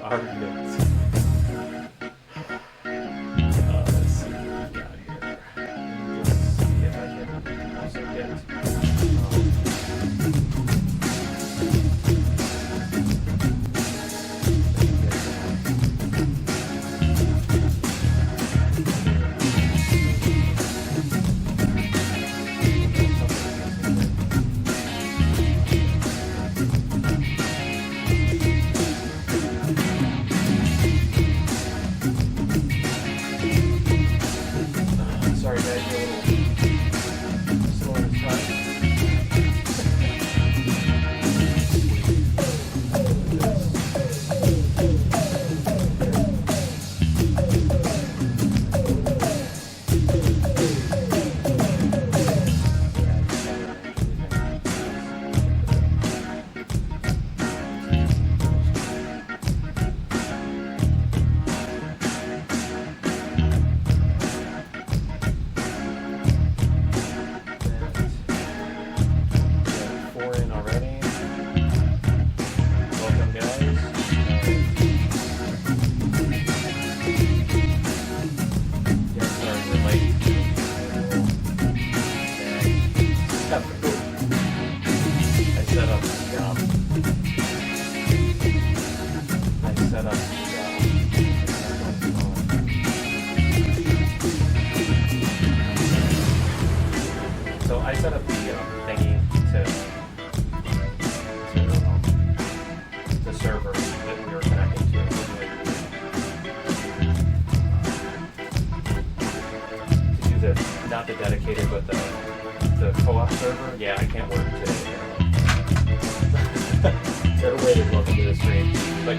arguments. Let's see what we got here. Let's see if I can also get. Sorry guys, you're a little slow this time.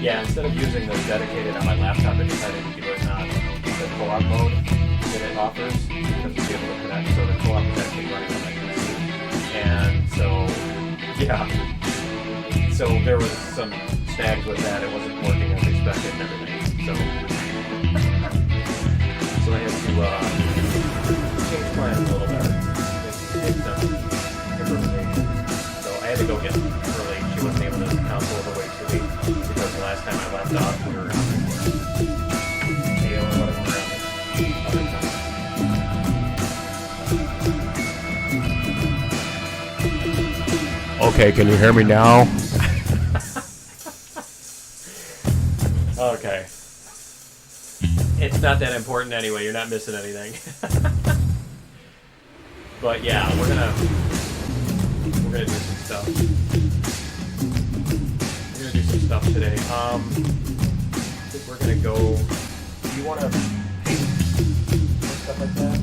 Yeah, instead of using the dedicated on my laptop, I decided to do it on the co-op mode that it offers because to be able to connect. So the co-op is actually running on my PC. And so, yeah. So there was some snags with that. It wasn't working as expected and everything. So I had to change plans a little bit. Make some improvisation. So I had to go get Hurley. She wasn't able to console her way to me. Because the last time I left off, we were jail or whatever we were on. Okay, can you hear me now? Okay. It's not that important anyway, you're not missing anything. But yeah, we're gonna do some stuff. Do some stuff today. I think we're gonna go. Do you want to paint stuff like that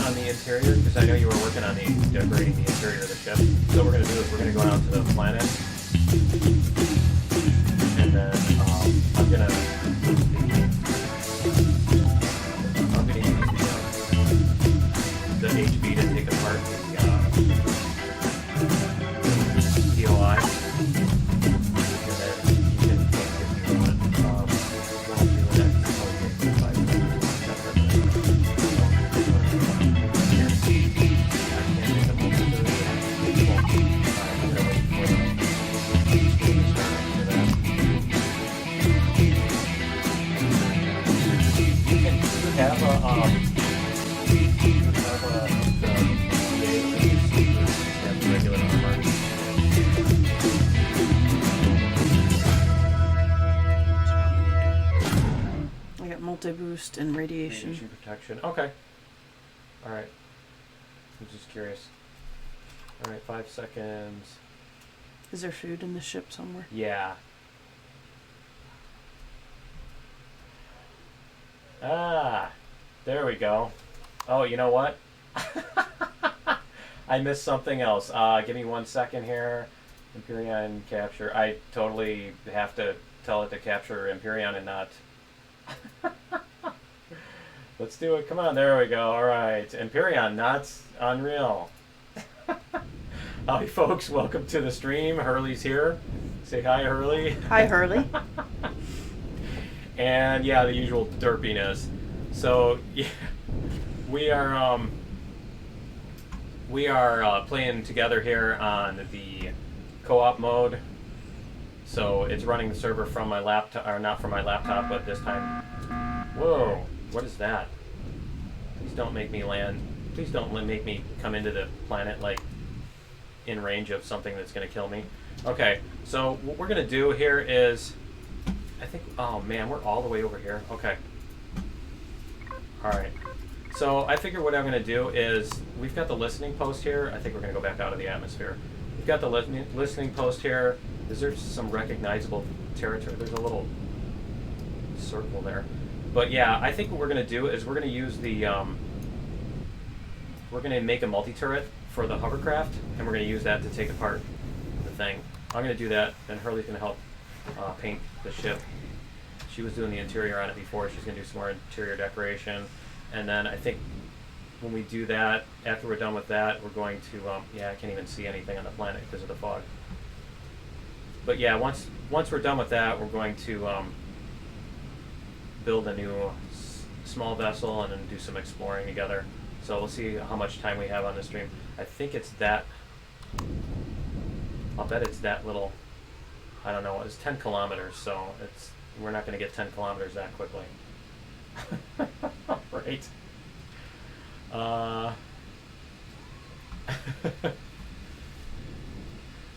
on the interior? Because I know you were working on the decorating the interior of the ship. So what we're gonna do is we're gonna go out to the planet, and then I'm gonna use the HB to take apart the DOI. Multi-boost and radiation protection. Okay. All right. I'm just curious. All right, 5 seconds. Is there food in the ship somewhere? Yeah. Ah, there we go. Oh, you know what? I missed something else. Give me 1 second here. Empyrion capture. I totally have to tell it to capture Empyrion and not... Let's do it. Come on, there we go. All right. Empyrion, not unreal. Hi, folks. Welcome to the stream. Hurley's here. Say hi, Hurley. Hi, Hurley. And yeah, the usual derpiness. So yeah, we are playing together here on the co-op mode. So it's running the server from my laptop, or not from my laptop, but this time. Whoa! What is that? Please don't make me land. Please don't make me come into the planet like in range of something that's going to kill me. Okay, so what we're going to do here is, I think, oh man, we're all the way over here. Okay. Alright. So I figure what I'm going to do is, we've got the listening post here. I think we're going to go back out of the atmosphere. We've got the listening post here. Is there some recognizable territory? There's a little circle there. But yeah, I think what we're going to do is we're going to use the, we're going to make a multi-turret for the hovercraft, and we're going to use that to take apart the thing. I'm going to do that, and Hurley's going to help paint the ship. She was doing the interior on it before. She's going to do some more interior decoration. And then I think when we do that, after we're done with that, we're going to, yeah, I can't even see anything on the planet because of the fog. But yeah, once we're done with that, we're going to build a new small vessel and then do some exploring together. So we'll see how much time we have on the stream. I think it's that, I'll bet it's that little, I don't know, it's 10 kilometers, so we're not going to get 10 kilometers that quickly. Right.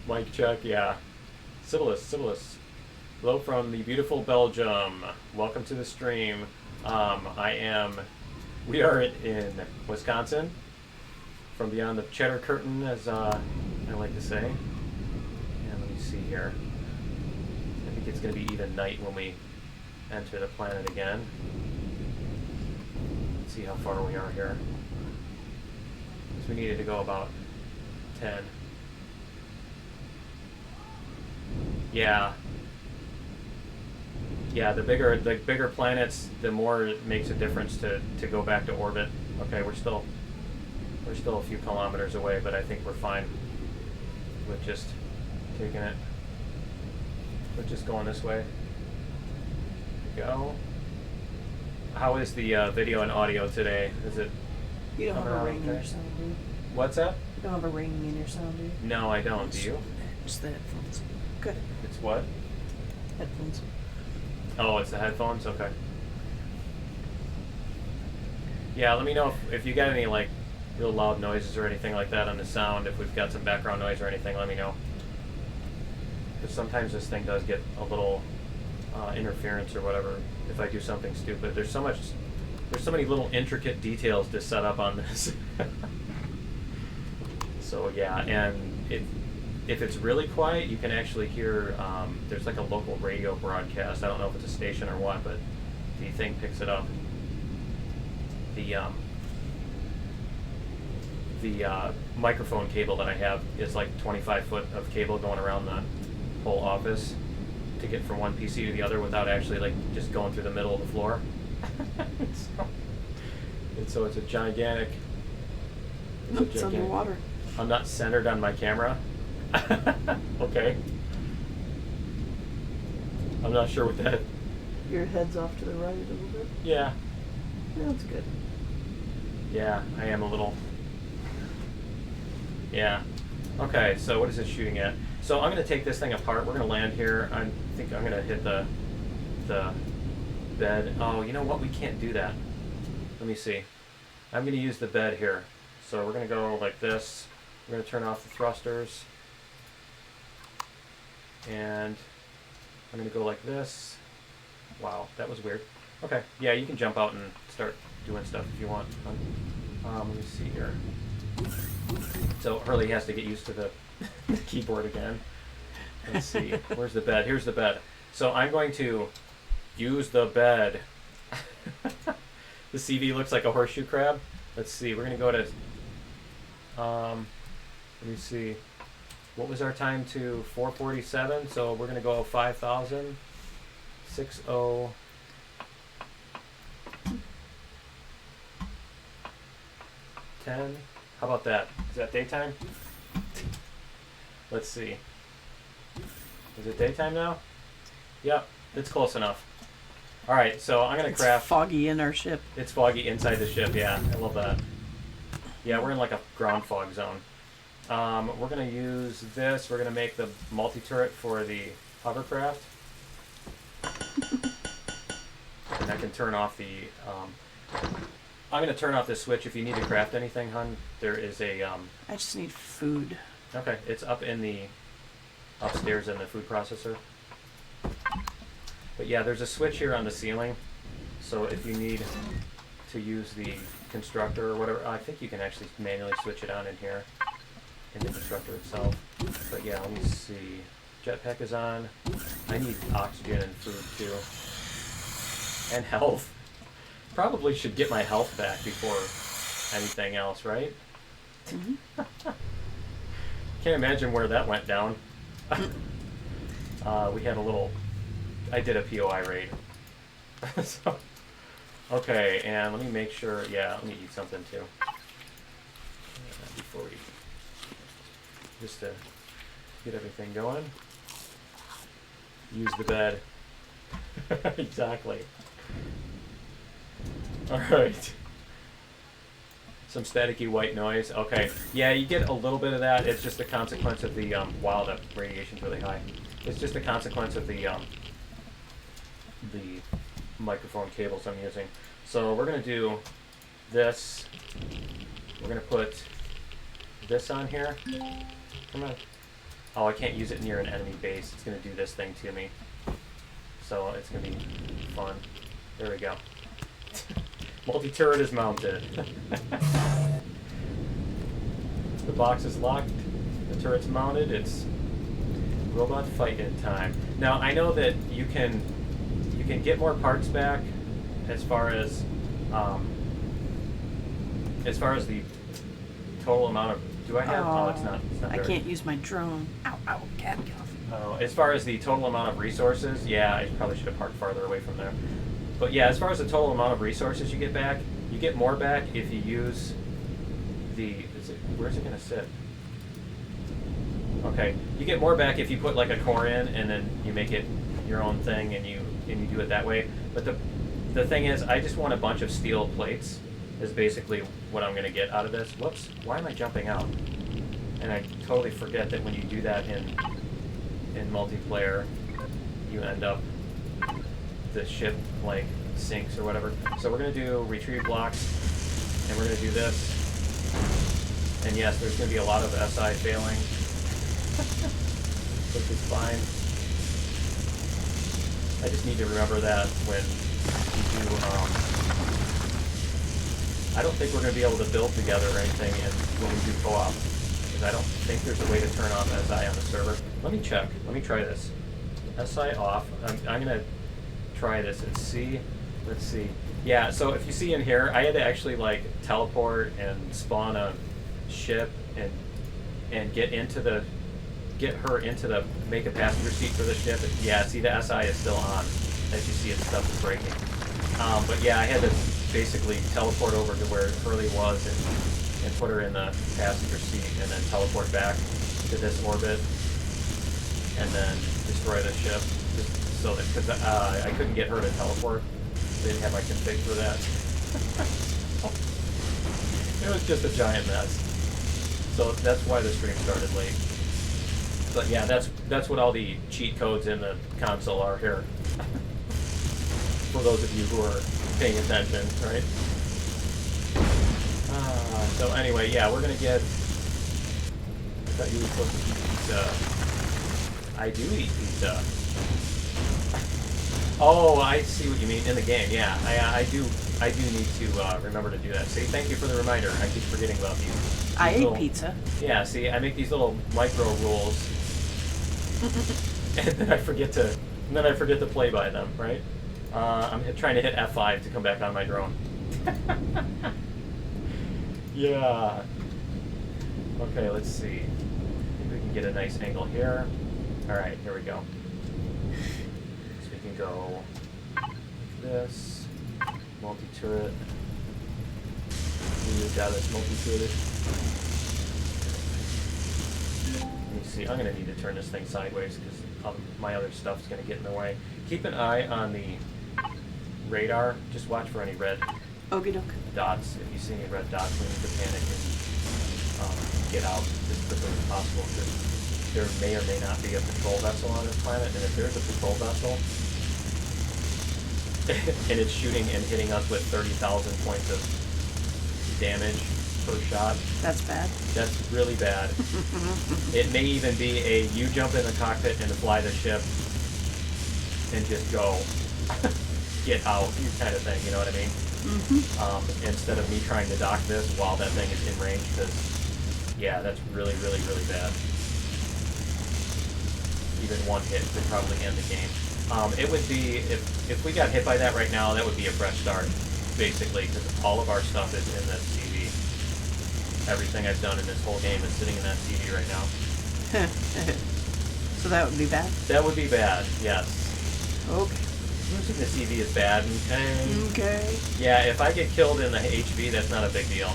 Mic check, yeah. Civilus. Hello from the beautiful Belgium. Welcome to the stream. We are in Wisconsin, from beyond the cheddar curtain, as I like to say. And let me see here. I think it's going to be even night when we enter the planet again. Let's see how far we are here. Because we needed to go about 10. Yeah. Yeah, the bigger planets, the more it makes a difference to go back to orbit. Okay, we're still a few kilometers away, but I think we're fine with just taking it. With just going this way. Go. How is the video and audio today? Is it? You don't have a ring in your sound, do you? What's that? You don't have a ring in your sound, do you? No, I don't. Do you? It's the headphones. Good. It's what? Headphones. Oh, it's the headphones? Okay. Yeah, let me know if you got any like real loud noises or anything like that on the sound. If we've got some background noise or anything, let me know. Because sometimes this thing does get a little interference or whatever if I do something stupid. There's so many little intricate details to set up on this. So yeah, and if it's really quiet, you can actually hear, there's like a local radio broadcast. I don't know if it's a station or what, but the thing picks it up. The microphone cable that I have is like 25 foot of cable going around the whole office to get from one PC to the other without actually like just going through the middle of the floor. So it's a gigantic. It's underwater. I'm not centered on my camera. Okay. I'm not sure what that. Your head's off to the right a little bit. Yeah. That's good. Yeah, I am a little. Yeah. Okay, so what is it shooting at? So I'm going to take this thing apart. We're going to land here. I think I'm going to hit the bed. Oh, you know what? We can't do that. Let me see. I'm going to use the bed here. So we're going to go like this. We're going to turn off the thrusters. And I'm going to go like this. Wow, that was weird. Okay, yeah, you can jump out and start doing stuff if you want. Let me see here. So Hurley has to get used to the keyboard again. Let's see. Where's the bed? Here's the bed. So I'm going to use the bed. The CV looks like a horseshoe crab. Let's see. We're going to go to... let me see. What was our time to 447? So we're going to go 5,000. 60. 10. How about that? Is that daytime? Let's see. Is it daytime now? Yep, it's close enough. All right, so I'm going to craft... It's foggy in our ship. It's foggy inside the ship, yeah. I love that. Yeah, we're in like a ground fog zone. We're going to use this. We're going to make the multi-turret for the hovercraft. And I can turn off the, I'm going to turn off this switch. If you need to craft anything, hun, there is a, I just need food. okay, it's up in the, upstairs in the food processor. But yeah, there's a switch here on the ceiling. So if you need to use the constructor or whatever, I think you can actually manually switch it on in here, in the constructor itself. But yeah, let me see. Jetpack is on. I need oxygen and food too. And health. Probably should get my health back before anything else, right? Mm-hmm. Can't imagine where that went down. We had a little... I did a POI raid. So, okay, and let me make sure... Yeah, let me eat something too. Before we... Just to get everything going. Use the bed. Exactly. Alright. Some staticky white noise. Okay. Yeah, you get a little bit of that. It's just a consequence of the, wow, the radiation's really high. It's just a consequence of the microphone cables I'm using. So we're going to do this. We're going to put this on here. Come on. Oh, I can't use it near an enemy base. It's going to do this thing to me. So it's going to be fun. There we go. Multi-turret is mounted. The box is locked. The turret's mounted. It's robot fight in time. Now I know that you can get more parts back as far as the total amount of. Do I have? Oh, it's not. It's not I there. can't use my drone. Ow, ow, cat cuff. Oh, as far as the total amount of resources, yeah, I probably should have parked farther away from there. But yeah, as far as the total amount of resources you get back, you get more back if you use the. Where's it gonna sit? Okay, you get more back if you put like a core in and then you make it your own thing and you do it that way. But the thing is, I just want a bunch of steel plates. Is basically what I'm gonna get out of this. Whoops! Why am I jumping out? And I totally forget that when you do that in multiplayer, you end up the ship like sinks or whatever. So we're gonna do retrieve blocks, and we're gonna do this. And yes, there's gonna be a lot of SI failing, which is fine. I just need to remember that when we do. I don't think we're gonna be able to build together or anything, and when we do co-op, because I don't think there's a way to turn off SI on the server. Let me check. Let me try this. SI off. I'm gonna try this and see. Let's see. Yeah, so if you see in here, I had to actually like teleport and spawn a ship and get her into the make a passenger seat for the ship. Yeah, see the SI is still on. As you see, its stuff is breaking. But yeah, I had to basically teleport over to where Hurley was and put her in the passenger seat and then teleport back to this orbit and then destroy the ship. Just so that, because I couldn't get her to teleport. They didn't have my config for that. It was just a giant mess. So that's why the stream started late. But yeah, that's what all the cheat codes in the console are here. For those of you who are paying attention, right? So anyway, yeah, we're gonna get. I thought you were supposed to eat pizza. I do eat pizza. Oh, I see what you mean in the game. Yeah, I do need to remember to do that. See, thank you for the reminder. I keep forgetting about these. I ate little, pizza. Yeah, see, I make these little micro rules, and then I forget to play by them. Right? I'm trying to hit F5 to come back on my drone. Yeah. Okay, let's see. Maybe we can get a nice angle here. All right, here we go. So we can go like this, multi-turret. We got this multi-turret. Let me see. I'm gonna need to turn this thing sideways because my other stuff's gonna get in the way. Keep an eye on the radar. Just watch for any red Okie doke. dots. If you see any red dots, we need to panic and get out as quickly as possible. Because there may or may not be a patrol vessel on this planet, and if there's a patrol vessel, and it's shooting and hitting us with 30,000 points of damage per shot. That's bad. That's really bad. It may even be a you jump in the cockpit and fly the ship and just go get out kind of thing, you know what I mean? Instead of me trying to dock this while that thing is in range, because yeah, that's really, really, really bad. Even one hit could probably end the game. It would be, if we got hit by that right now, that would be a fresh start, basically, because all of our stuff is in that CV. Everything I've done in this whole game is sitting in that CV right now. So that would be bad? That would be bad, yes. Okay. Losing the CV is bad. Okay. Yeah, if I get killed in the HV, that's not a big deal.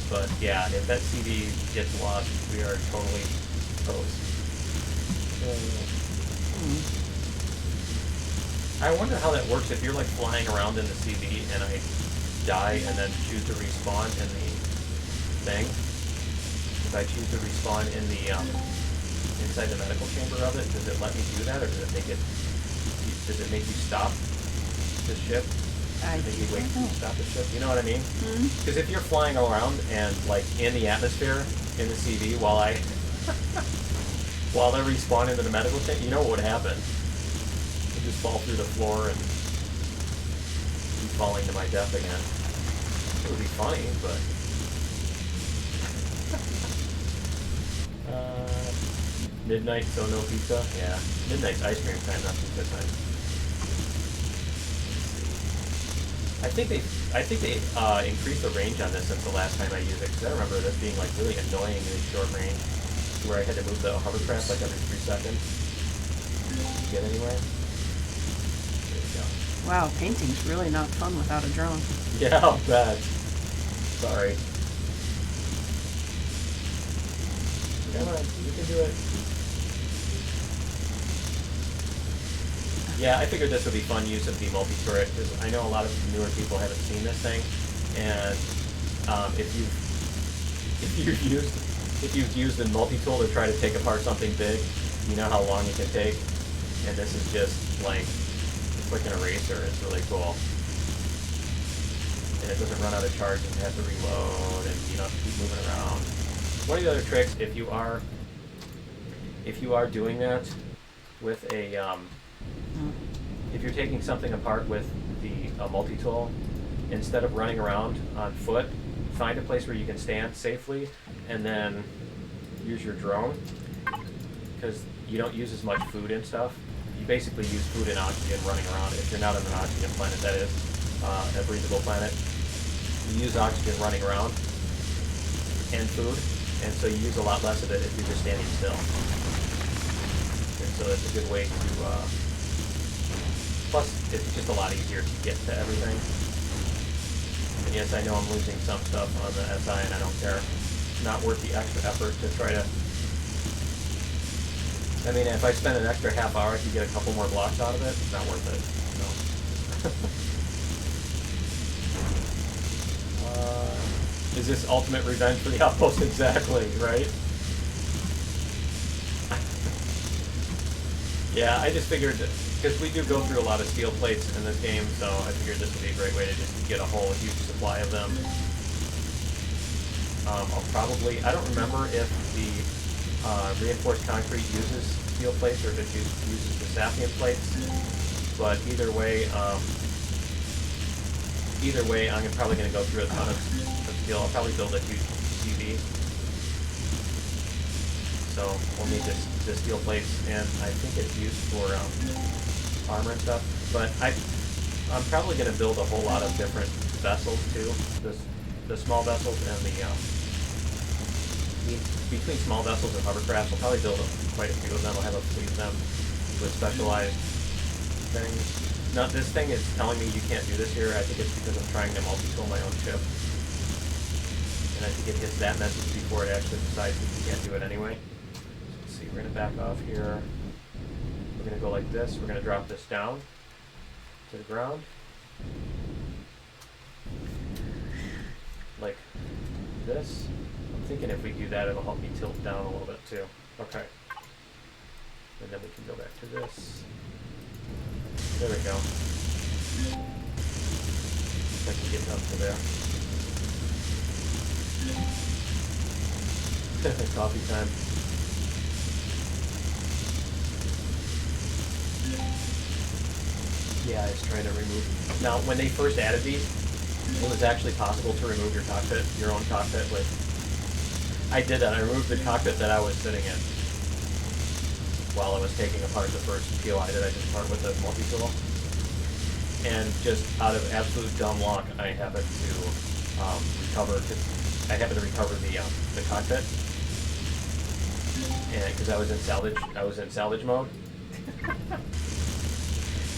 But yeah, if that CV gets lost, we are totally toast. I wonder how that works if you're like flying around in the CV and I die and then choose to respawn in the thing. If I choose to respawn in the inside the medical chamber of it, does it let me do that, or does it make you stop the ship? Does it make you wait to stop the ship? You know what I mean? Because if you're flying around and like in the atmosphere in the CV while while they're respawning to the medical chamber, you know what would happen? You just fall through the floor and be falling to my death again. It would be funny, but midnight, so no pizza. Yeah, midnight's ice cream time, not pizza time. I think they increased the range on this since the last time I used it, because I remember this being like really annoyingly short range, where I had to move the hovercraft like every 3 seconds to get anywhere. There you go. Wow, painting's really not fun without a drone. Yeah, I'll bet. Sorry. Come on, you can do it. Yeah, I figured this would be fun use of the multi-turret, because I know a lot of newer people haven't seen this thing, and if you've used a multi-tool to try to take apart something big, you know how long it can take, and this is just like it's like an eraser. It's really cool, and it doesn't run out of charge, and you have to reload, and you don't have to keep moving around. One of the other tricks, if you are doing that with a if you're taking something apart with the multi-tool, instead of running around on foot, find a place where you can stand safely, and then use your drone, because you don't use as much food and stuff. You basically use food and oxygen running around. If you're not on an oxygen planet, that is, a breathable planet, you use oxygen running around and food, and so you use a lot less of it if you're just standing still. And so that's a good way to, plus it's just a lot easier to get to everything. And yes, I know I'm losing some stuff on the SI, and I don't care. It's not worth the extra effort to try to... I mean, if I spend an extra half hour to get a couple more blocks out of it, it's not worth it. So. Is this ultimate revenge for the outpost? Exactly, right? Yeah, I just figured that, because we do go through a lot of steel plates in this game, so I figured this would be a great way to just get a whole huge supply of them. I'll probably, I don't remember if the reinforced concrete uses steel plates or if it uses the sapien plates, but either way I'm probably going to go through a ton of steel. I'll probably build a huge CV. So we'll need the steel plates, and I think it's used for armor and stuff. But I'm probably going to build a whole lot of different vessels too. The small vessels and between small vessels and hovercrafts, I'll probably build quite a few of them. I'll have a fleet of them with specialized things. Now, this thing is telling me you can't do this here. I think it's because I'm trying to multi-tool my own ship. And I think it gets that message before it actually decides that you can't do it anyway. Let's see, we're going to back off here. We're going to go like this. We're going to drop this down to the ground. Like this. I'm thinking if we do that, it'll help me tilt down a little bit too. Okay. And then we can go back to this. There we go. I can get up to there. Coffee time. Yeah, I was trying to remove. Now, when they first added these, it was actually possible to remove your cockpit, your own cockpit with. I did that. I removed the cockpit that I was sitting in while I was taking apart the first POI that I did part with the multi-tool. And just out of absolute dumb luck, I happened to recover the cockpit, and because I was in salvage mode,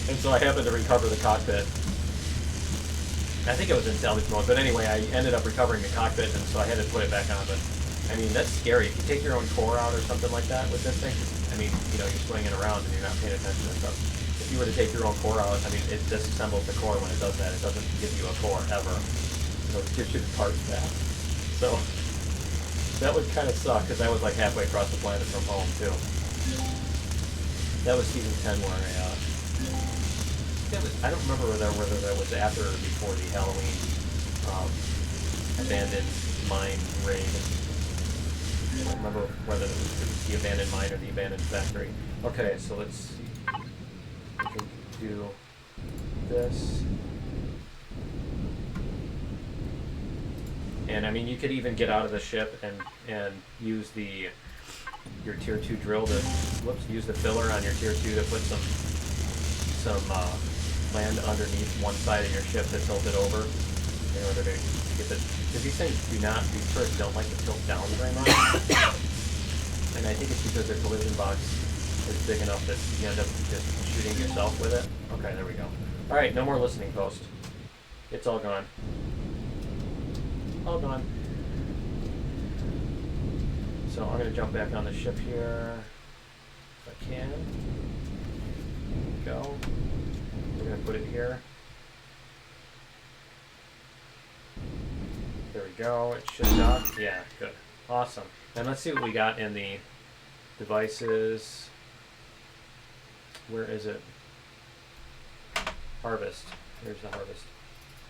and so I happened to recover the cockpit. I think it was in salvage mode, but anyway, I ended up recovering the cockpit, and so I had to put it back on. But I mean, that's scary. If you take your own core out or something like that with this thing, 'cause, I mean, you know, you're swinging around and you're not paying attention and stuff. If you were to take your own core out, I mean, it disassembles the core when it does that. It doesn't give you a core ever. So it gives you the parts back. So that would kind of suck, because I was like halfway across the planet from home too. That was season 10 where I don't remember whether that was after or before the Halloween abandoned mine raid. I don't remember whether it was the abandoned mine or the abandoned factory. Okay, so let's see. We can do this. And I mean, you could even get out of the ship and use your tier 2 drill to use the filler on your tier 2 to put some land underneath one side of your ship to tilt it over in order to get the. Because these turrets don't like to tilt down very much. And I think it's because their collision box is big enough that you end up just shooting yourself with it. Okay, there we go. Alright, no more listening post. It's all gone. All gone. So I'm going to jump back on the ship here if I can. There we go. We're going to put it here. There we go. It should dock. Yeah, good. Awesome. And let's see what we got in the devices. Where is it? Harvest. Here's the harvest.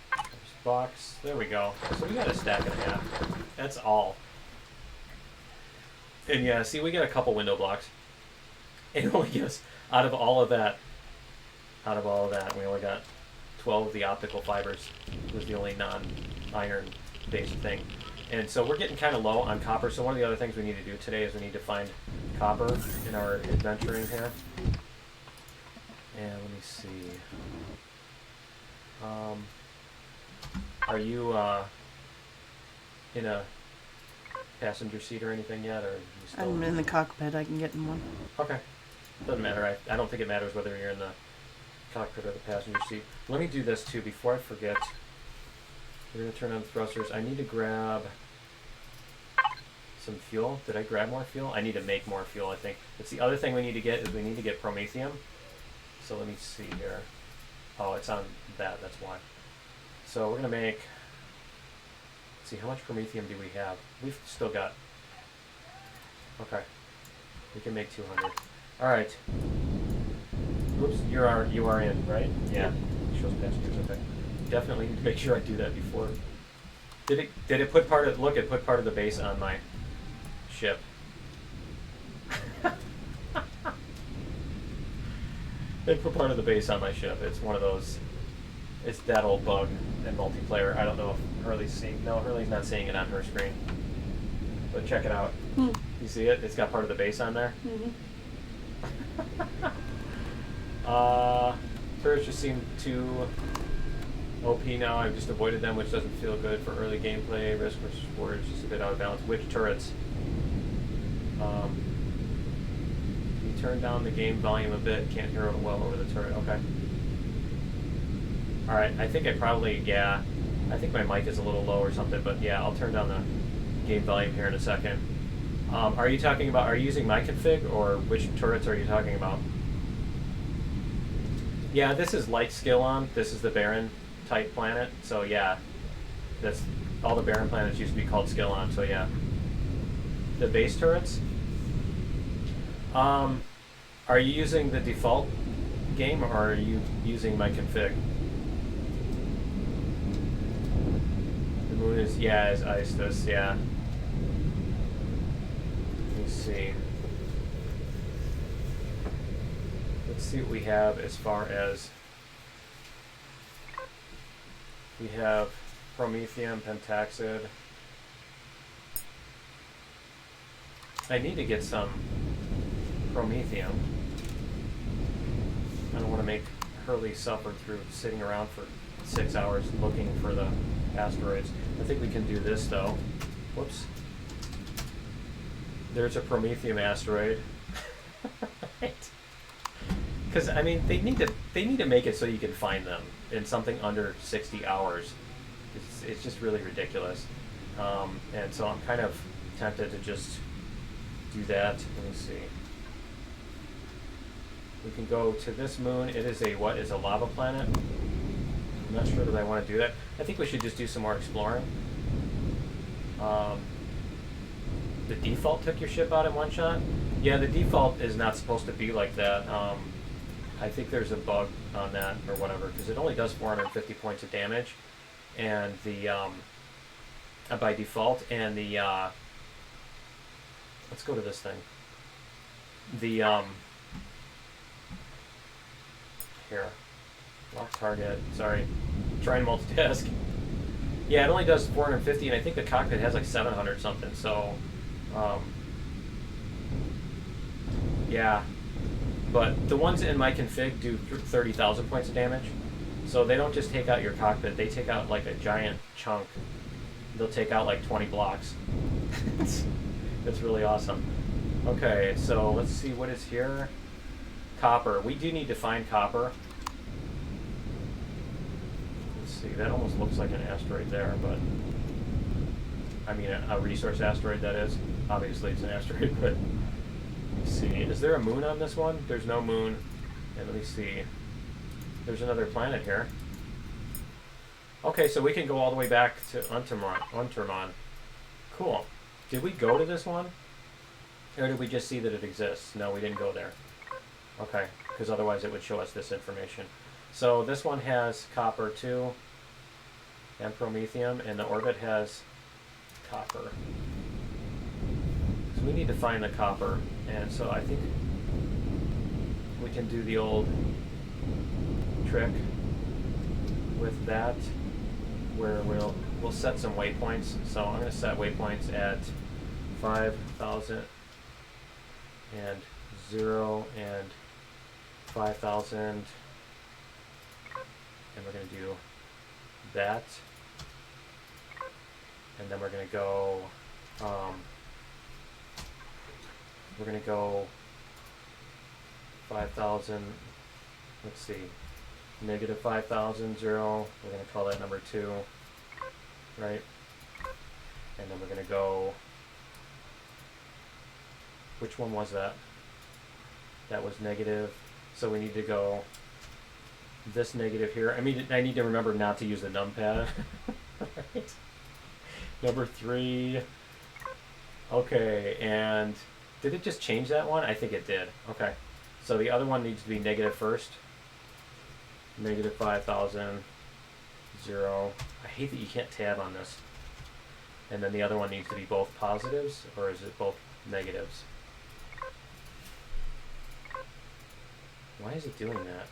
Harvest box. There we go. So we got a stack and a half. That's all. And yeah, see, we got a couple window blocks. And only gives, out of all of that, we only got 12 of the optical fibers. It was the only non-iron based thing. And so we're getting kind of low on copper. So one of the other things we need to do today is we need to find copper in our adventuring here. And let me see. Are you in a passenger seat or anything yet, or are you still? I'm in the cockpit. I can get in one. Okay. Doesn't matter. I don't think it matters whether you're in the cockpit or the passenger seat. Let me do this too before I forget. We're going to turn on the thrusters. I need to grab some fuel. Did I grab more fuel? I need to make more fuel, I think. That's the other thing we need to get, is we need to get promethium. So let me see here. Oh, it's on that. That's why. So we're going to make... Let's see, how much promethium do we have? We've still got... Okay. We can make 200. All right. Oops, you are in, right? Yeah. Shows passengers. Okay. Definitely need to make sure I do that before. Did it put part of? Look, it put part of the base on my ship. It put part of the base on my ship. It's one of those. It's that old bug in multiplayer. I don't know if Hurley's seeing. No, Hurley's not seeing it on her screen. But check it out. You see it? It's got part of the base on there. Turrets just seem too OP now. I've just avoided them, which doesn't feel good for early gameplay. Risk versus reward is just a bit out of balance. Which turrets? You turn down the game volume a bit. Can't hear it well over the turret. Okay. All right. I think I probably, yeah. I think my mic is a little low or something, but yeah, I'll turn down the game volume here in a second. Are you talking about? Are you using my config, or which turrets are you talking about? Yeah, this is light skill on. This is the Baron type planet. So yeah, that's all the Baron planets used to be called skill on. So yeah, the base turrets. Are you using the default game or are you using my config? The moon is, yeah, is Istus, yeah. Let me see. Let's see what we have as far as... We have Promethium, Pentaxid. I need to get some Promethium. I don't want to make Hurley suffer through sitting around for 6 hours looking for the asteroids. I think we can do this though. Whoops. There's a Promethium asteroid. Because I mean, they need to make it so you can find them in something under 60 hours. It's just really ridiculous. And so I'm kind of tempted to just do that. Let me see. We can go to this moon. It is a what? It's a lava planet. I'm not sure that I want to do that. I think we should just do some more exploring. The default took your ship out in one shot? Yeah, the default is not supposed to be like that. I think there's a bug on that or whatever, because it only does 450 points of damage, and the by default, and the let's go to this thing. The here, lock target. Sorry, trying to multitask. Yeah, it only does 450, and I think the cockpit has like 700 something. So, yeah. But the ones in my config do 30,000 points of damage. So they don't just take out your cockpit, they take out like a giant chunk. They'll take out like 20 blocks. It's really awesome. Okay, so let's see what is here. Copper. We do need to find copper. Let's see, that almost looks like an asteroid there, but... I mean, a resource asteroid, that is. Obviously it's an asteroid, but... Let me see. Is there a moon on this one? There's no moon. And let me see. There's another planet here. Okay, so we can go all the way back to Untermon. Cool. Did we go to this one? Or did we just see that it exists? No, we didn't go there. Okay, because otherwise it would show us this information. So this one has copper too, and promethium, and the orbit has copper. So we need to find the copper, and so I think we can do the old trick with that, where we'll set some waypoints. So I'm going to set waypoints at 5,000 and 0 and 5,000, and we're going to do that, and then we're going to go we're going to go 5,000, let's see, negative 5,000, 0, we're going to call that number 2, right? And then we're going to go, which one was that? That was negative, so we need to go this negative here. I mean, I need to remember not to use the numpad. Right? Number 3. Okay, and did it just change that one? I think it did. Okay, so the other one needs to be negative first. Negative 5,000, 0. I hate that you can't tab on this. And then the other one needs to be both positives, or is it both negatives? Why is it doing that?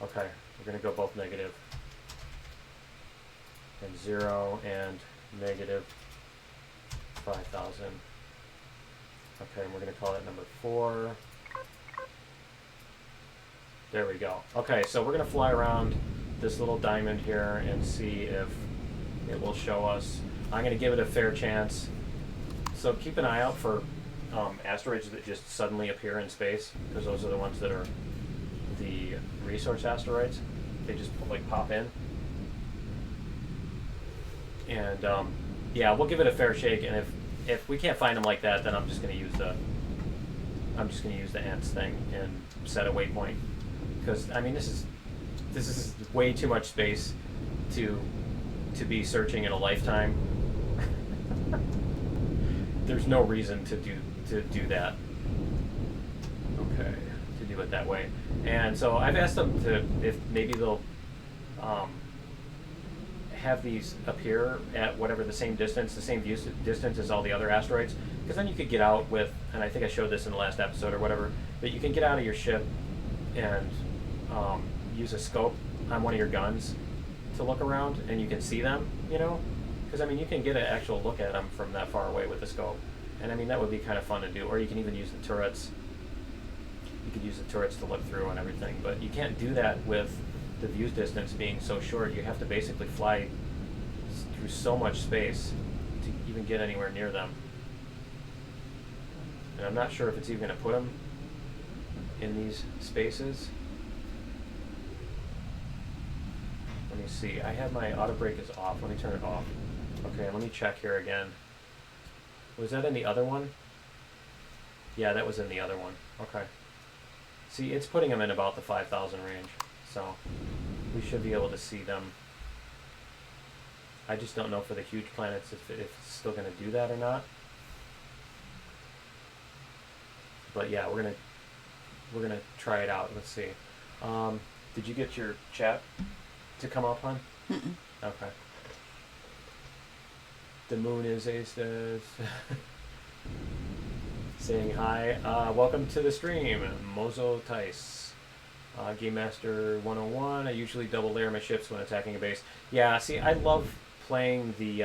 Okay, we're going to go both negative. And 0 and negative 5,000. Okay, and we're going to call that number 4. There we go. Okay, so we're going to fly around this little diamond here and see if it will show us. I'm going to give it a fair chance. So keep an eye out for asteroids that just suddenly appear in space, because those are the ones that are the resource asteroids. They just like pop in. And yeah, we'll give it a fair shake, and if we can't find them like that, then I'm just going to use the ants thing and set a waypoint, because I mean this is way too much space to be searching in a lifetime. There's no reason to do that. do it that way. And so I've asked them to, if maybe they'll have these appear at whatever the same distance, the same view distance as all the other asteroids, because then you could get out with, and I think I showed this in the last episode or whatever, but you can get out of your ship and use a scope on one of your guns to look around, and you can see them, you know, because I mean you can get an actual look at them from that far away with the scope, and I mean that would be kind of fun to do. Or you can even use the turrets. You could use the turrets to look through and everything, but you can't do that with the view distance being so short. You have to basically fly through so much space to even get anywhere near them. And I'm not sure if it's even going to put them in these spaces. Let me see. I have my auto brake is off. Let me turn it off. Okay, let me check here again. Was that in the other one? Yeah, that was in the other one. Okay. See, it's putting them in about the 5,000 range. So we should be able to see them. I just don't know for the huge planets if it's still going to do that or not. But yeah, we're gonna try it out. Let's see. Did you get your chat to come up, hon? Mm-mm. Okay. The moon is saying hi. Welcome to the stream, Mozo Tice. Game Master 101. I usually double layer my ships when attacking a base. Yeah, see, I love playing the.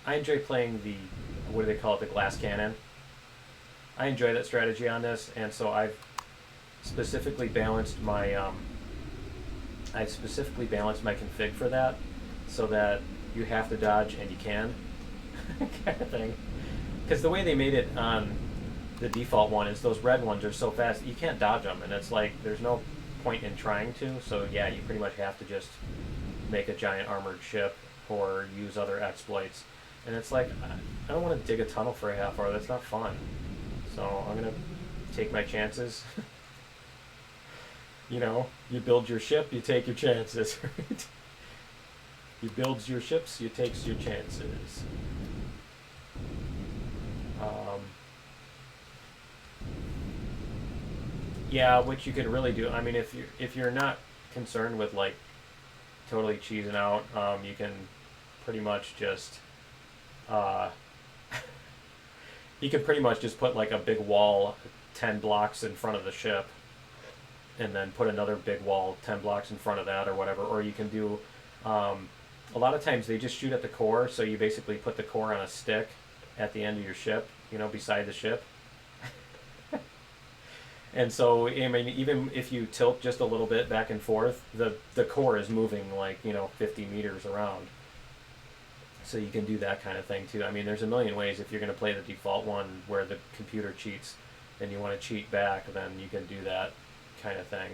I enjoy playing the. What do they call it? The glass cannon. I enjoy that strategy on this, and so I've specifically balanced my. I've specifically balanced my config for that, so that you have to dodge and you can, kind of thing. Because the way they made it on the default one is those red ones are so fast you can't dodge them, and it's like there's no point in trying to. So yeah, you pretty much have to just make a giant armored ship or use other exploits, and it's like I don't want to dig a tunnel for a half hour. That's not fun. So I'm gonna take my chances. You know, you build your ship, you take your chances, right? You build your ships, you takes your chances. Yeah, which you could really do. I mean, if you're not concerned with like totally cheesing out, you can pretty much just you can pretty much just put like a big wall 10 blocks in front of the ship, and then put another big wall 10 blocks in front of that or whatever. Or you can do a lot of times they just shoot at the core, so you basically put the core on a stick at the end of your ship, you know, beside the ship. And so, I mean, even if you tilt just a little bit back and forth, the core is moving like, you know, 50 meters around. So you can do that kind of thing too. I mean, there's a million ways. If you're going to play the default one where the computer cheats and you want to cheat back, then you can do that kind of thing.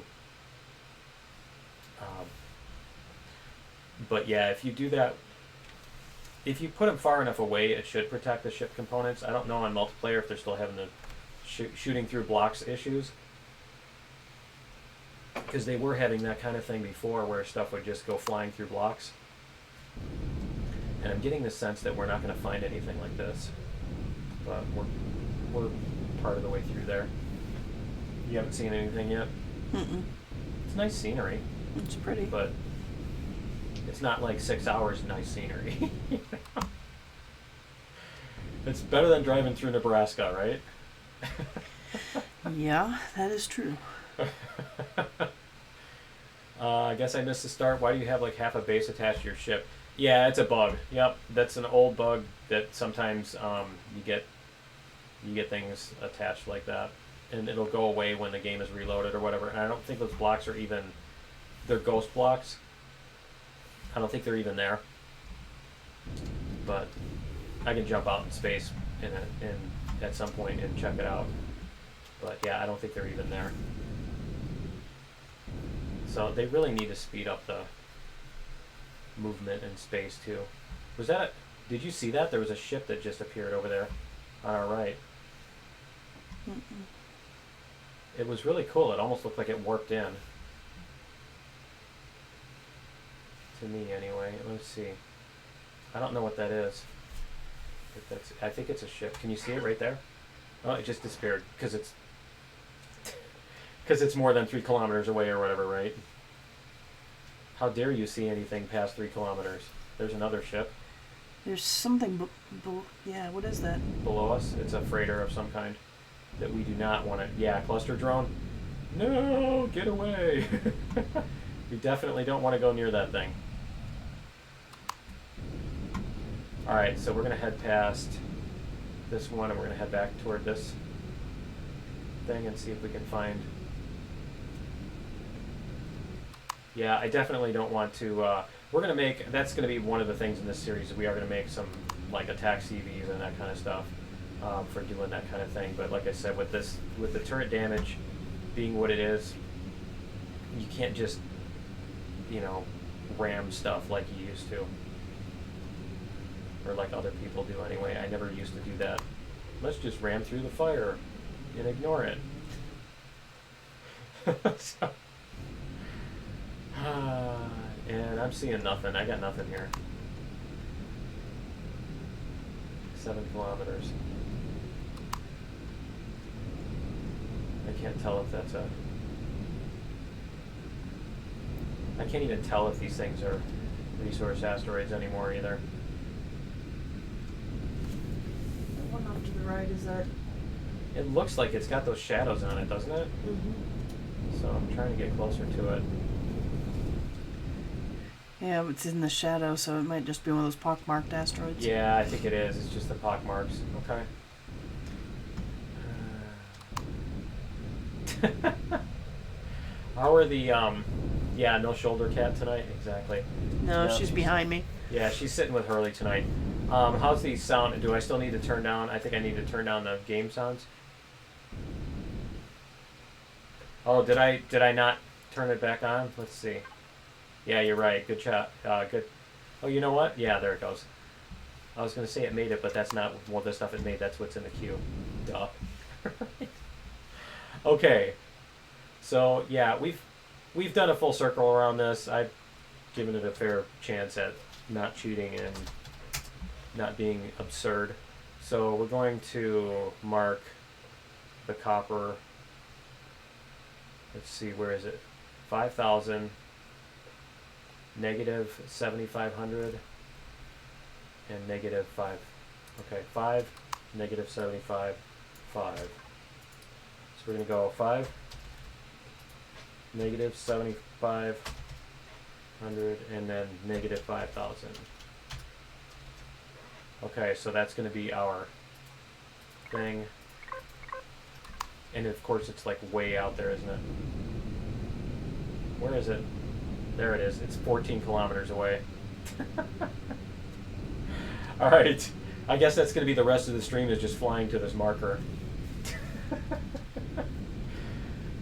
But yeah, if you do that, if you put them far enough away, it should protect the ship components. I don't know on multiplayer if they're still having the shooting through blocks issues, because they were having that kind of thing before where stuff would just go flying through blocks. And I'm getting the sense that we're not going to find anything like this, but we're part of the way through there. You haven't seen anything yet? Mm-mm. It's nice scenery. It's pretty. But it's not like 6 hours nice scenery. It's better than driving through Nebraska, right? Yeah, that is true. I guess I missed the start. Why do you have like half a base attached to your ship? Yeah, it's a bug. Yep, that's an old bug that sometimes you get things attached like that, and it'll go away when the game is reloaded or whatever. And I don't think those blocks are even, they're ghost blocks. I don't think they're even there. But I can jump out in space at some point and check it out. But yeah, I don't think they're even there. So they really need to speed up the movement in space too. Was that did you see that? There was a ship that just appeared over there on our right. Mm-mm. It was really cool. It almost looked like it warped in. To me anyway. Let's see. I don't know what that is. I think it's a ship. Can you see it right there? Oh, it just disappeared because it's Because it's more than 3 kilometers away or whatever, right? How dare you see anything past 3 kilometers? There's another ship. There's something, yeah, what is that? Below us. It's a freighter of some kind that we do not want to... Yeah, cluster drone. No, get away. We definitely don't want to go near that thing. Alright, so we're going to head past this one and we're going to head back toward this thing and see if we can find... Yeah, I definitely don't want to... we're going to make... That's going to be one of the things in this series. We are going to make some, like, attack CVs and that kind of stuff for doing that kind of thing. But like I said, with this, with the turret damage being what it is, you can't just, you know, ram stuff like you used to. Or like other people do anyway. I never used to do that. Let's just ram through the fire and ignore it. So, and I'm seeing nothing. I got nothing here. 7 kilometers. I can't tell if that's a... I can't even tell if these things are resource asteroids anymore either. The one off to the right, is that... It looks like it's got those shadows on it, doesn't it? Mm-hmm. So I'm trying to get closer to it. Yeah, it's in the shadow, so it might just be one of those pockmarked asteroids. Yeah, I think it is. It's just the pockmarks. Okay. How are the, yeah, no shoulder cat tonight? Exactly. No, she's behind me. Yeah, she's sitting with Hurley tonight. How's the sound? Do I still need to turn down? I think I need to turn down the game sounds. Oh, did I not turn it back on? Let's see. Yeah, you're right. Good shot. Good. Oh, you know what? Yeah, there it goes. I was going to say it made it, but that's not what the stuff it made. That's what's in the queue. Duh. Okay. So, yeah, we've done a full circle around this. I've given it a fair chance at not cheating and not being absurd. So we're going to mark the copper. Let's see, where is it? 5,000, negative 7,500, and negative 5. Okay, 5, negative 75, 5. So we're going to go 5, negative 7,500, and then negative 5,000. Okay, so that's going to be our thing. And of course it's like way out there, isn't it? Where is it? There it is. It's 14 kilometers away. Alright. I guess that's going to be the rest of the stream, is just flying to this marker.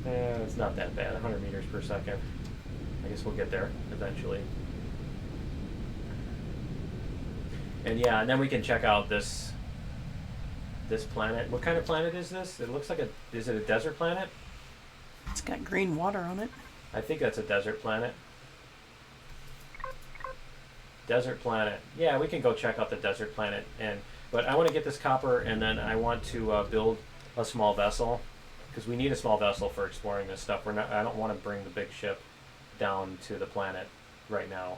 It's not that bad. 100 meters per second. I guess we'll get there eventually. And yeah, and then we can check out this planet. What kind of planet is this? It looks like a... Is it a desert planet? It's got green water on it. I think that's a desert planet. Desert planet. Yeah, we can go check out the desert planet. But I want to get this copper, and then I want to build a small vessel, because we need a small vessel for exploring this stuff. I don't want to bring the big ship down to the planet right now.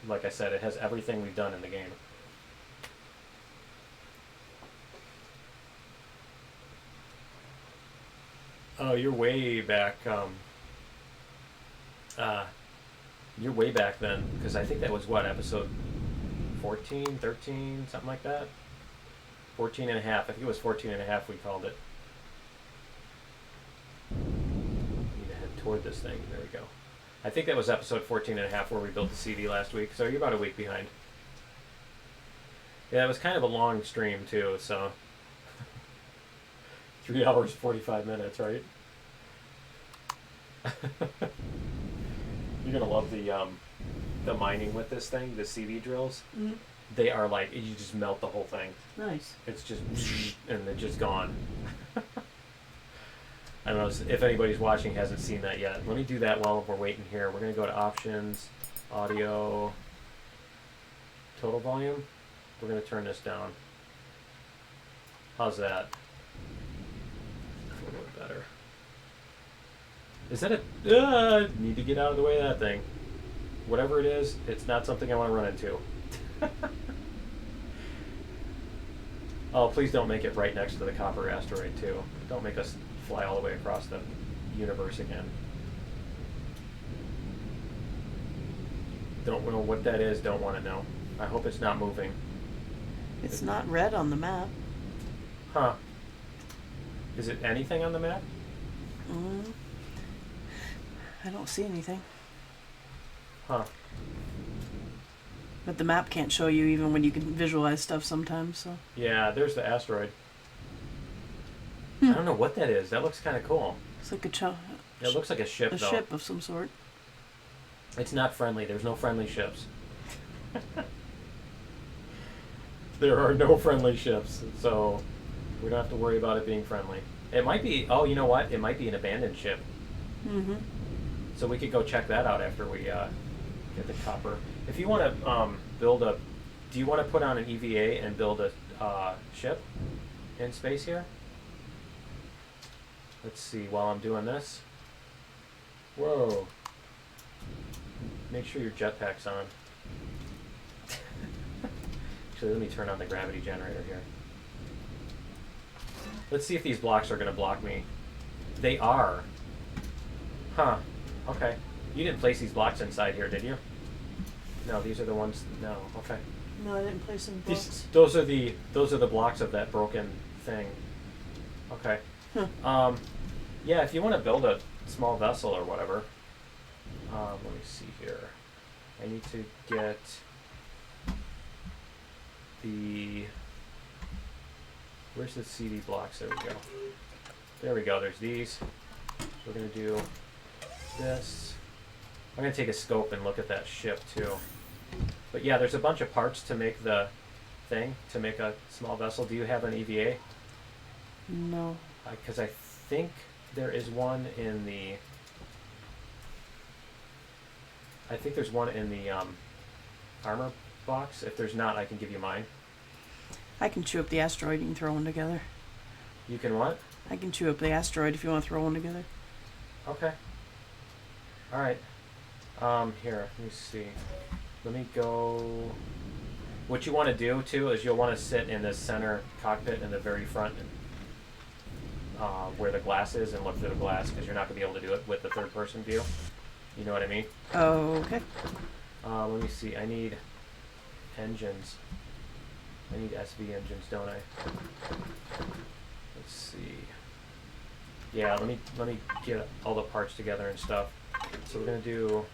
Like I said, it has everything we've done in the game. Oh, you're way back. You're way back then, because I think that was what, episode 14, 13, something like that? 14 and a half. I think it was 14 and a half we called it. Need to head toward this thing. There we go. I think that was episode 14 and a half where we built the CD last week, so you're about a week behind. Yeah, it was kind of a long stream too, so 3 hours 45 minutes, right? You're gonna love the mining with this thing, the CV drills. Mm-hmm. They are like, you just melt the whole thing. Nice. It's just and they're just gone. I don't know if anybody's watching hasn't seen that yet. Let me do that while we're waiting here. We're gonna go to options, audio, total volume. We're gonna turn this down. How's that? A little bit better. Is that a... need to get out of the way of that thing. Whatever it is, it's not something I want to run into. Oh, please don't make it right next to the copper asteroid, too. Don't make us fly all the way across the universe again. Don't know what that is, don't want to know. I hope it's not moving. It's not red on the map. Huh. Is it anything on the map? I don't see anything. Huh. But the map can't show you even when you can visualize stuff sometimes, so. Yeah, there's the asteroid. I don't know what that is. That looks kind of cool. It's like a It looks like a ship, though. A ship of some sort. It's not friendly. There's no friendly ships. There are no friendly ships, so we don't have to worry about it being friendly. It might be... Oh, you know what? It might be an abandoned ship. Mm-hmm. So we could go check that out after we get the copper. If you want to build a... Do you want to put on an EVA and build a ship in space here? Let's see, while I'm doing this. Whoa. Make sure your jetpack's on. Actually, let me turn on the gravity generator here. Let's see if these blocks are going to block me. They are. Huh. Okay. You didn't place these blocks inside here, did you? No, these are the ones... No, okay. No, I didn't place any blocks. Those are the blocks of that broken thing. Okay. Yeah, if you want to build a small vessel or whatever. Let me see here. I need to get the... Where's the CD blocks? There we go. There we go. There's these. So we're going to do this. I'm going to take a scope and look at that ship too. But yeah, there's a bunch of parts to make the thing, to make a small vessel. Do you have an EVA? No. Because I think there is one in the... I think there's one in the armor box. If there's not, I can give you mine. I can chew up the asteroid. You can throw one together. You can what? I can chew up the asteroid if you want to throw one together. Okay. All right. Here, let me see. Let me go... What you want to do, too, is you'll want to sit in the center cockpit in the very front, where the glass is, and look through the glass, because you're not going to be able to do it with the third-person view. You know what I mean? Oh, okay. Let me see. I need engines. I need SV engines, don't I? Let's see. Yeah, let me get all the parts together and stuff. So we're gonna do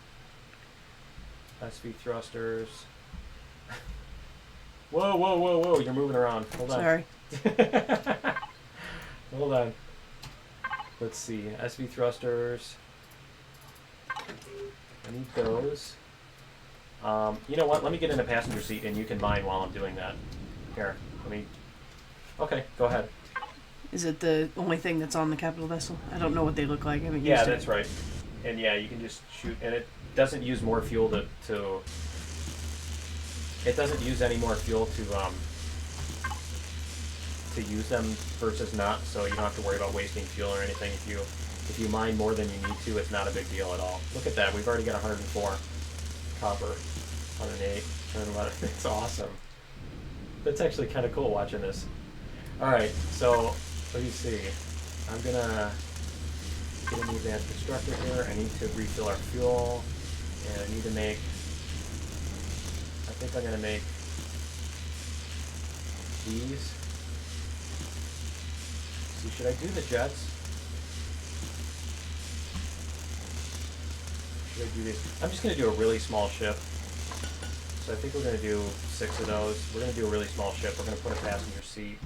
SV thrusters. Whoa, whoa, whoa, whoa! You're moving around. Hold on. Sorry. Hold on. Let's see. SV thrusters. I need those. You know what? Let me get in a passenger seat and you can mine while I'm doing that. Here, let me... Okay, go ahead. Is it the only thing that's on the capital vessel? I don't know what they look like. I haven't used it. Yeah, that's right. And yeah, you can just shoot, and it doesn't use more fuel to it doesn't use any more fuel to use them versus not, so you don't have to worry about wasting fuel or anything. If you mine more than you need to, it's not a big deal at all. Look at that, we've already got 104 copper, 108, 111. It's awesome. That's actually kind of cool watching this. Alright, so let me see. I'm gonna get an advanced constructor here. I need to refill our fuel, and I need to make... I think I'm gonna make these. See, should I do the jets? Should I do these? I'm just gonna do a really small ship. So I think we're going to do 6 of those. We're going to do a really small ship. We're going to put a passenger seat.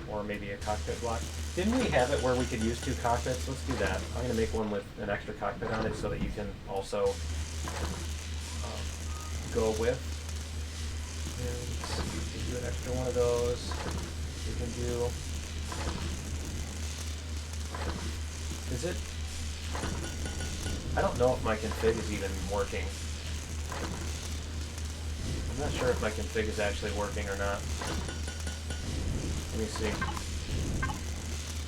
Or maybe a cockpit block. Didn't we have it where we could use 2 cockpits? Let's do that. I'm going to make one with an extra cockpit on it so that you can also go with. And let's see, we can do an extra one of those. We can do... Is it... I don't know if my config is even working. I'm not sure if my config is actually working or not. Let me see.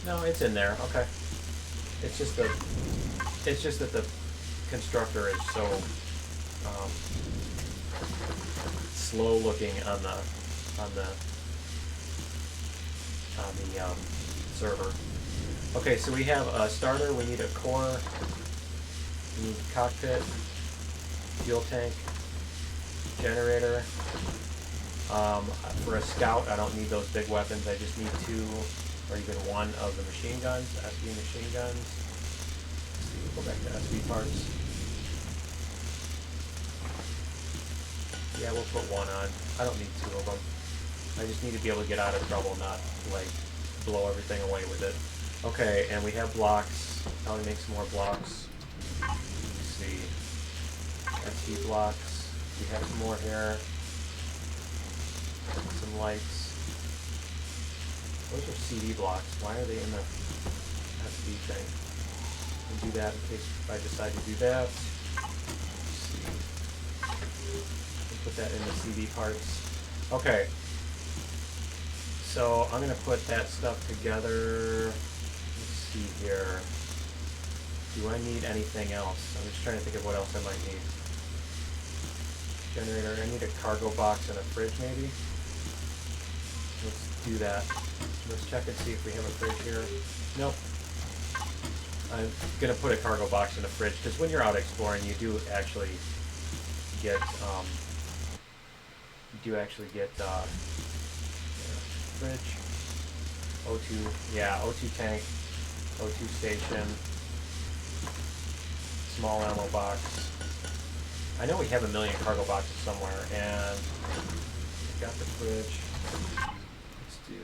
No, it's in there. Okay. It's just that the constructor is so slow looking on the server. Okay, so we have a starter. We need a core. We need cockpit, fuel tank, generator. For a scout, I don't need those big weapons. I just need 2 or even 1 of the machine guns, SV machine guns. Let's see, we'll go back to SV parts. Yeah, we'll put 1 on. I don't need 2 of them. I just need to be able to get out of trouble, not like blow everything away with it. Okay, and we have blocks. How do we make some more blocks? Let's see. SV blocks. We have some more here. Some lights. Those are CD blocks. Why are they in the SD thing? We'll do that in case I decide to do that. Let's see. We'll put that in the CD parts. Okay. So I'm going to put that stuff together. Let's see here. Do I need anything else? I'm just trying to think of what else I might need. Generator. I need a cargo box and a fridge maybe. Let's do that. Let's check and see if we have a fridge here. Nope. I'm going to put a cargo box in the fridge because when you're out exploring, you do actually get fridge, O2, yeah, O2 tank, O2 station, small ammo box. I know we have a million cargo boxes somewhere, and we've got the fridge. Let's do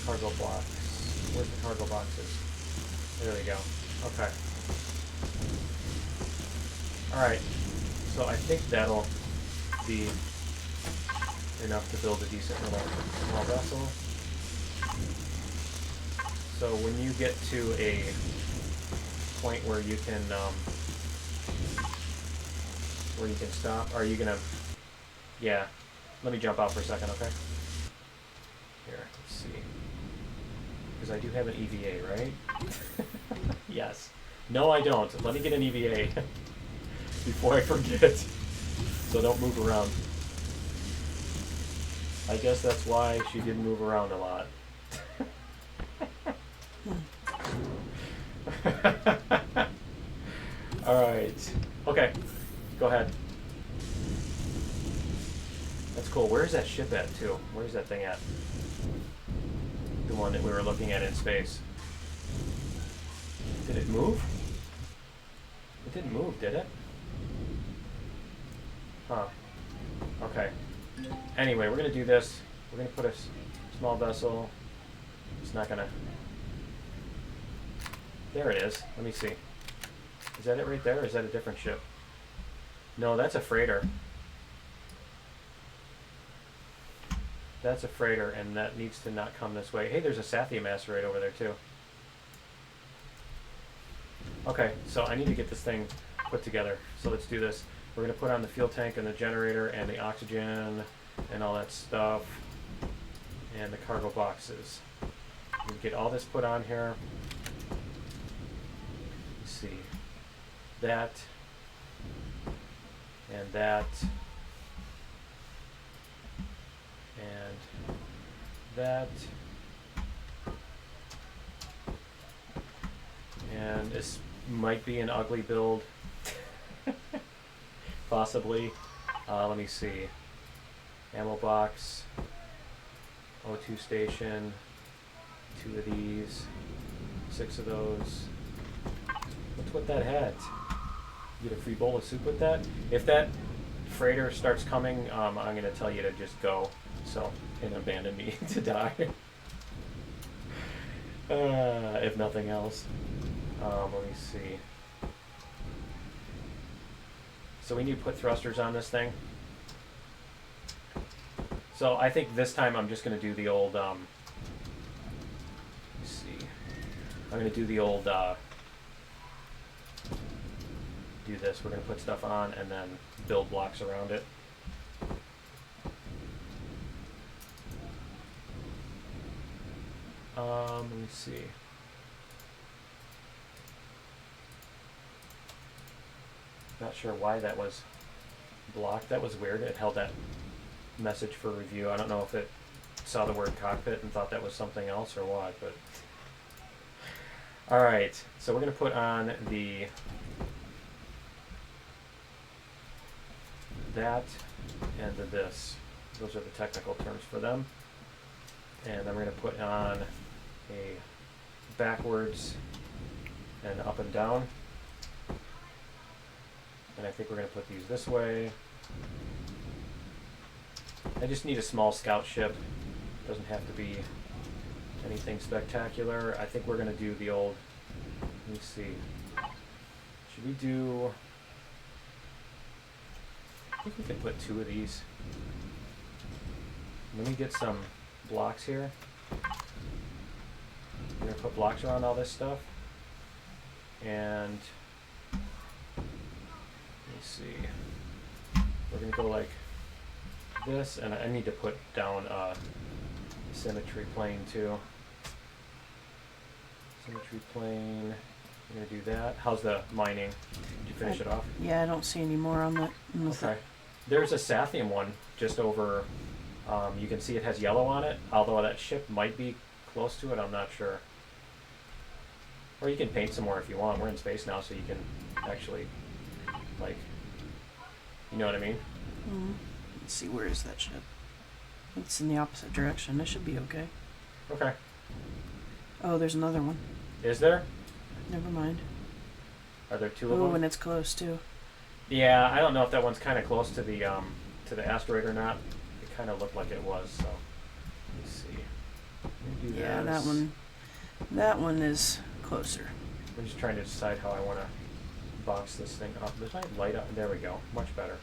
cargo box. Where's the cargo boxes? There we go. Okay. Alright, so I think that'll be enough to build a decent little small vessel. So when you get to a point where you can stop, are you gonna, yeah, let me jump out for a second, okay? Here, let's see. Because I do have an EVA, right? Yes. No, I don't. Let me get an EVA before I forget. So don't move around. I guess that's why she didn't move around a lot. Alright. Okay. Go ahead. That's cool. Where's that ship at, too? Where's that thing at? The one that we were looking at in space. Did it move? It didn't move, did it? Huh. Okay. Anyway, we're going to do this. We're going to put a small vessel. It's not going to... There it is. Let me see. Is that it right there, or is that a different ship? No, that's a freighter. That's a freighter, and that needs to not come this way. Hey, there's a Sathium asteroid over there, too. Okay, so I need to get this thing put together. So let's do this. We're going to put on the fuel tank and the generator and the oxygen and all that stuff and the cargo boxes. We get all this put on here. Let's see. That and that and that. And this might be an ugly build. Possibly. Let me see. Ammo box. O2 station. 2 of these. 6 of those. What's with that hat? You get a free bowl of soup with that? If that freighter starts coming, I'm going to tell you to just go. So, and abandon me to die. If nothing else. Let me see. So we need to put thrusters on this thing. So I think this time I'm just going to do the old, let's see. I'm going to do the old, do this. We're going to put stuff on and then build blocks around it. Let me see. Not sure why that was blocked. That was weird. It held that message for review. I don't know if it saw the word cockpit and thought that was something else or what, but all right. So we're going to put on that and this. Those are the technical terms for them. And then we're going to put on a backwards and up and down. And I think we're going to put these this way. I just need a small scout ship. Doesn't have to be anything spectacular. I think we're going to do the old, let me see. Should we do, I think we can put 2 of these. Let me get some blocks here. We're going to put blocks around all this stuff. And let me see. We're going to go like this, and I need to put down symmetry plane too. Symmetry plane. I'm going to do that. How's the mining? Did you finish it off? Yeah, I don't see any more on that. Okay. There's a Sathium one just over. You can see it has yellow on it, although that ship might be close to it. I'm not sure. Or you can paint some more if you want. We're in space now, so you can actually, like, you know what I mean? Mm. Let's see, where is that ship? It's in the opposite direction. It should be okay. Okay. Oh, there's another one. Is there? Never mind. Are there 2 of Oh, them? and it's close too. Yeah, I don't know if that one's kind of close to the asteroid or not. It kind of looked like it was, so let's see. Let me do Yeah, this. that one is closer. I'm just trying to decide how I want to box this thing up. There's my light up. There we go. Much better.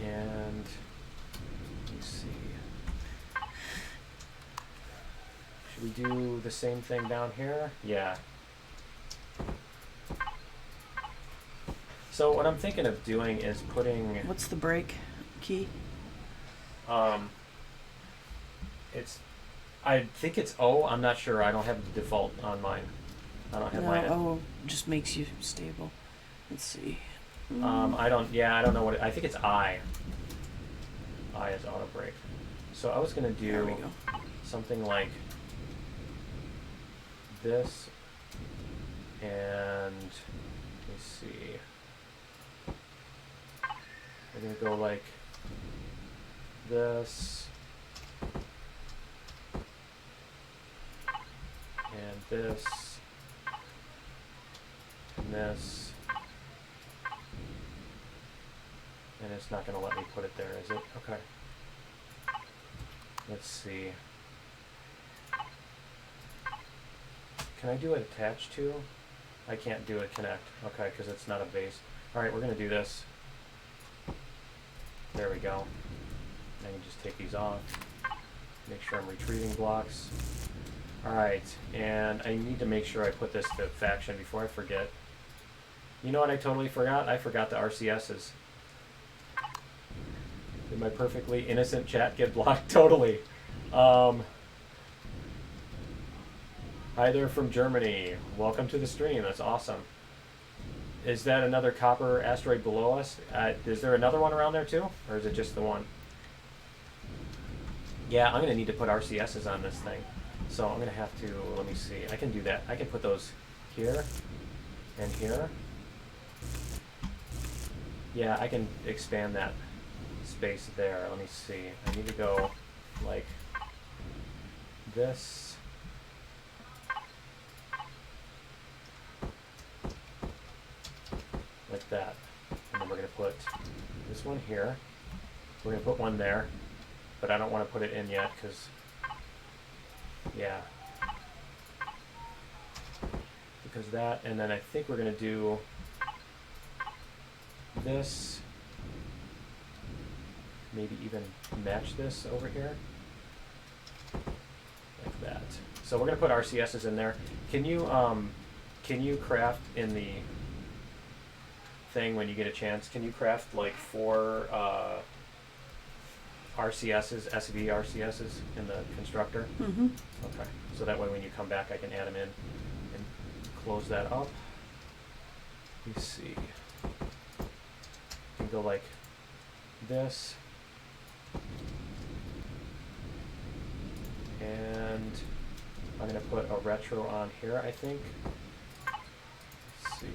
And let me see. Should we do the same thing down here? Yeah. So what I'm thinking of doing is putting. What's the break key? I think it's O. I'm not sure. I don't have the default on mine. I don't have mine. Oh, just makes you stable. Let's see. I don't know what I think it's I. I is auto brake. So I was gonna There we do go. something like this, and let me see. We're gonna go like this, and this, and this, and it's not going to let me put it there, is it? Okay. Let's see. Can I do it attached to? I can't do it connect. Okay, because it's not a base. All right, we're going to do this. There we go. I can just take these off. Make sure I'm retrieving blocks. Alright, and I need to make sure I put this to faction before I forget. You know what I totally forgot? I forgot the RCSs. Did my perfectly innocent chat get blocked? Totally. Hi there from Germany. Welcome to the stream. That's awesome. Is that another copper asteroid below us? Is there another one around there too? Or is it just the one? Yeah, I'm going to need to put RCSs on this thing. So I'm going to have to, let me see. I can do that. I can put those here and here. Yeah, I can expand that space there. Let me see. I need to go like this. Like that. And then we're going to put this one here. We're going to put one there. But I don't want to put it in yet because, yeah. Because that, and then I think we're going to do this. Maybe even match this over here. Like that. So we're going to put RCSs in there. Can you craft in the thing when you get a chance? Can you craft like 4 RCSs, SV RCSs in the constructor? Mm-hmm. Okay. So that way when you come back I can add them in and close that up. Let me see. You can go like this. And I'm going to put a retro on here, I think. Let's see.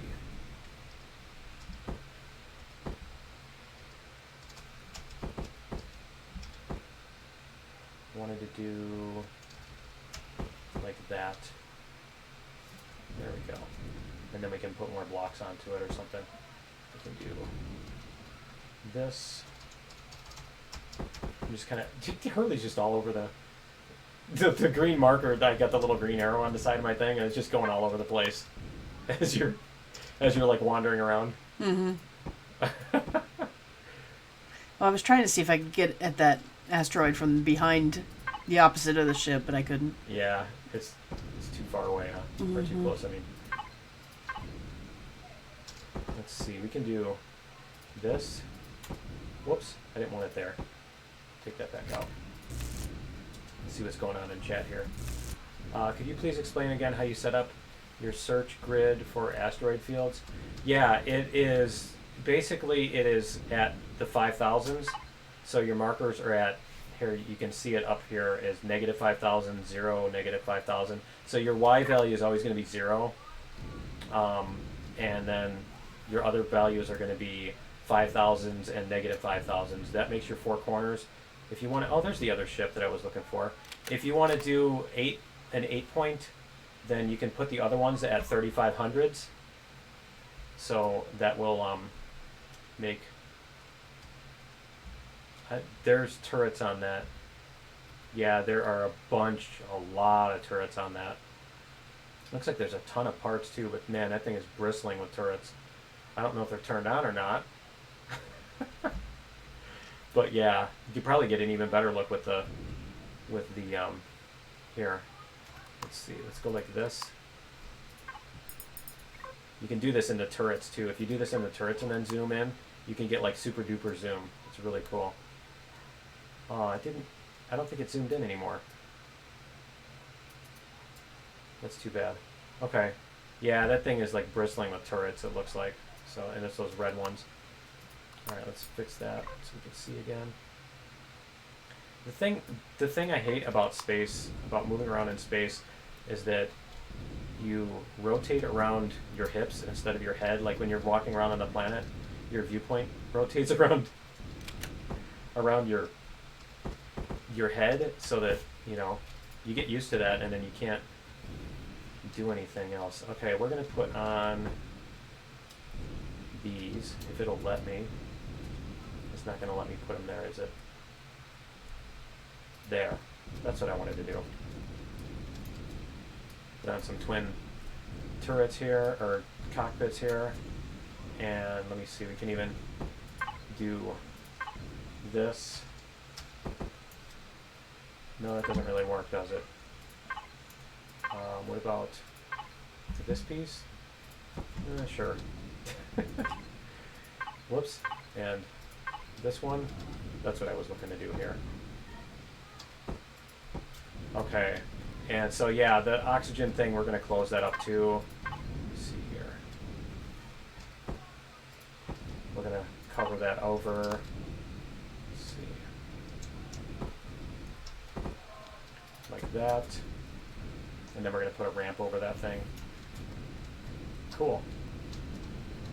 Wanted to do like that. There we go. And then we can put more blocks onto it or something. We can do this. I'm just kind of, Hurley's just all over the green marker. I got the little green arrow on the side of my thing, and it's just going all over the place as you're like wandering around. Mm-hmm. Well, I was trying to see if I could get at that asteroid from behind the opposite of the ship, but I couldn't. Yeah, it's too far away, huh? Or too close, I mean. Let's see, we can do this. Whoops, I didn't want it there. Take that back out. Let's see what's going on in chat here. Could you please explain again how you set up your search grid for asteroid fields? Yeah, it is, basically it is at the 5000s. So your markers are at, here you can see it up here is negative 5,000, 0, negative 5,000. So your Y value is always going to be 0. And then your other values are going to be 5,000s and negative 5,000s. That makes your 4 corners. If you want to, oh, there's the other ship that I was looking for. If you want to do an 8 point, then you can put the other ones at 3500s. So that will make, there's turrets on that. Yeah, there are a lot of turrets on that. Looks like there's a ton of parts too, but man, that thing is bristling with turrets. I don't know if they're turned on or not. But yeah, you could probably get an even better look with the here. Let's see, let's go like this. You can do this in the turrets too. If you do this in the turrets and then zoom in, you can get like super duper zoom. It's really cool. Oh, I don't think it zoomed in anymore. That's too bad. Okay. Yeah, that thing is like bristling with turrets, it looks like. So, and it's those red ones. Alright, let's fix that so we can see again. The thing I hate about space, about moving around in space, is that you rotate around your hips instead of your head. Like when you're walking around on the planet, your viewpoint rotates around your head, so that, you know, you get used to that and then you can't do anything else. Okay, we're going to put on these, if it'll let me. It's not going to let me put them there, is it? There. That's what I wanted to do. Put on some twin turrets here, or cockpits here. And let me see, we can even do this. No, that doesn't really work, does it? What about this piece? Sure. Whoops. And this one, that's what I was looking to do here. Okay. And so yeah, the oxygen thing, we're going to close that up too. Let's see here. We're going to cover that over. Let's see. Like that. And then we're going to put a ramp over that thing. Cool.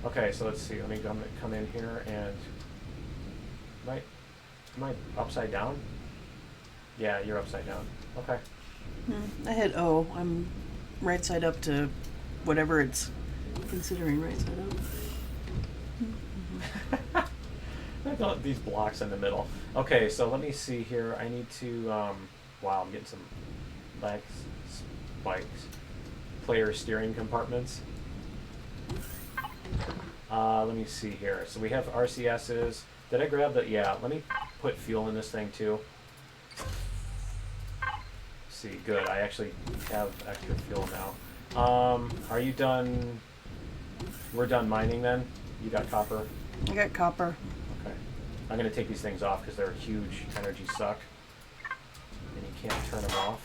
Okay, so let's see. Let me come in here and... Am I upside down? Yeah, you're upside down. Okay. I hit O. I'm right side up to whatever it's considering right side up. I got these blocks in the middle. Okay, so let me see here. I need to... wow, I'm getting some spikes. Player steering compartments. Let me see here. So we have RCSs. Did I grab the... Yeah, let me put fuel in this thing too. See, good. I actually have extra fuel now. Are you done? We're done mining then? You got copper? I got copper. Okay. I'm going to take these things off because they're a huge energy suck. And you can't turn them off.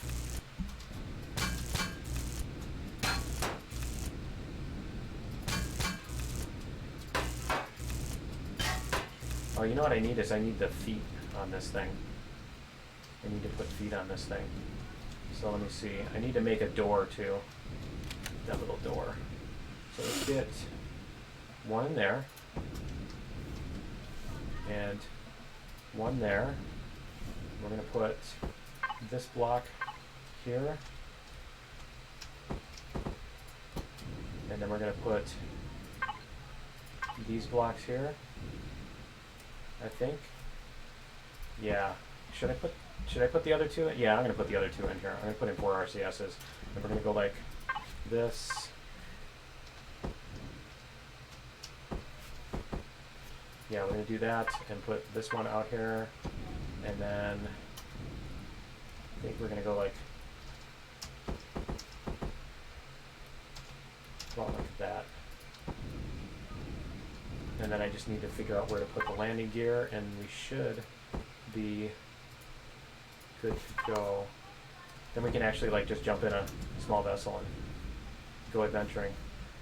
Oh, you know what I need is I need the feet on this thing. I need to put feet on this thing. So let me see. I need to make a door too. That little door. So let's get one in there. And one there. We're going to put this block here. And then we're going to put these blocks here. I think. Yeah. Should I put the other two in? Yeah, I'm going to put the other two in here. I'm going to put in 4 RCSs. And we're going to go like this. Yeah, we're going to do that and put this one out here. And then I think we're going to go like about like that. And then I just need to figure out where to put the landing gear, and we should be good to go. Then we can actually like just jump in a small vessel and go adventuring.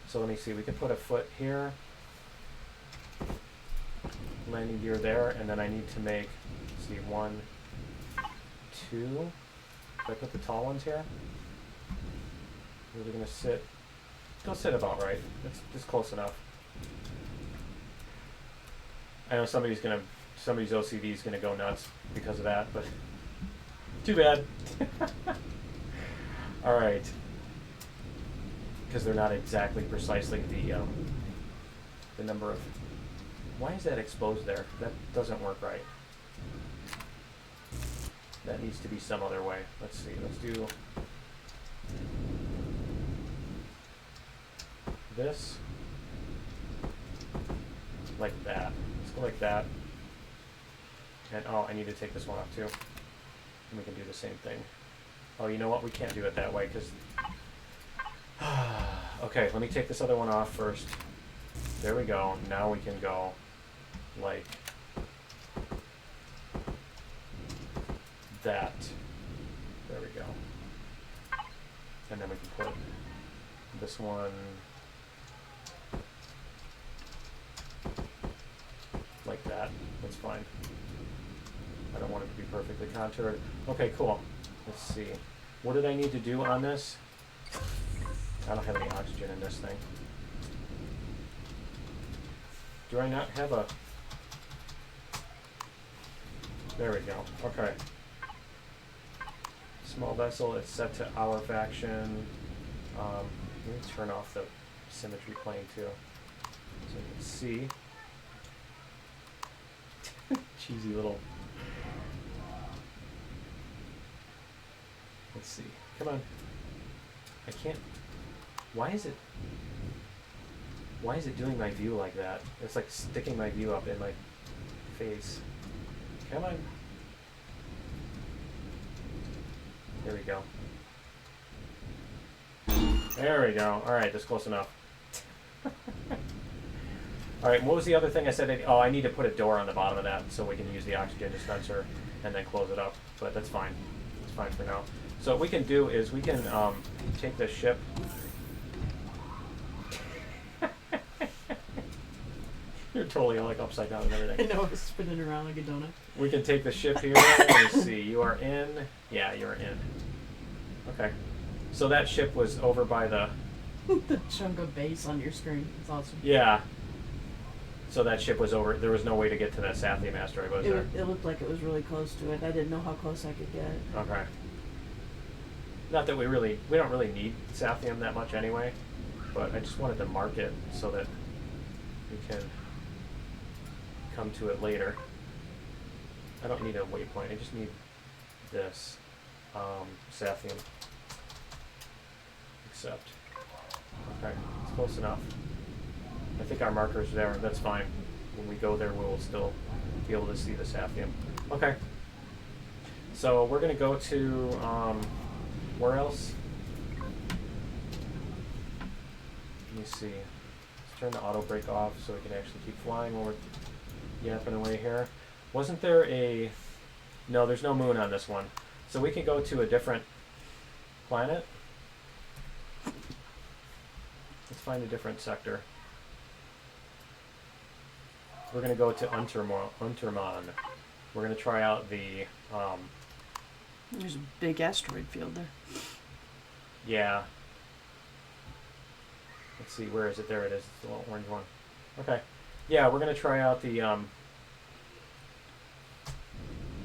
So let me see, we can put a foot here, landing gear there, and then I need to make, let's see, 1, 2. If I put the tall ones here, where are they gonna sit? They'll sit about right. That's just close enough. I know somebody's OCD is gonna go nuts because of that, but too bad. All right, because they're not exactly precisely the number of. Why is that exposed there? That doesn't work right. That needs to be some other way. Let's see. Let's do this like that. Let's go like that. And oh, I need to take this one off too. And we can do the same thing. Oh, you know what? We can't do it that way because. Okay, let me take this other one off first. There we go. Now we can go like that. There we go. And then we can put this one like that. That's fine. I don't want it to be perfectly contoured. Okay, cool. Let's see. What did I need to do on this? I don't have any oxygen in this thing. Do I not have a... There we go. Okay. Small vessel, it's set to our faction. Let me turn off the symmetry plane too, so you can see. Cheesy little... Let's see. Come on. I can't... Why is it doing my view like that? It's like sticking my view up in my face. Come on. There we go. There we go. Alright, that's close enough. Alright, what was the other thing I said? Oh, I need to put a door on the bottom of that so we can use the oxygen dispenser and then close it up. But that's fine. It's fine for now. So what we can do is we can take this ship. You're totally like upside down and everything. I know, it's spinning around like a donut. We can take the ship here. Let's see. You are in. Yeah, you are in. Okay. So that ship was over by the... the chunk of base on your screen. It's awesome. Yeah. So that ship was over. There was no way to get to that Sathium asteroid, was there? It looked like it was really close to it. I didn't know how close I could get. Okay. Not that we don't really need Sathium that much anyway, but I just wanted to mark it so that we can come to it later. I don't need a waypoint. I just need this Sathium. Accept. Okay, it's close enough. I think our marker's there. That's fine. When we go there, we'll still be able to see the Sathium. Okay. So we're going to go to where else? Let me see. Let's turn the auto brake off so we can actually keep flying when we're yapping away here. Wasn't there a... No, there's no moon on this one. So we can go to a different planet. Let's find a different sector. We're going to go to Unterman. We're going to try out the... There's a big asteroid field there. Yeah. Let's see, where is it? There it is. It's the little orange one. Okay. Yeah, we're going to try out the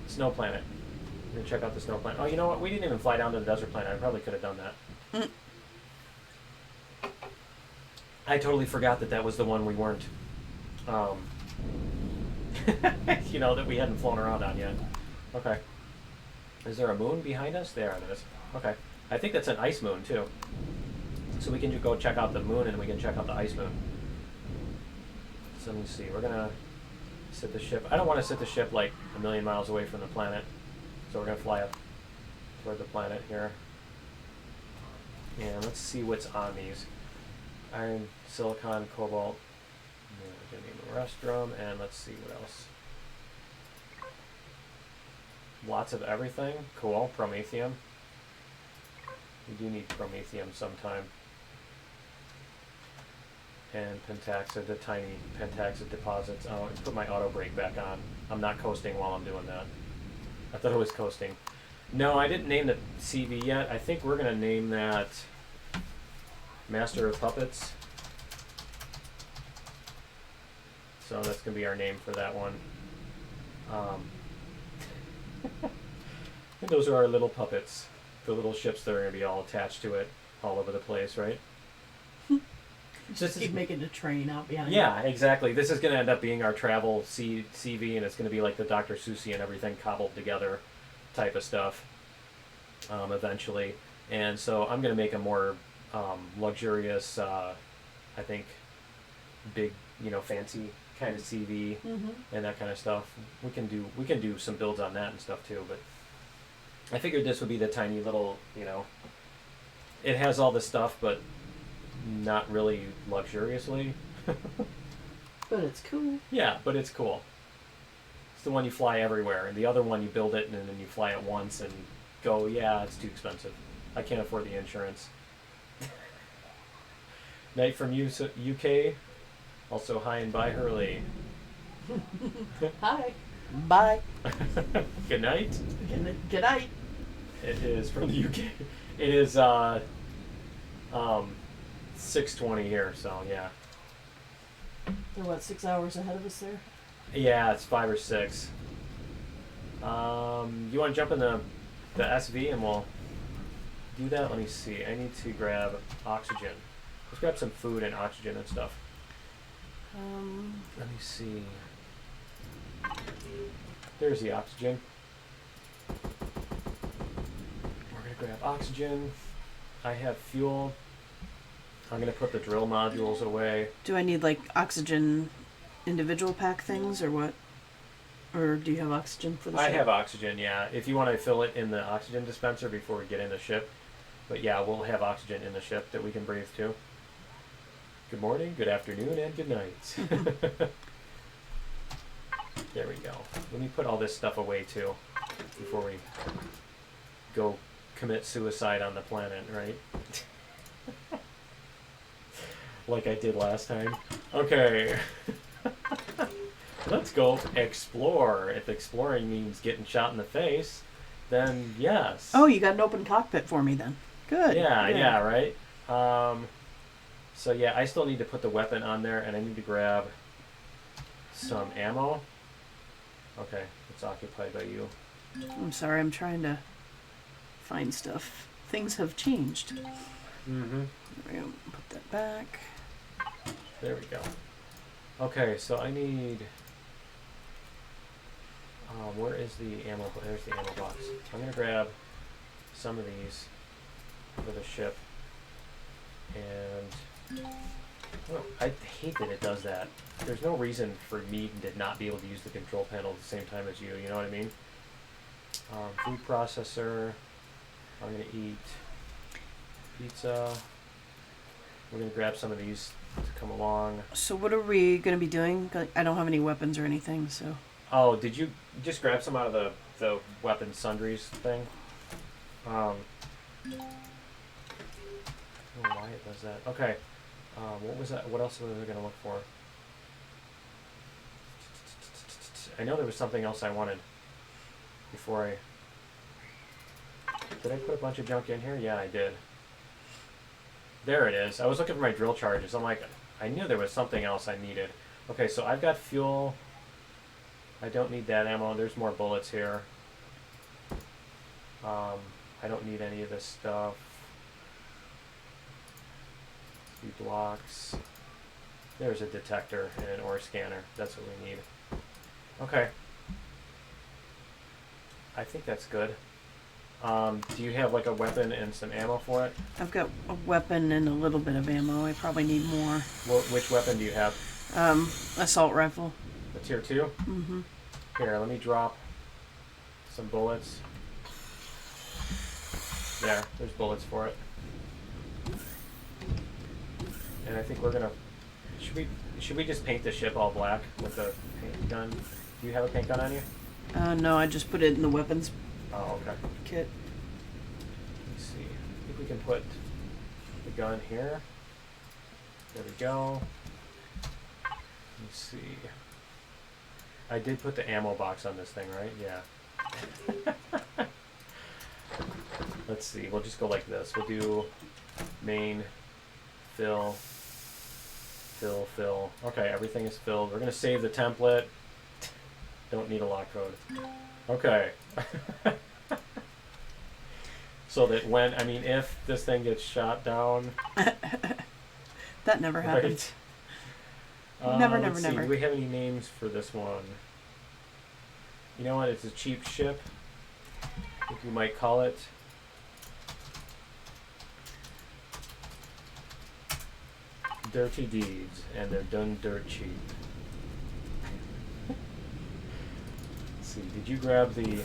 snow planet. We're going to check out the snow planet. Oh, you know what? We didn't even fly down to the desert planet. I probably could have done that. I totally forgot that that was the one we weren't, you know, that we hadn't flown around on yet. Okay. Is there a moon behind us? There it is. Okay. I think that's an ice moon, too. So we can just go check out the moon and we can check out the ice moon. So let me see. We're going to sit the ship. I don't want to sit the ship like a million miles away from the planet. So we're going to fly up toward the planet here. And let's see what's on these. Iron, silicon, cobalt. We're going to need a restroom. And let's see what else. Lots of everything. Cool. Promethium. We do need promethium sometime. And pentaxid, the tiny pentaxid deposits. Oh, I put my auto brake back on. I'm not coasting while I'm doing that. I thought it was coasting. No, I didn't name the CV yet. I think we're going to name that Master of Puppets. So that's going to be our name for that one. And those are our little puppets. The little ships that are going to be all attached to it all over the place, right? Just keep making a train out behind. Yeah, exactly. This is going to end up being our travel CV, and it's going to be like the Dr. Seussian and everything cobbled together type of stuff eventually. And so I'm going to make a more luxurious, I think, big, fancy kind of CV and that kind of stuff. We can do some builds on that and stuff too. But I figured this would be the tiny little, it has all the stuff, but not really luxuriously. But it's cool. Yeah, but it's cool. It's the one you fly everywhere, and the other one you build it and then you fly it once and go, yeah, it's too expensive. I can't afford the insurance. Night from UK. Also hi and bye, Hurley. Hi. Bye. Good night. Good night. It is from the UK. It is 6:20 here, so yeah. They're what, 6 hours ahead of us there? Yeah, it's 5 or 6. You want to jump in the SV and we'll do that? Let me see. I need to grab oxygen. Let's grab some food and oxygen and stuff. Let me see. There's the oxygen. We're going to grab oxygen. I have fuel. I'm going to put the drill modules away. Do I need like oxygen individual pack things or what? Or do you have oxygen for the ship? I have oxygen, yeah. If you want to fill it in the oxygen dispenser before we get in the ship. But yeah, we'll have oxygen in the ship that we can breathe to. Good morning, good afternoon, and good night. There we go. Let me put all this stuff away too before we go commit suicide on the planet, right? Like I did last time. Okay. Let's go explore. If exploring means getting shot in the face, then yes. Oh, you got an open cockpit for me then. Good. Yeah, right? So yeah, I still need to put the weapon on there, and I need to grab some ammo. Okay, it's occupied by you. I'm sorry, I'm trying to find stuff. Things have changed. Mm-hmm. There we go. Put that back. There we go. Okay, so I need... where is the ammo? There's the ammo box. I'm going to grab some of these for the ship. And... oh, I hate that it does that. There's no reason for me to not be able to use the control panel at the same time as you know what I mean? Food processor. I'm going to eat pizza. We're going to grab some of these to come along. So what are we going to be doing? I don't have any weapons or anything, so... Oh, did you just grab some out of the weapon sundries thing? I don't know why it does that. Okay. What was that? What else was I gonna look for? I know there was something else I wanted before I... Did I put a bunch of junk in here? Yeah, I did. There it is. I was looking for my drill charges. I'm like, I knew there was something else I needed. Okay, so I've got fuel. I don't need that ammo. There's more bullets here. I don't need any of this stuff. 3 blocks. There's a detector and an ore scanner. That's what we need. Okay. I think that's good. Do you have like a weapon and some ammo for it? I've got a weapon and a little bit of ammo. I probably need more. Which weapon do you have? Assault rifle. The tier 2? Mm-hmm. Here, let me drop some bullets. There's bullets for it. And I think we're gonna... Should we just paint the ship all black with a paint gun? Do you have a paint gun on you? No, I just put it in the weapons Oh, okay. kit. Let's see. I think we can put the gun here. There we go. Let's see. I did put the ammo box on this thing, right? Yeah. Let's see. We'll just go like this. We'll do main, fill, fill, fill. Okay, everything is filled. We're going to save the template. Don't need a lock code. Okay. So that when, I mean, if this thing gets shot down... That never happens. Right? Never. Do we have any names for this one? You know what? It's a cheap ship. I think we might call it... Dirty Deeds, and they're done dirt cheap. Let's see, did you grab the...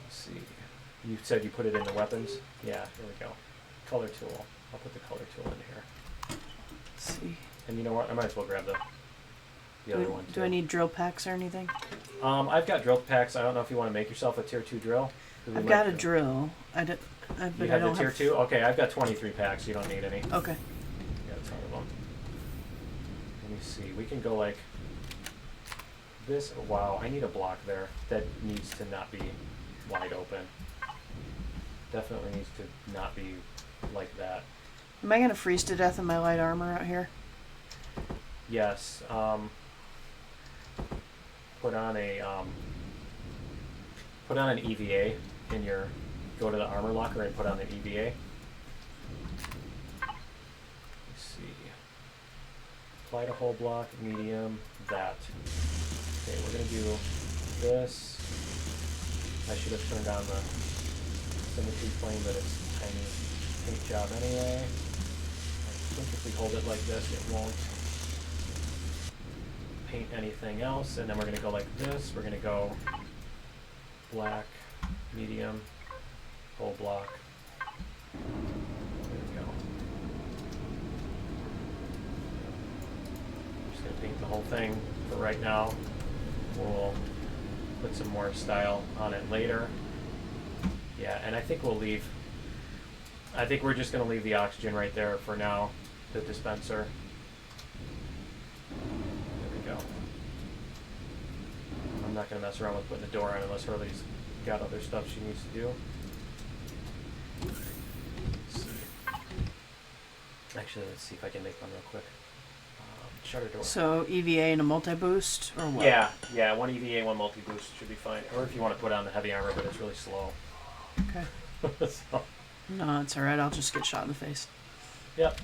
Let's see. You said you put it in the weapons? Yeah, here we go. Color tool. I'll put the color tool in here. Let's see. And you know what? I might as well grab the other one too. Do I need drill packs or anything? I've got drill packs. I don't know if you want to make yourself a tier 2 drill. I've got a drill. But You I have don't the tier have... 2? Okay, I've got 23 packs. You don't need any. Okay. Yeah, a ton of them. Let me see. We can go like this. Wow, I need a block there. That needs to not be wide open. Definitely needs to not be like that. Am I going to freeze to death in my light armor out here? Yes. Put on an EVA in your... Go to the armor locker and put on an EVA. Let's see. Apply to whole block, medium, that. Okay, we're going to do this. I should have turned on the symmetry plane, but it's a tiny paint job anyway. I think if we hold it like this, it won't paint anything else. And then we're going to go like this. We're going to go black, medium, whole block. There we go. I'm just going to paint the whole thing for right now. We'll put some more style on it later. Yeah, and I think we'll leave... I think we're just going to leave the oxygen right there for now, the dispenser. There we go. I'm not going to mess around with putting the door on unless Hurley's got other stuff she needs to do. Let's see. Actually, let's see if I can make one real quick. Shutter door. So EVA and a multi-boost, or what? Yeah, one EVA, one multi-boost should be fine. Or if you want to put on the heavy armor, but it's really slow. Okay. So. No, it's alright. I'll just get shot in the face. Yep.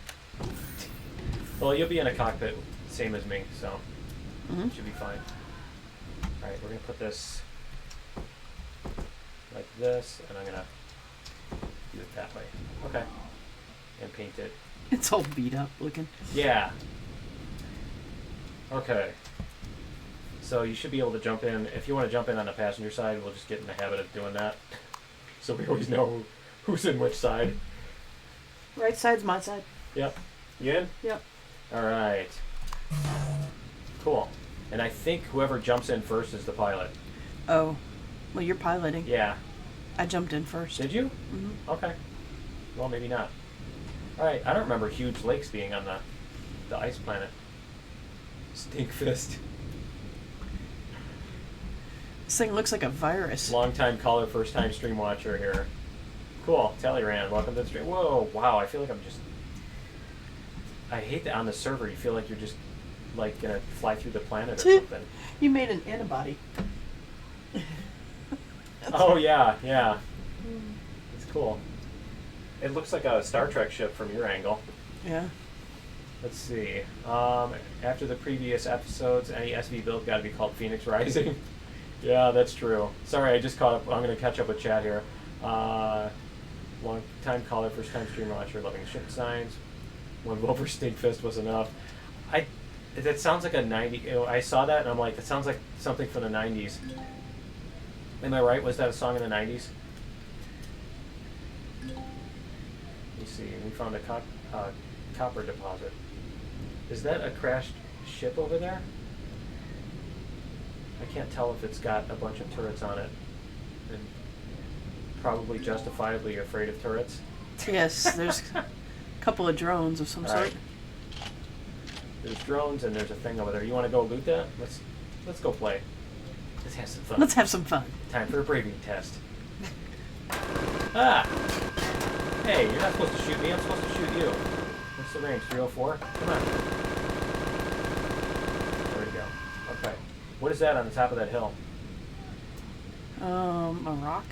Well, you'll be in a cockpit, same as me, so it should be fine. Alright, we're going to put this like this, and I'm going to do it that way. Okay. And paint it. It's all beat up looking. Yeah. Okay. So you should be able to jump in. If you want to jump in on the passenger side, we'll just get in the habit of doing that. So we always know who's in which side. Right side's my side. Yep. You in? Yep. All right. Cool. And I think whoever jumps in first is the pilot. Oh. Well, you're piloting. Yeah. I jumped in first. Did you? Mm-hmm. Okay. Well, maybe not. Alright, I don't remember huge lakes being on the ice planet. Stinkfist. This thing looks like a virus. Long time caller, first time stream watcher here. Cool. Tallyrand, welcome to the stream. Whoa, wow, I feel like I'm just... I hate that on the server you feel like you're just like gonna fly through the planet or something. You made an antibody. Oh yeah, yeah. It's cool. It looks like a Star Trek ship from your angle. Yeah. Let's see. After the previous episodes, any SV build got to be called Phoenix Rising. Yeah, that's true. Sorry, I just caught up. I'm going to catch up with chat here. Long time caller, first time stream watcher, loving ship signs. One vote for Stinkfist was enough. That sounds like a 90. You know, I saw that and I'm like, that sounds like something from the 90s. Am I right? Was that a song in the 90s? Let me see. We found a copper deposit. Is that a crashed ship over there? I can't tell if it's got a bunch of turrets on it. And probably justifiably afraid of turrets. Yes, there's a couple of drones of some All sort. right. There's drones and there's a thing over there. You want to go loot that? Let's go play. Let's have some fun. Let's have some fun. Time for a bravery test. Ah! Hey, you're not supposed to shoot me. I'm supposed to shoot you. What's the range? 304? Come on. There we go. Okay. What is that on the top of that hill? A rock.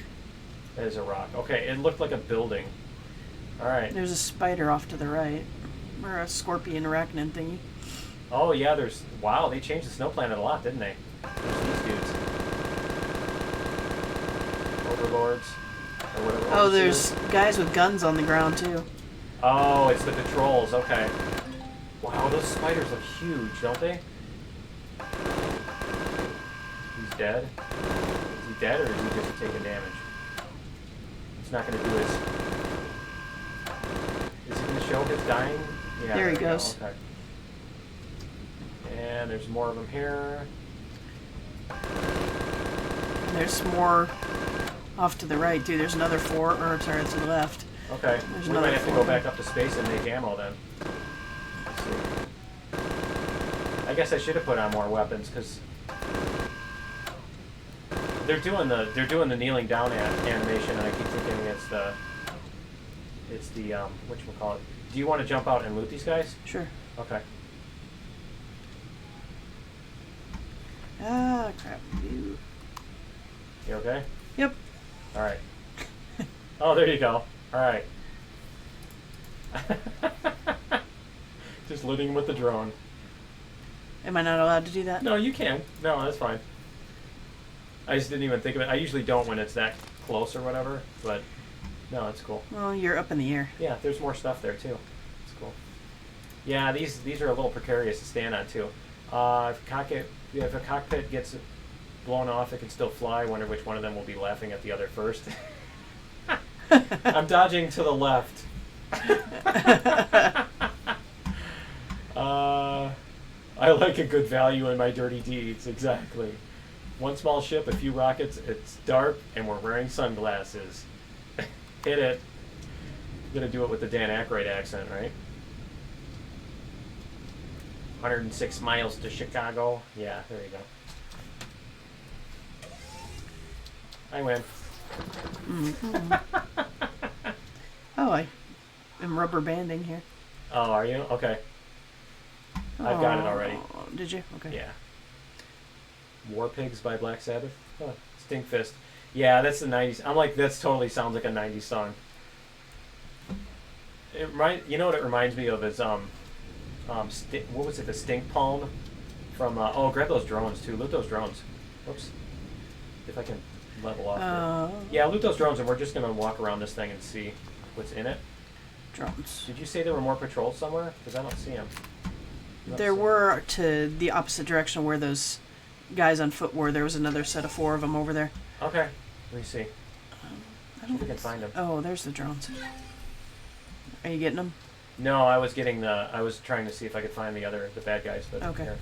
That is a rock. Okay, it looked like a building. Alright. There's a spider off to the right. Or a scorpion arachnid thingy. Oh, yeah, there's... Wow, they changed the snow planet a lot, didn't they? There's these dudes. Overlords. Or whatever. Oh, there's guys with guns on the ground, too. Oh, it's the patrols. Okay. Wow, those spiders look huge, don't they? He's dead. Is he dead, or is he just taking damage? He's not going to do his... Is he going to show his dying? Yeah, there he goes. Go. Okay. And there's more of them here. And there's more off to the right, too. There's another 4, or sorry, to the left. Okay. There's We might another have to 4. go back up to space and make ammo then. Let's see. I guess I should have put on more weapons because they're doing the kneeling down animation, and I keep thinking it's the whatchamacallit. Do you want to jump out and loot these guys? Sure. Okay. Ah, crap. You okay? Yep. All right. Oh, there you go. All right. Just looting with the drone. Am I not allowed to do that? No, you can. No, that's fine. I just didn't even think of it. I usually don't when it's that close or whatever, but no, it's cool. Well, you're up in the air. Yeah, there's more stuff there too. It's cool. Yeah, these are a little precarious to stand on too. If a cockpit gets blown off, it can still fly. I wonder which one of them will be laughing at the other first. I'm dodging to the left. I like a good value in my dirty deeds, exactly. One small ship, a few rockets, it's dark, and we're wearing sunglasses. Hit it. I'm gonna do it with the Dan Aykroyd accent, right? 106 miles to Chicago. Yeah, there you go. I win. Mm-hmm. Oh, I am rubber banding here. Oh, are you? Okay. I've got it already. Did you? Okay. Yeah. War Pigs by Black Sabbath. Huh. Stinkfist. Yeah, that's the 90s. I'm like, this totally sounds like a 90s song. You know what it reminds me of is what was it? The Stink Palm from. Grab those drones too. Loot those drones. Whoops. If I can level off. Yeah, loot those drones, and we're just gonna walk around this thing and see what's in it. Drones. Did you say there were more patrols somewhere? Because I don't see them. There were to the opposite direction where those guys on foot were. There was another set of 4 of them over there. Okay. Let me see. I don't think I can find them. Oh, there's the drones. Are you getting them? No, I was getting the. I was trying to see if I could find the bad guys, but Okay. here.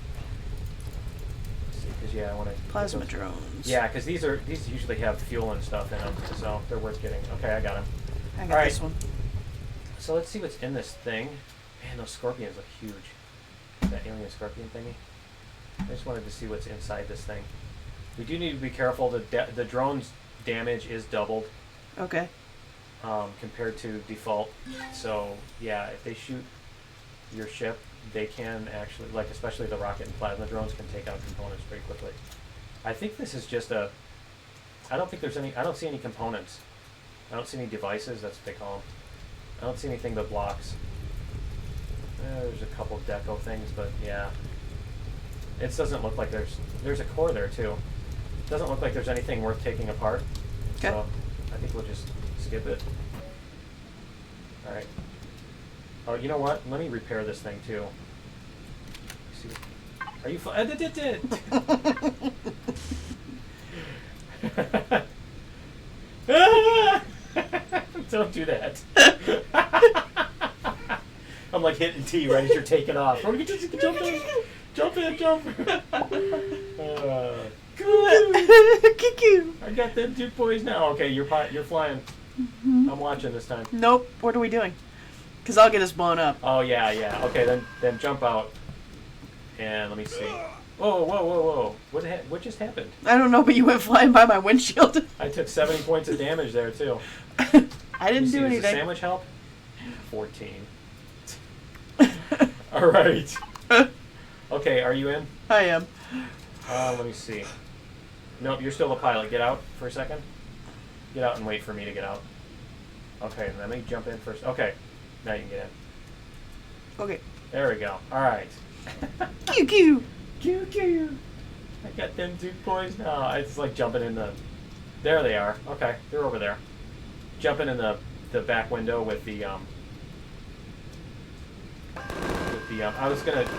Because yeah, I want to. Plasma drones. Yeah, because these usually have fuel and stuff in them, so they're worth getting. Okay, I got them. I got All right. this one. So let's see what's in this thing. Man, those scorpions look huge. That alien scorpion thingy. I just wanted to see what's inside this thing. We do need to be careful. The drone's damage is doubled. Okay. Compared to default. So yeah, if they shoot your ship, they can actually, like especially the rocket and plasma drones, can take out components pretty quickly. I think this is just a. I don't think there's any. I don't see any components. I don't see any devices. That's what they call them. I don't see anything but blocks. There's a couple deco things, but yeah, it doesn't look like there's a core there too. It doesn't look like there's anything worth taking apart. Okay. So I think we'll just skip it. All right. Oh, you know what? Let me repair this thing too. See, are you? Don't do that. I'm like hitting T right as you're taking off. Jump in, jump in, jump. I got them 2 boys now. Okay, you're flying. Mm-hmm. I'm watching this time. Nope. What are we doing? Because I'll get us blown up. Oh yeah, yeah. Okay, then jump out. And let me see. Whoa, whoa, whoa, whoa! What just happened? I don't know, but you went flying by my windshield. I took 70 points of damage there too. I didn't do Does the anything. sandwich help? 14. All right. Okay, are you in? I am. Let me see. Nope, you're still the pilot. Get out for a second. Get out and wait for me to get out. Okay, let me jump in first. Okay, now you can get in. Okay. There we go. All right. Q Q. Q Q. I got them 2 boys now. It's like jumping in the. There they are. Okay, they're over there. Jumping in the back window with the I'm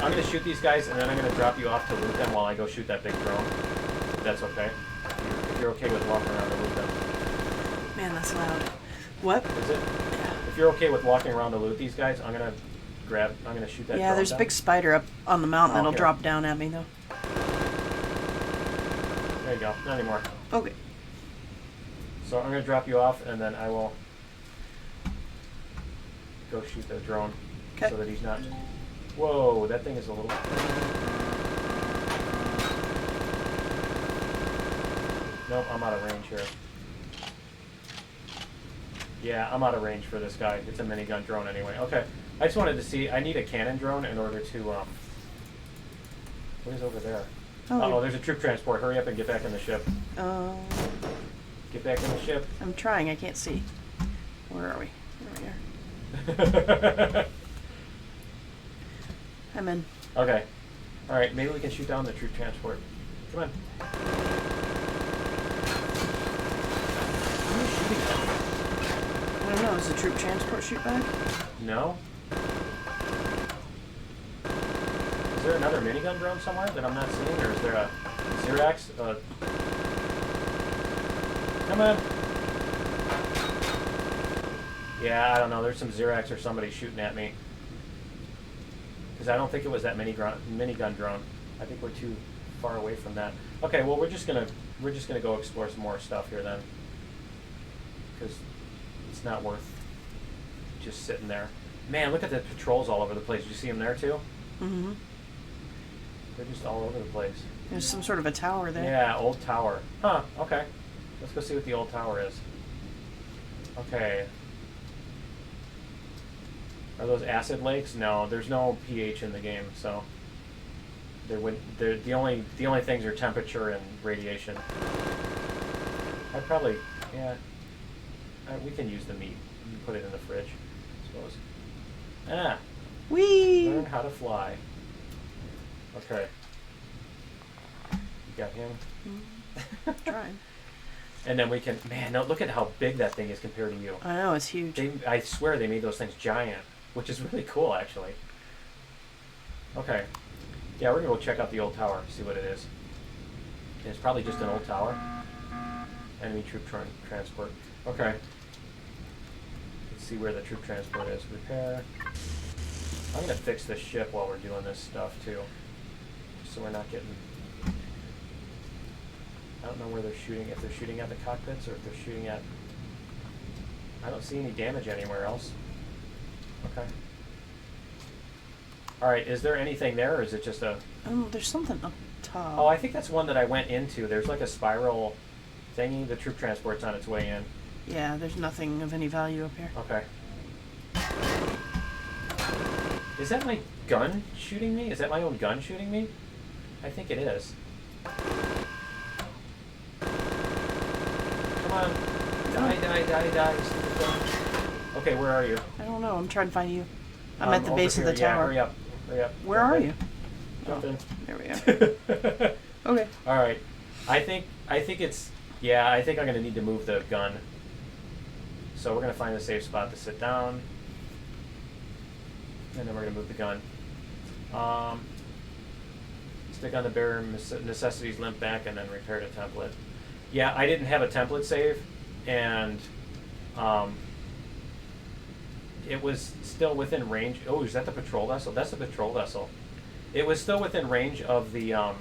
gonna shoot these guys and then I'm gonna drop you off to loot them while I go shoot that big drone. If that's okay. If you're okay with walking around to loot them. Man, that's loud. What? Is it? Yeah. If you're okay with walking around to loot these guys, I'm gonna shoot that. Yeah, drone there's a down. big spider up on the mountain that'll Okay. drop down at me though. There you go. Not anymore. Okay. So I'm gonna drop you off and then I will go shoot the drone. Okay. So that he's not. Whoa, that thing is a little. Nope, I'm out of range here. Yeah, I'm out of range for this guy. It's a minigun drone anyway. Okay, I just wanted to see. I need a cannon drone in order to. What is over there? Oh, there's a troop transport. Hurry up and get back in the ship. Get back in the ship. I'm trying. I can't see. Where are we? There we are. I'm in. Okay. All right. Maybe we can shoot down the troop transport. Come on. Who are you shooting at? I don't know. Is the troop transport shoot back? No. Is there another minigun drone somewhere that I'm not seeing, or is there a Xerax? Come on. Yeah, I don't know. There's some Xerax or somebody shooting at me. Because I don't think it was that minigun drone. I think we're too far away from that. Okay, well we're just gonna go explore some more stuff here then. Because it's not worth just sitting there. Man, look at the patrols all over the place. Did you see them there too? Mm-hmm. They're just all over the place. There's some sort of a tower there. Yeah, old tower. Huh, okay. Let's go see what the old tower is. Okay. Are those acid lakes? No, there's no pH in the game, so they're the only things are temperature and radiation. I'd probably, yeah. We can use the meat. You can put it in the fridge, I suppose. Ah. Whee! Learn how to fly. Okay. You got him? Trying. And then we can, man, no, look at how big that thing is compared to you. I know, it's huge. I swear they made those things giant, which is really cool, actually. Okay. Yeah, we're going to go check out the old tower, see what it is. And it's probably just an old tower. Enemy troop transport. Okay. Let's see where the troop transport is. Repair. I'm gonna fix the ship while we're doing this stuff too, so we're not getting. I don't know where they're shooting. If they're shooting at the cockpits or if they're shooting at. I don't see any damage anywhere else. Okay. All right. Is there anything there, or is it just a? Oh, there's something up top. Oh, I think that's one that I went into. There's like a spiral thingy. The troop transport's on its way in. Yeah, there's nothing of any value up here. Okay. Is that my gun shooting me? Is that my own gun shooting me? I think it is. Come on. Die, die, die, die. Stupid gun. Okay, where are you? I don't know. I'm trying to find you. I'm at the base of the yeah, tower. hurry up. Hurry up. Where are you? Jump in. There we are. Okay. All right. I think it's. Yeah, I think I'm going to need to move the gun. So we're going to find a safe spot to sit down. And then we're going to move the gun. Stick on the bare necessities, limp back, and then repair the template. Yeah, I didn't have a template save, and it was still within range. Oh, is that the patrol vessel? That's the patrol vessel. It was still within range of the... Okay,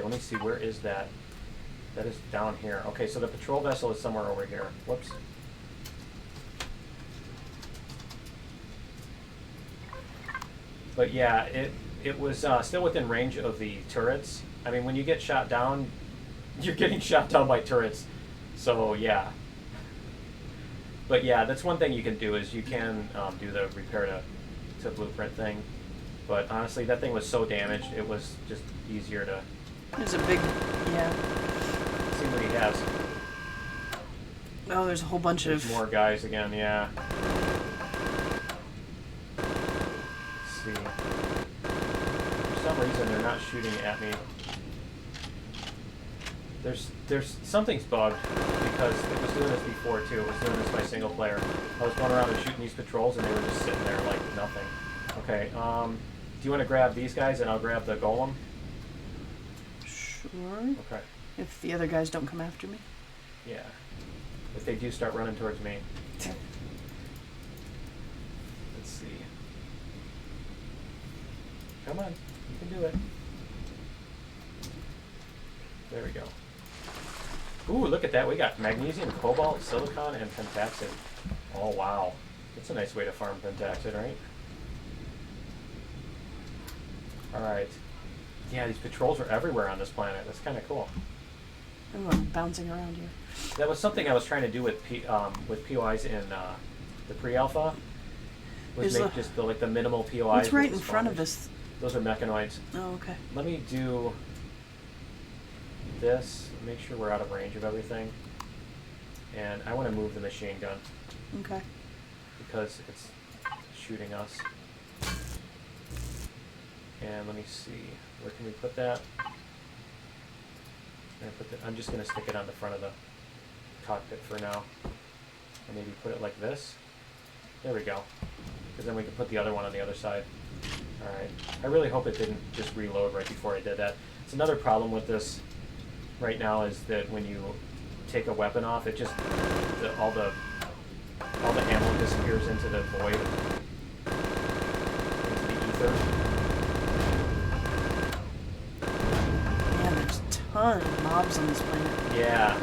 let me see. Where is that? That is down here. Okay, so the patrol vessel is somewhere over here. Whoops. But yeah, it was still within range of the turrets. I mean, when you get shot down, you're getting shot down by turrets. So yeah. But yeah, that's one thing you can do is you can do the repair to blueprint thing. But honestly, that thing was so damaged, it was just easier to... There's a big... Yeah. See what he has. Oh, there's a whole bunch There's of... more guys again, yeah. Let's see. For some reason, they're not shooting at me. There's something's bugged because it was doing this before too. It was doing this by single player. I was going around and shooting these patrols and they were just sitting there like nothing. Okay, do you want to grab these guys and I'll grab the golem? Sure. Okay. If the other guys don't come after me. Yeah. If they do start running towards me. Okay. Let's see. Come on, you can do it. There we go. Ooh, look at that. We got magnesium, cobalt, silicon, and pentaxid. Oh, wow. That's a nice way to farm pentaxid, right? Alright. Yeah, these patrols are everywhere on this planet. That's kind of cool. I'm bouncing around here. That was something I was trying to do with POIs in the pre-alpha. Was make just the minimal POIs. What's right in front of us? Those are mechanoids. Oh, okay. Let me do this. Make sure we're out of range of everything. And I want to move the machine gun. Okay. Because it's shooting us. And let me see. Where can we put that? I'm just going to stick it on the front of the cockpit for now. And maybe put it like this. There we go. Because then we can put the other one on the other side. Alright. I really hope it didn't just reload right before I did that. It's another problem with this right now is that when you take a weapon off, it just all the ammo disappears into the void, into the ether. Man, there's a ton of mobs on this planet. Yeah.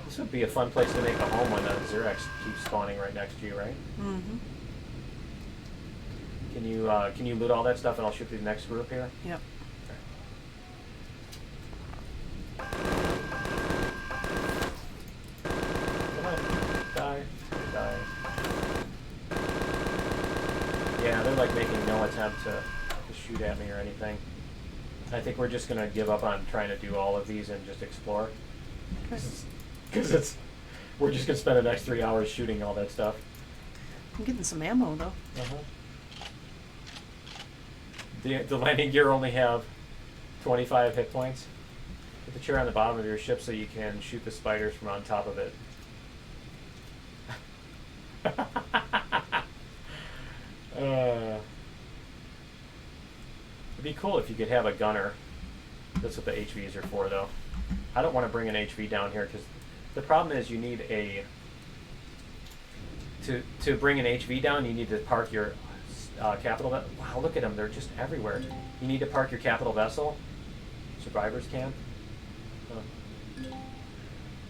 This would be a fun place to make a home when the Xerax keeps spawning right next to you, right? Mm-hmm. Can you loot all that stuff and I'll shoot through the next group here? Yep. Come on. Die. Die. Yeah, they're like making no attempt to shoot at me or anything. I think we're just going to give up on trying to do all of these and just explore. Because we're just going to spend the next 3 hours shooting all that stuff. I'm getting some ammo, though. Uh-huh. The landing gear only have 25 hit points. Put the chair on the bottom of your ship so you can shoot the spiders from on top of it. It'd be cool if you could have a gunner. That's what the HVs are for, though. I don't want to bring an HV down here because the problem is you need to bring an HV down, you need to park your capital. Wow, look at them! They're just everywhere. You need to park your capital vessel. Survivors camp. Huh.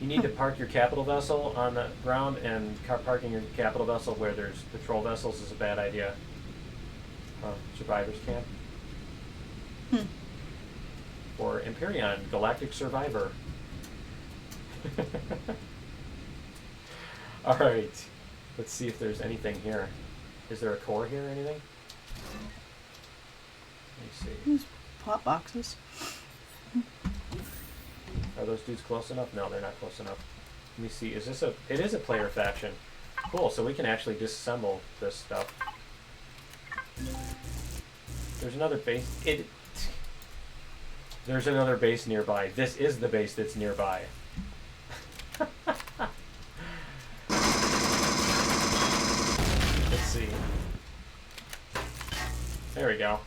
You need to park your capital vessel on the ground, and parking your capital vessel where there's patrol vessels is a bad idea. Survivors camp. Or Empyrion, Galactic Survivor. Alright. Let's see if there's anything here. Is there a core here or anything? Let me see. These pop boxes. Are those dudes close enough? No, they're not close enough. Let me see. Is this a... It is a player faction. Cool, so we can actually disassemble this stuff. There's another base. There's another base nearby. This is the base that's nearby. Let's see. There we go.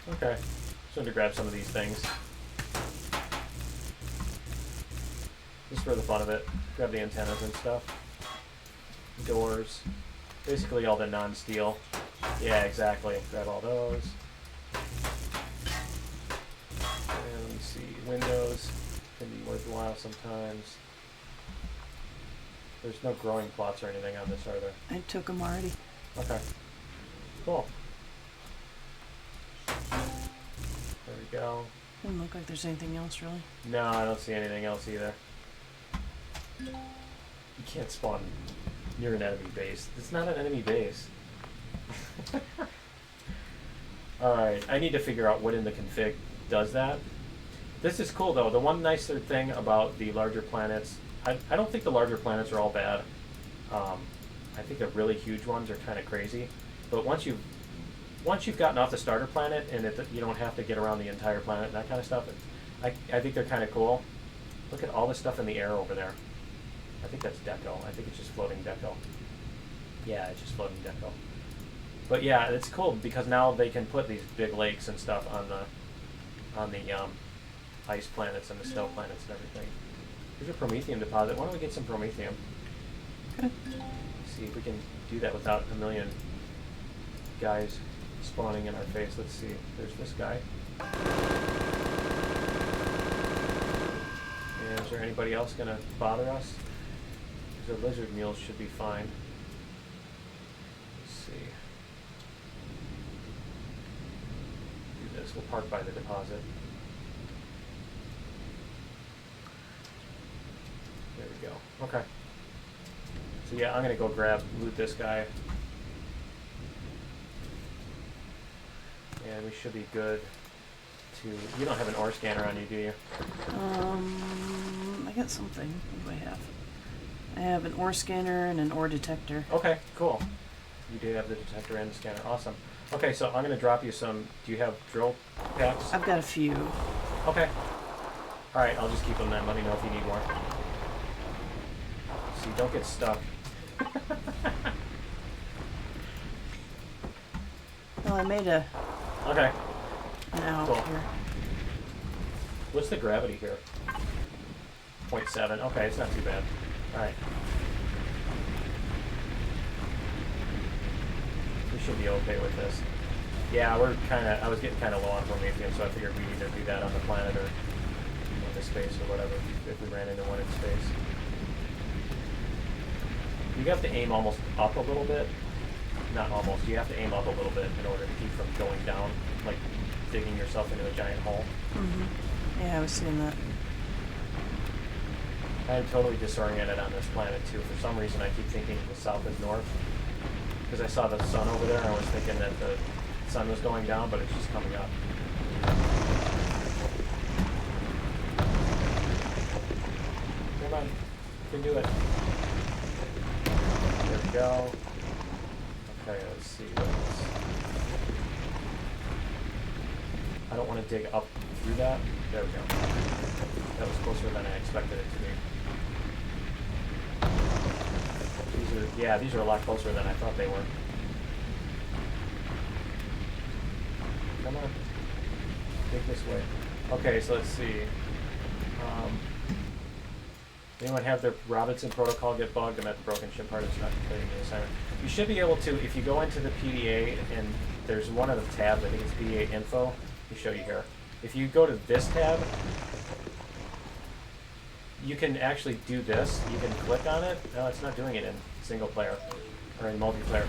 Okay. Just wanted to grab some of these things. Just for the fun of it. Grab the antennas and stuff. Doors. Basically all the non-steel. Yeah, exactly. Grab all those. And let me see. Windows can be worthwhile sometimes. There's no growing plots or anything on this, are there? I took them already. Okay. Cool. There we go. Doesn't look like there's anything else really. No, I don't see anything else either. You can't spawn near an enemy base. It's not an enemy base. Alright, I need to figure out what in the config does that. This is cool though. The one nicer thing about the larger planets, I don't think the larger planets are all bad. I think the really huge ones are kind of crazy. But once you've gotten off the starter planet and you don't have to get around the entire planet and that kind of stuff, I think they're kind of cool. Look at all this stuff in the air over there. I think that's deco. I think it's just floating deco. Yeah, it's just floating deco. But yeah, it's cool because now they can put these big lakes and stuff on the ice planets and the snow planets and everything. Here's a promethium deposit. Why don't we get some promethium? Okay. See if we can do that without a million guys spawning in our face. Let's see. There's this guy. And is there anybody else gonna bother us? Because our lizard mules should be fine. Let's see. Do this. We'll park by the deposit. There we go. Okay. So yeah, I'm gonna go loot this guy. And we should be good to... You don't have an ore scanner on you, do you? I got something. What do I have? I have an ore scanner and an ore detector. Okay, cool. You do have the detector and the scanner. Awesome. Okay, so I'm going to drop you some... Do you have drill packs? I've got a few. Okay. Alright, I'll just keep them then. Let me know if you need more. See, don't get stuck. Well, I made a... Okay. Now Cool. here. What's the gravity here? 0.7. Okay, it's not too bad. Alright. We should be okay with this. Yeah, I was getting kind of low on promethium, so I figured we'd either do that on the planet or in the space or whatever, if we ran into one in space. You have to aim almost up a little bit. Not almost. You have to aim up a little bit in order to keep from going down, like digging yourself into a giant hole. Mm-hmm. Yeah, I was seeing that. I'm totally disoriented on this planet too. For some reason, I keep thinking the south is north. Because I saw the sun over there, and I was thinking that the sun was going down, but it's just coming up. Come on. You can do it. There we go. Okay, let's see what else. I don't want to dig up through that. There we go. That was closer than I expected it to be. These are a lot closer than I thought they were. Come on. Dig this way. Okay, so let's see. Anyone have their Robinson protocol get bugged? I'm at the broken ship part. It's not completing the assignment. You should be able to, if you go into the PDA and there's one of the tabs, I think it's PDA info. Let me show you here. If you go to this tab, you can actually do this. You can click on it. No, it's not doing it in single player or in multiplayer.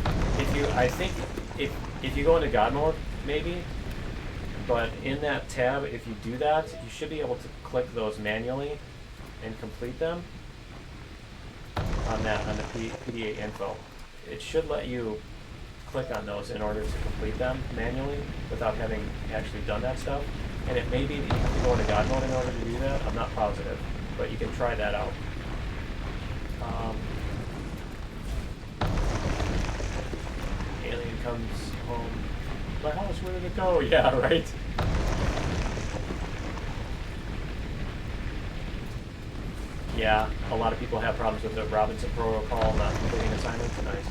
I think if you go into God mode, maybe. But in that tab, if you do that, you should be able to click those manually and complete them on the PDA info. It should let you click on those in order to complete them manually without having actually done that stuff. And it may be that you have to go into God mode in order to do that. I'm not positive, but you can try that out. Alien comes home. My house, where did it go? Yeah, right. Yeah, a lot of people have problems with the Robinson protocol not completing assignments. Nice.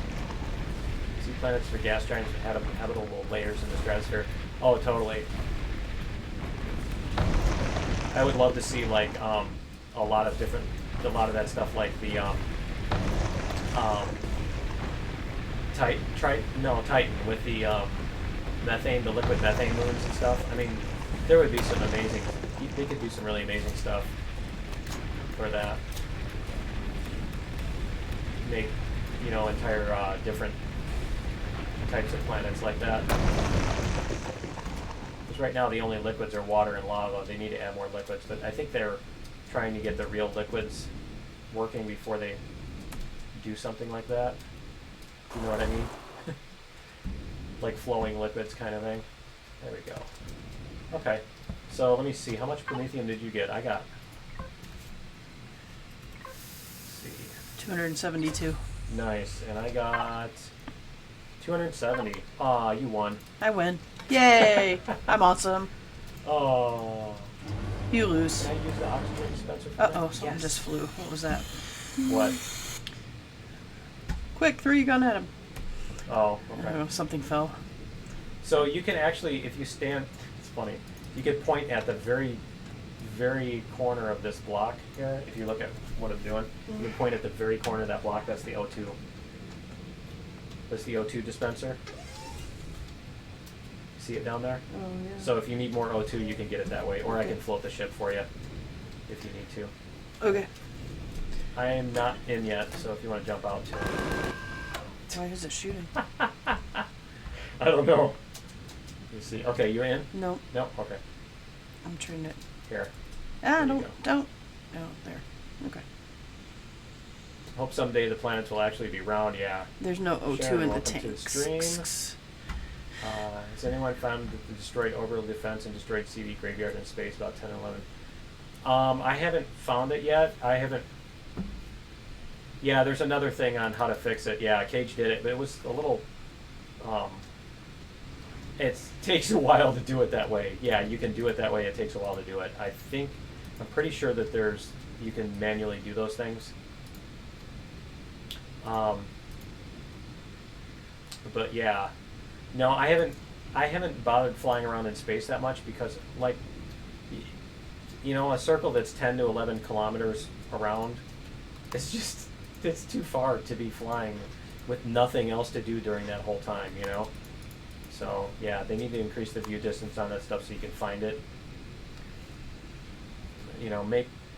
Sea planets for gas giants with habitable layers in the stratosphere. Oh, totally. I would love to see like a lot of that stuff, like the Titan with the methane, the liquid methane moons and stuff. I mean, there would be some amazing. They could do some really amazing stuff for that. Make, entire different types of planets like that. Because right now the only liquids are water and lava. They need to add more liquids, but I think they're trying to get the real liquids working before they do something like that. You know what I mean? Like flowing liquids kind of thing. There we go. Okay, so let me see. How much promethium did you get? I got... 272. Nice, and I got 270. Aw, you won. I win. Yay! I'm awesome. Oh. You lose. Can I use the oxygen dispenser for Uh-oh, that? someone just flew. What was that? What? Quick, throw your gun at him. Oh, I don't okay. know, something fell. So you can actually, if you stand, it's funny, you can point at the very, very corner of this block here. If you look at what I'm doing, you can point at the very corner of that block. That's the O2. That's the O2 dispenser. See it down there? Oh, yeah. So if you need more O2, you can get it that way, or I can float the ship for you if you need to. Okay. I am not in yet, so if you want to jump out too. Why is it shooting? I don't know. Let me see. Okay, you're in? Nope. Nope. Okay. I'm trying to... Here. Ah, There you don't. Oh, there. Okay. Hope someday the planets will actually be round. Yeah. There's no O2 Sharon, in the welcome to the tanks. stream. Has anyone found the destroyed orbital defense and destroyed CD graveyard in space about 10 and 11? I haven't found it yet. I haven't. Yeah, there's another thing on how to fix it. Yeah, Cage did it, but it was a little. It takes a while to do it that way. Yeah, you can do it that way. It takes a while to do it. I'm pretty sure that you can manually do those things. But yeah, no, I haven't bothered flying around in space that much because, like, a circle that's 10 to 11 kilometers around, it's too far to be flying with nothing else to do during that whole time, So yeah, they need to increase the view distance on that stuff so you can find it.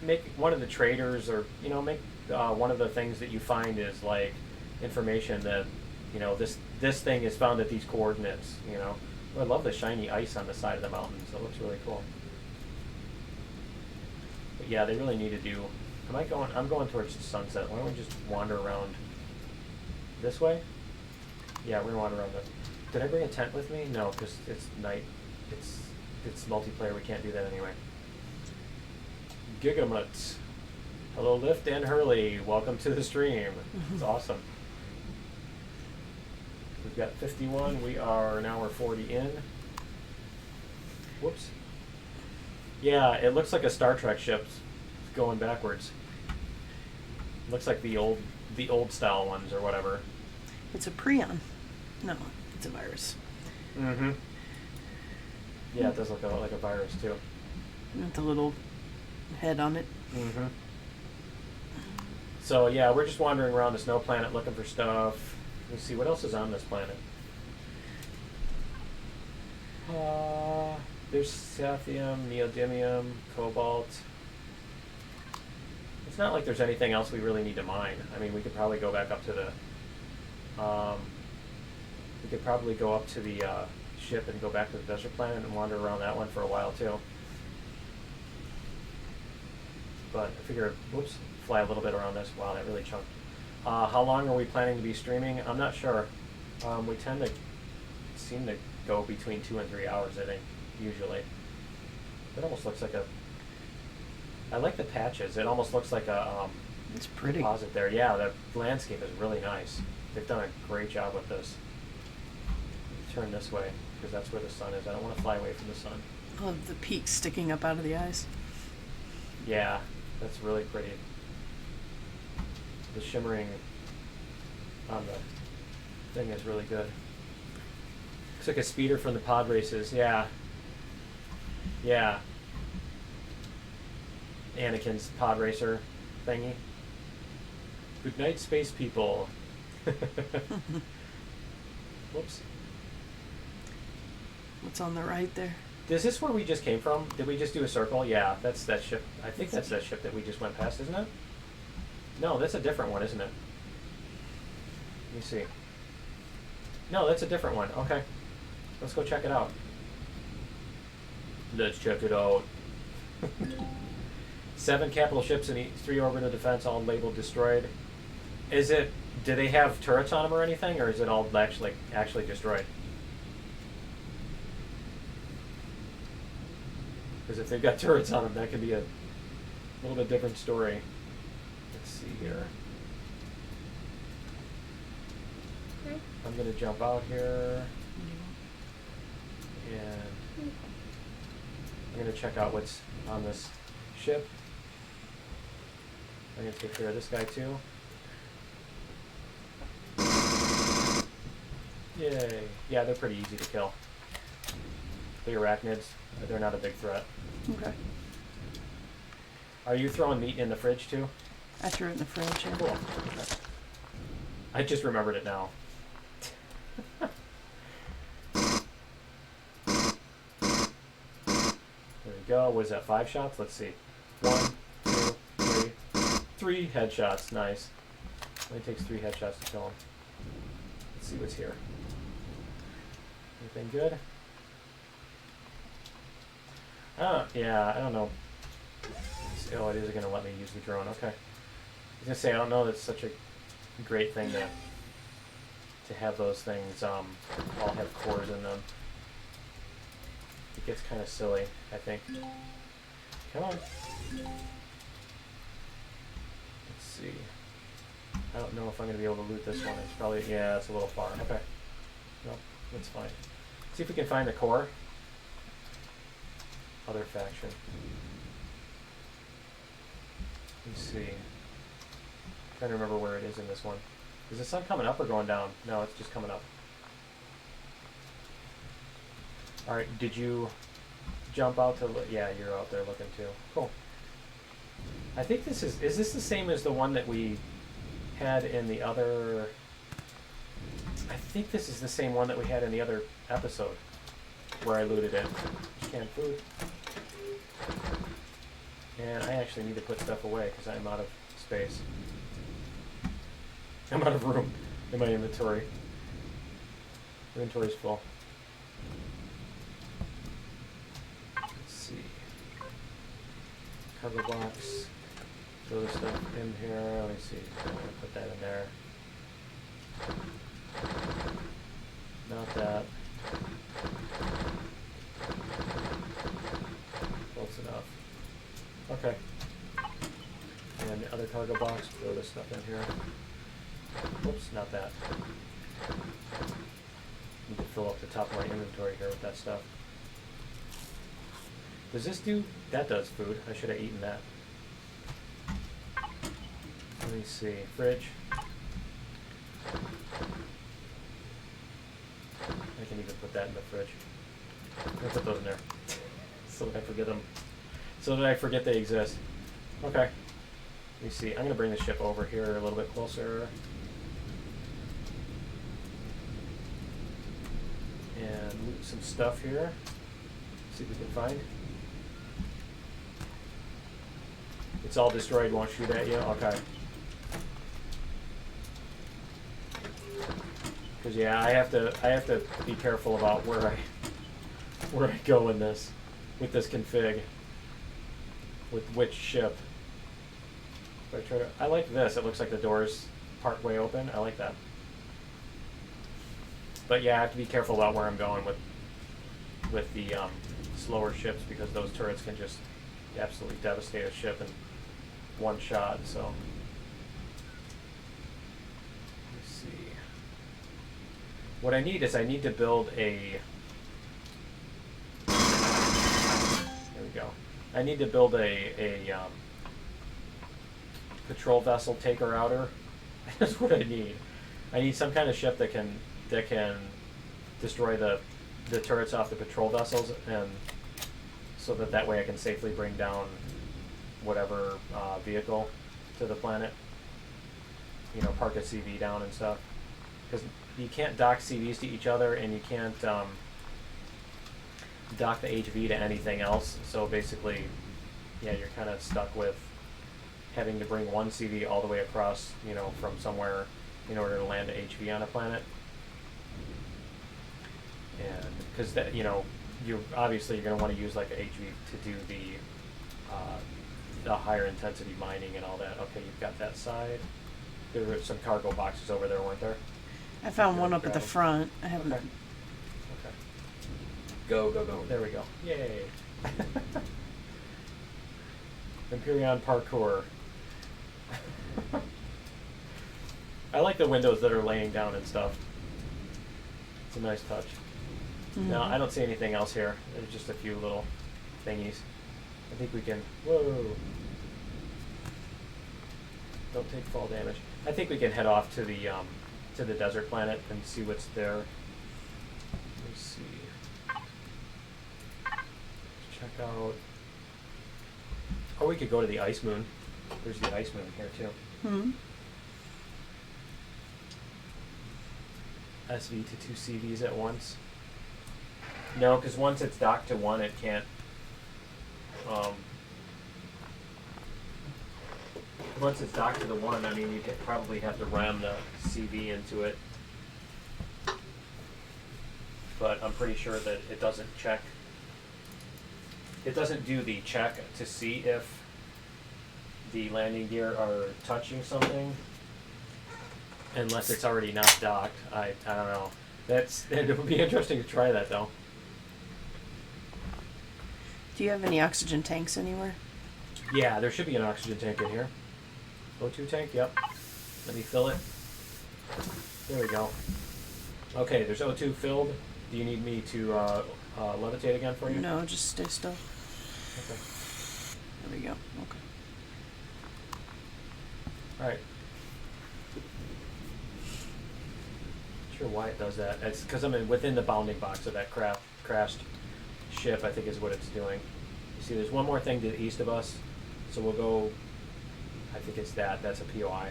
Make one of the traders, or make one of the things that you find is like information that this thing is found at these coordinates. I love the shiny ice on the side of the mountains. It looks really cool. But yeah, they really need to do. I'm going towards the sunset. Why don't we just wander around this way? Yeah, we're gonna wander around this. Did I bring a tent with me? No, because it's night. It's multiplayer. We can't do that anyway. Gigamut. Hello, Lift and Hurley. Welcome to the stream. It's awesome. We've got 51. We're 40 in. Whoops. Yeah, it looks like a Star Trek ship going backwards. Looks like the old style ones or whatever. It's a prion. No, it's a virus. Mm-hmm. Yeah, it does look like a virus too. With the little head on it. Mm-hmm. So yeah, we're just wandering around the snow planet looking for stuff. Let's see what else is on this planet. There's Sathium, Neodymium, Cobalt. It's not like there's anything else we really need to mine. I mean, we could probably go back up to the. We could probably go up to the ship and go back to the desert planet and wander around that one for a while too. But I figure, whoops, fly a little bit around this. Wow, that really chunked. How long are we planning to be streaming? I'm not sure. We tend to seem to go between 2 and 3 hours, I think, usually. It almost looks like a. I like the patches. It almost looks like a. It's pretty. Deposit there. Yeah, the landscape is really nice. They've done a great job with this. Turn this way because that's where the sun is. I don't want to fly away from the sun. Oh, the peaks sticking up out of the eyes. Yeah, that's really pretty. The shimmering on the thing is really good. Looks like a speeder from the pod races. Yeah. Yeah. Anakin's pod racer thingy. Good night, space people. Whoops. What's on the right there? Is this where we just came from? Did we just do a circle? Yeah, that's that ship. I think that's that ship that we just went past, isn't it? No, that's a different one, isn't it? Let me see. No, that's a different one. Okay. Let's go check it out. Let's check it out. 7 capital ships and 3 orbital defense, all labeled destroyed. Is it? Do they have turrets on them or anything, or is it all actually destroyed? Because if they've got turrets on them, that could be a little bit different story. Let's see here. Okay. I'm going to jump out here. And I'm going to check out what's on this ship. I'm going to take care of this guy too. Yay. Yeah, they're pretty easy to kill. The arachnids, they're not a big threat. Okay. Are you throwing meat in the fridge too? I threw it in the fridge. Yeah. Cool. Okay. I just remembered it now. There we go. Was that 5 shots? Let's see. 1, 2, 3. 3 headshots. Nice. It only takes 3 headshots to kill him. Let's see what's here. Anything good? Yeah, I don't know. Oh, it is going to let me use the drone. Okay. I was going to say, I don't know that's such a great thing to have those things all have cores in them. It gets kind of silly, I think. Come on. Let's see. I don't know if I'm going to be able to loot this one. It's probably, yeah, it's a little far. Okay. Nope, that's fine. See if we can find the core. Other faction. Let's see. Trying to remember where it is in this one. Is the sun coming up or going down? No, it's just coming up. Alright, did you jump out to look? Yeah, you're out there looking too. Cool. I think this is this the same as the one that we had in the other... I think this is the same one that we had in the other episode where I looted it. Canned food. And I actually need to put stuff away because I'm out of space. I'm out of room in my inventory. Inventory's full. Let's see. Cargo box. Throw this stuff in here. Let me see. I'm going to put that in there. Not that. Close enough. Okay. And the other cargo box, throw this stuff in here. Whoops, not that. Need to fill up the top of my inventory here with that stuff. Does this do? That does food. I should have eaten that. Let me see. Fridge. I can even put that in the fridge. I'm gonna put those in there. So that I forget them. So that I forget they exist. Okay. Let me see. I'm going to bring the ship over here a little bit closer. And loot some stuff here. See what we can find. It's all destroyed, won't shoot at you? Okay. Because yeah, I have to be careful about where I go in this with this config. With which ship. I like this. It looks like the door's part way open. I like that. But yeah, I have to be careful about where I'm going with the slower ships, because those turrets can just absolutely devastate a ship in one shot. So let's see. What I need is I need to build a. There we go. I need to build a patrol vessel taker outer. That's what I need. I need some kind of ship that can destroy the turrets off the patrol vessels, and so that way I can safely bring down whatever vehicle to the planet. You know, park a CV down and stuff. Because you can't dock CVs to each other, and you can't dock the HV to anything else. So basically, yeah, you're kind of stuck with having to bring one CV all the way across, you know, from somewhere in order to land a HV on a planet. And because that, you know, you're going to want to use like a HV to do the higher intensity mining and all that. Okay, you've got that side. There were some cargo boxes over there, weren't there? I found one up at the front. I haven't. Okay. Go, go, go. There we go. Yay. Empyrion parkour. I like the windows that are laying down and stuff. It's a nice touch. Mm-hmm. No, I don't see anything else here. There's just a few little thingies. I think we can. Whoa. Don't take fall damage. I think we can head off to the desert planet and see what's there. Let's see. Check out. Or we could go to the ice moon. There's the ice moon here too. Hmm. SV to 2 CVs at once. No, because once it's docked to one, it can't. Once it's docked to the one, I mean, you'd probably have to ram the CV into it. But I'm pretty sure that it doesn't check. It doesn't do the check to see if the landing gear are touching something, unless it's already not docked. I don't know. It would be interesting to try that though. Do you have any oxygen tanks anywhere? Yeah, there should be an oxygen tank in here. O2 tank, yep. Let me fill it. There we go. Okay, there's O2 filled. Do you need me to levitate again for you? No, just stay still. Okay. There we go. Okay. Alright. Not sure why it does that. It's because I'm within the bounding box of that crashed ship, I think is what it's doing. You see, there's one more thing to the east of us. So we'll go, I think it's that. That's a POI.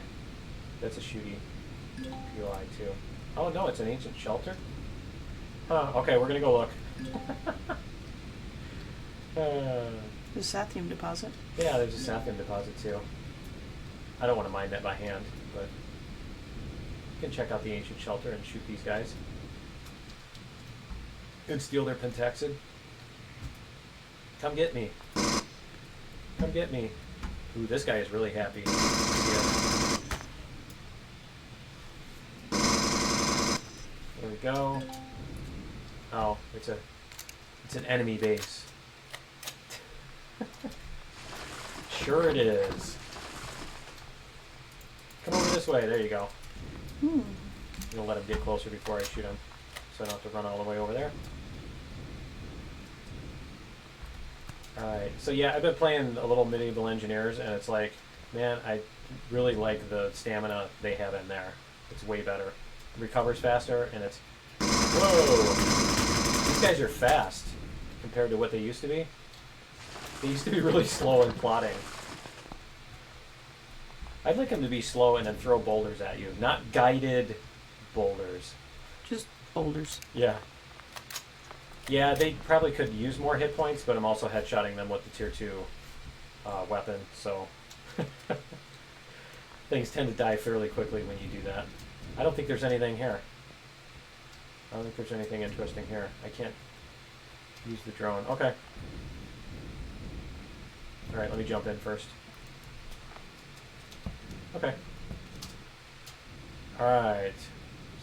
That's a shooty POI too. Oh no, it's an ancient shelter? Huh, okay, we're gonna go look. There's a Sathium deposit. Yeah, there's a Sathium deposit too. I don't want to mine that by hand, but you can check out the ancient shelter and shoot these guys. And steal their pentaxid. Come get me. Come get me. Ooh, this guy is really happy. Yeah. There we go. Oh, it's an enemy base. Sure it is. Come over this way. There you go. I'm gonna let him get closer before I shoot him, so I don't have to run all the way over there. Alright, so yeah, I've been playing a little Medieval Engineers, and it's like, man, I really like the stamina they have in there. It's way better. It recovers faster, and it's... Whoa! These guys are fast compared to what they used to be. They used to be really slow and plodding. I'd like them to be slow and then throw boulders at you, not guided boulders. Just boulders. Yeah. Yeah, they probably could use more hit points, but I'm also headshotting them with the tier 2 weapon, so things tend to die fairly quickly when you do that. I don't think there's anything here. I don't think there's anything interesting here. I can't use the drone. Okay. Alright, let me jump in first. Okay. Alright.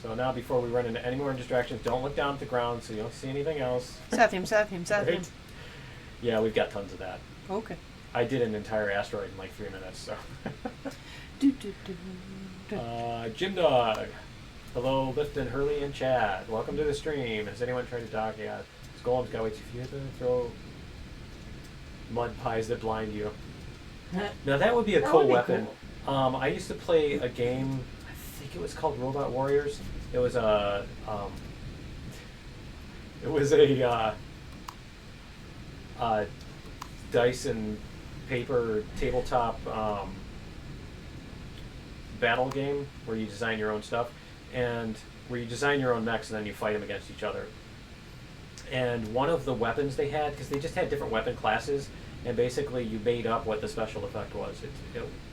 So now before we run into any more distractions, don't look down at the ground so you don't see anything else. Sathium. Right? Yeah, we've got tons of that. Okay. I did an entire asteroid in like 3 minutes, so. Jim Dog. Hello, Lift and Hurley and Chad. Welcome to the stream. Has anyone tried to dock? Yeah. Golem's got waits if you throw mud pies that blind you. Now that would be a That cool would be weapon. cool. I used to play a game, I think it was called Robot Warriors. It was a dice and paper tabletop battle game where you design your own stuff, and where you design your own mechs and then you fight them against each other. And one of the weapons they had, because they just had different weapon classes, and basically you made up what the special effect was.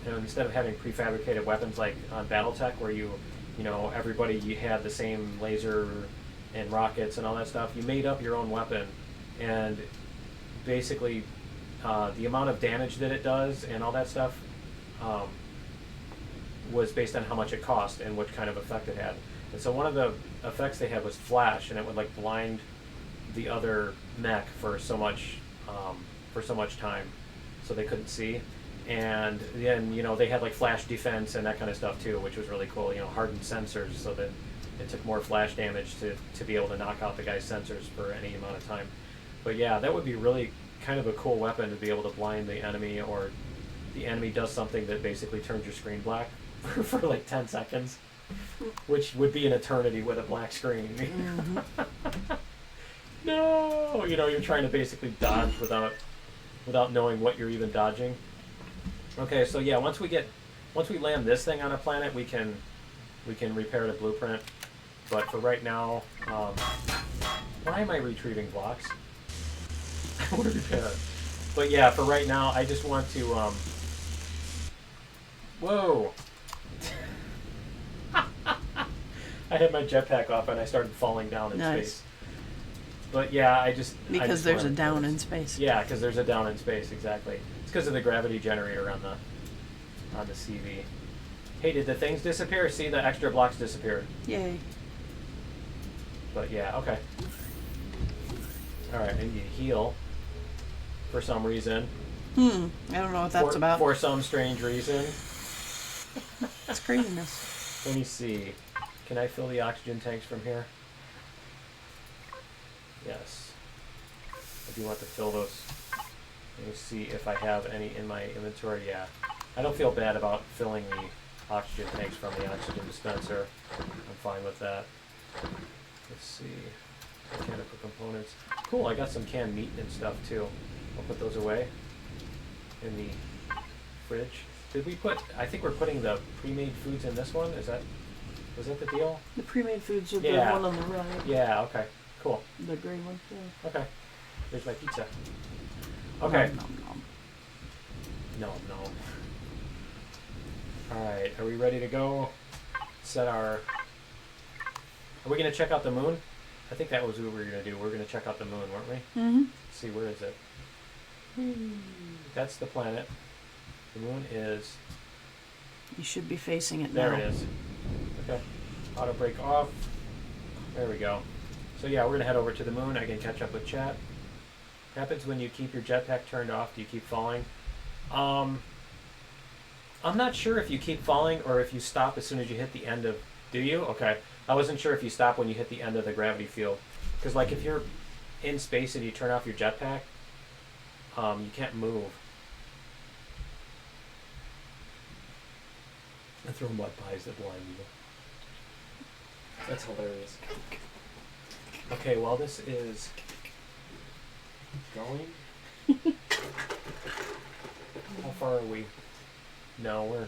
Instead of having prefabricated weapons like on BattleTech, where you had the same laser and rockets and all that stuff, you made up your own weapon, and basically the amount of damage that it does and all that stuff was based on how much it cost and what kind of effect it had. And so one of the effects they had was flash, and it would like blind the other mech for so much time, so they couldn't see. And then they had like flash defense and that kind of stuff too, which was really cool. Hardened sensors so that it took more flash damage to be able to knock out the guy's sensors for any amount of time. But yeah, that would be really kind of a cool weapon to be able to blind the enemy, or the enemy does something that basically turns your screen black for like 10 seconds, which would be an eternity with a black screen. Mm-hmm. No, you're trying to basically dodge without knowing what you're even dodging. Okay, so yeah, once we land this thing on a planet, we can repair the blueprint. But for right now, why am I retrieving blocks? I want to repair it. But yeah, for right now, I just want to whoa. I had my jetpack off and I started falling down in space. But yeah, because there's a down in space. Yeah, because there's a down in space, exactly. It's because of the gravity generator on the CV. Hey, did the things disappear? See, the extra blocks disappeared. Yay. But yeah, okay. Alright, I need to heal for some reason. I don't know what that's about. For some strange reason. That's craziness. Let me see. Can I fill the oxygen tanks from here? Yes. I do want to fill those. Let me see if I have any in my inventory. Yeah. I don't feel bad about filling the oxygen tanks from the oxygen dispenser. I'm fine with that. Let's see. Mechanical components. Cool, I got some canned meat and stuff too. I'll put those away in the fridge. Did we put, I think we're putting the pre-made foods in this one. Was that the deal? The pre-made foods are the Yeah. one on the right. Yeah, okay. Cool. The gray one. Yeah. Okay. There's my pizza. Okay. Nom, nom. No. Alright, are we ready to go? Are we going to check out the moon? I think that was what we were going to do. We were going to check out the moon, weren't we? Mm-hmm. Let's see, where is it? That's the planet. The moon is... You should be facing it There now. it is. Okay. Auto brake off. There we go. So yeah, we're going to head over to the moon. I can catch up with chat. What happens when you keep your jetpack turned off? Do you keep falling? I'm not sure if you keep falling or if you stop as soon as you hit the end of... Do you? Okay. I wasn't sure if you stop when you hit the end of the gravity field. Because like if you're in space and you turn off your jetpack, you can't move. And throw mud pies that blind you. That's hilarious. Okay, well this is going. How far are we? No, we're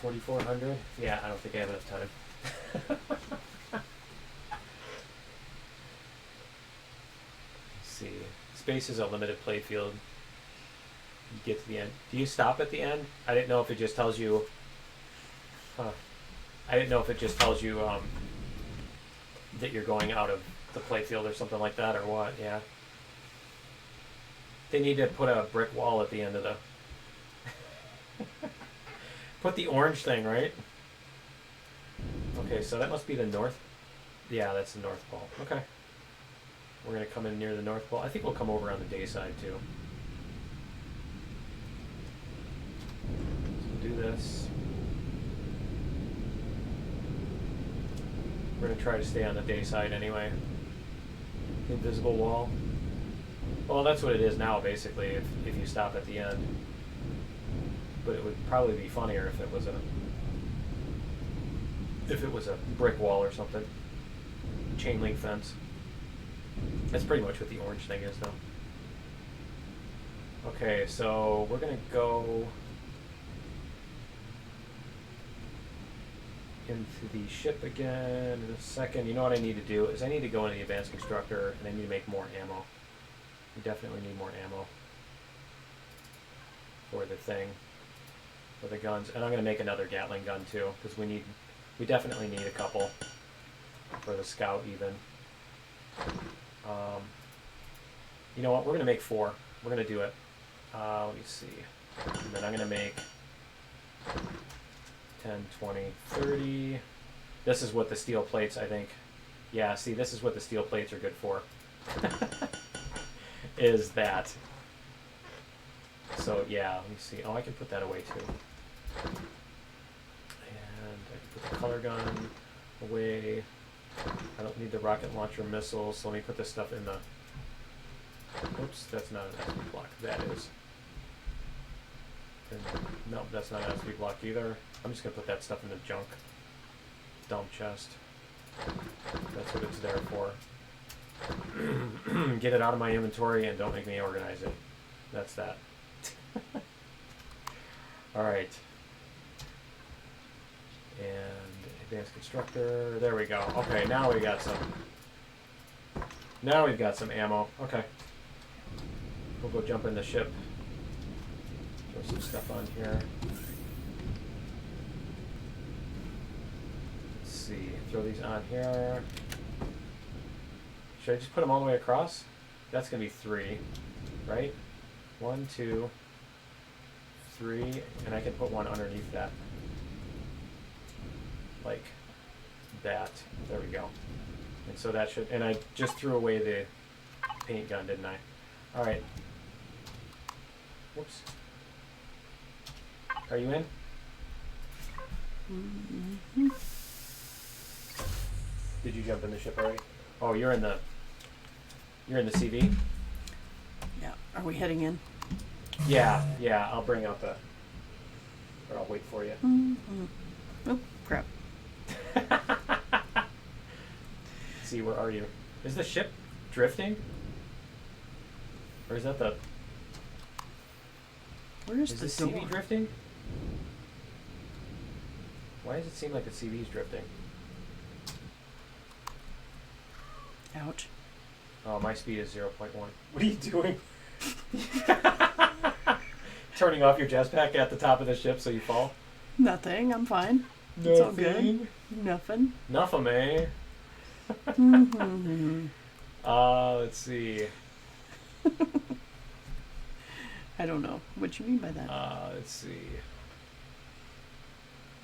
4,400. Yeah, I don't think I have enough time. Let's see. Space is a limited playfield. You get to the end. Do you stop at the end? I didn't know if it just tells you. Huh. I didn't know if it just tells you that you're going out of the playfield or something like that, or what. Yeah. They need to put a brick wall at the end of the. Put the orange thing, right? Okay, so that must be the north. Yeah, that's the North Pole. Okay. We're going to come in near the North Pole. I think we'll come over on the day side, too. So do this. We're going to try to stay on the day side anyway. Invisible wall. Well, that's what it is now, basically, if you stop at the end. But it would probably be funnier if it was a brick wall or something. Chain link fence. That's pretty much what the orange thing is, though. Okay, so we're gonna go into the ship again in a second. You know what I need to do is I need to go into the advanced constructor and I need to make more ammo. We definitely need more ammo for the thing. For the guns, and I'm going to make another Gatling gun too, because we definitely need a couple for the scout even. You know what? We're going to make 4. We're going to do it. Let me see. And then I'm going to make 10, 20, 30. This is what the steel plates, I think. Yeah, see, this is what the steel plates are good for. Is that. So yeah, let me see. Oh, I can put that away too. And I can put the color gun away. I don't need the rocket launcher missiles, so let me put this stuff in the... Oops, that's not an SV block. That is. And, no, that's not an SV block either. I'm just going to put that stuff in the junk dump chest. That's what it's there for. Get it out of my inventory and don't make me organize it. That's that. Alright. And advanced constructor. There we go. Okay, now we've got some ammo. Okay. We'll go jump in the ship. Throw some stuff on here. Let's see. Throw these on here. Should I just put them all the way across? That's going to be 3, right? 1, 2, 3, and I can put one underneath that. Like that. There we go. And so that should, and I just threw away the paint gun, didn't I? Alright. Whoops. Are you in? Mm-hmm. Did you jump in the ship already? Oh, you're in the CV? Yeah. Are we heading in? Yeah, I'll bring out the, or I'll wait for you. Mm-hmm. Oh, crap. See, where are you? Is the ship drifting? Or is that the... Where's Is the the CV door? drifting? Why does it seem like the CV's drifting? Ouch. Oh, my speed is 0.1. What are you doing? Turning off your jetpack at the top of the ship so you fall? Nothing. I'm fine. It's all good. Nothing. Nothing, eh? Mm-hmm. Let's see. I don't know what you mean by that. Let's see.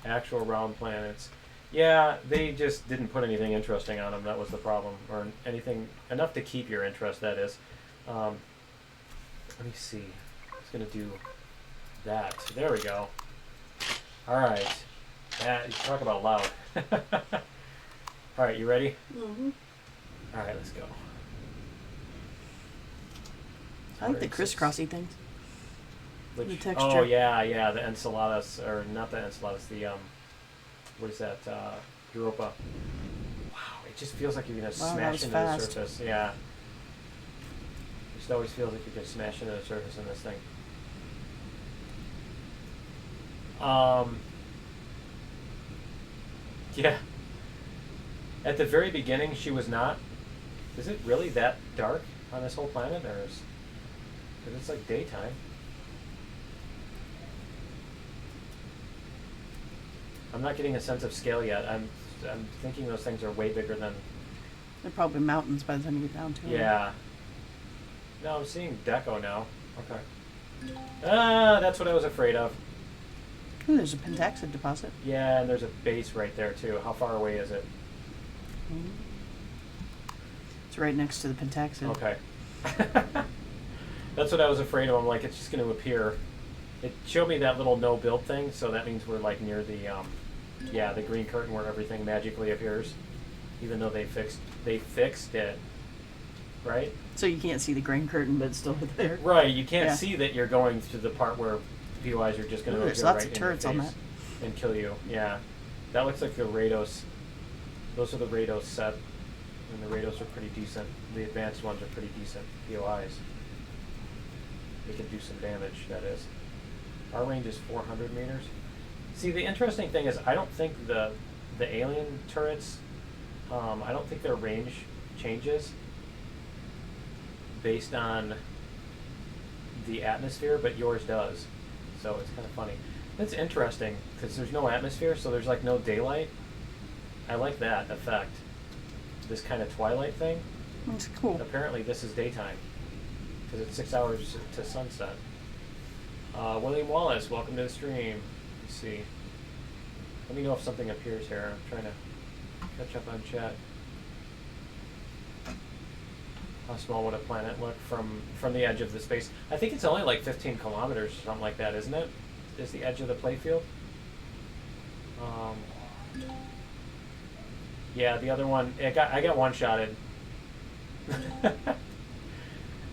Actual round planets. Yeah, they just didn't put anything interesting on them. That was the problem. Or anything enough to keep your interest, that is. Let me see. It's going to do that. There we go. Alright. Yeah, you talk about loud. Alright, you ready? Mm-hmm. Alright, let's go. I like the crisscrossy things. Which, The texture. Oh, yeah, the enchiladas, or not the enchiladas, the, what is that, Europa. Wow, it just feels like you're going to Wow, that smash was into fast. the surface. Yeah. It just always feels like you can smash into the surface in this thing. Yeah. At the very beginning, she was not. Is it really that dark on this whole planet, or is? Because it's like daytime. I'm not getting a sense of scale yet. I'm thinking those things are way bigger than. They're probably mountains by the time you get down to them. Yeah. No, I'm seeing deco now. Okay. Ah, that's what I was afraid of. Ooh, there's a pentaxid deposit. Yeah, and there's a base right there too. How far away is it? It's right next to the pentaxid. Okay. That's what I was afraid of. I'm like, it's just going to appear. It showed me that little no build thing, so that means we're like near the, yeah, the green curtain where everything magically appears, even though they fixed it, right? So you can't see the green curtain, but it's still there. Right. You can't Yeah. see that you're going to the part where POIs are just going to There's appear lots right of in your turrets on face that. and kill you. Yeah, that looks like the Rados. Those are the Rados set, and the Rados are pretty decent. The advanced ones are pretty decent POIs. They can do some damage. That is. Our range is 400 meters. See, the interesting thing is, I don't think the alien turrets, I don't think their range changes based on the atmosphere, but yours does. So it's kind of funny. That's interesting because there's no atmosphere, so there's like no daylight. I like that effect. This kind of twilight thing. It's cool. Apparently, this is daytime because it's 6 hours to sunset. William Wallace, welcome to the stream. Let's see. Let me know if something appears here. I'm trying to catch up on chat. How small would a planet look from the edge of the space? I think it's only like 15 kilometers or something like that, isn't it? Is the edge of the playfield? Yeah, the other one, I got one-shotted.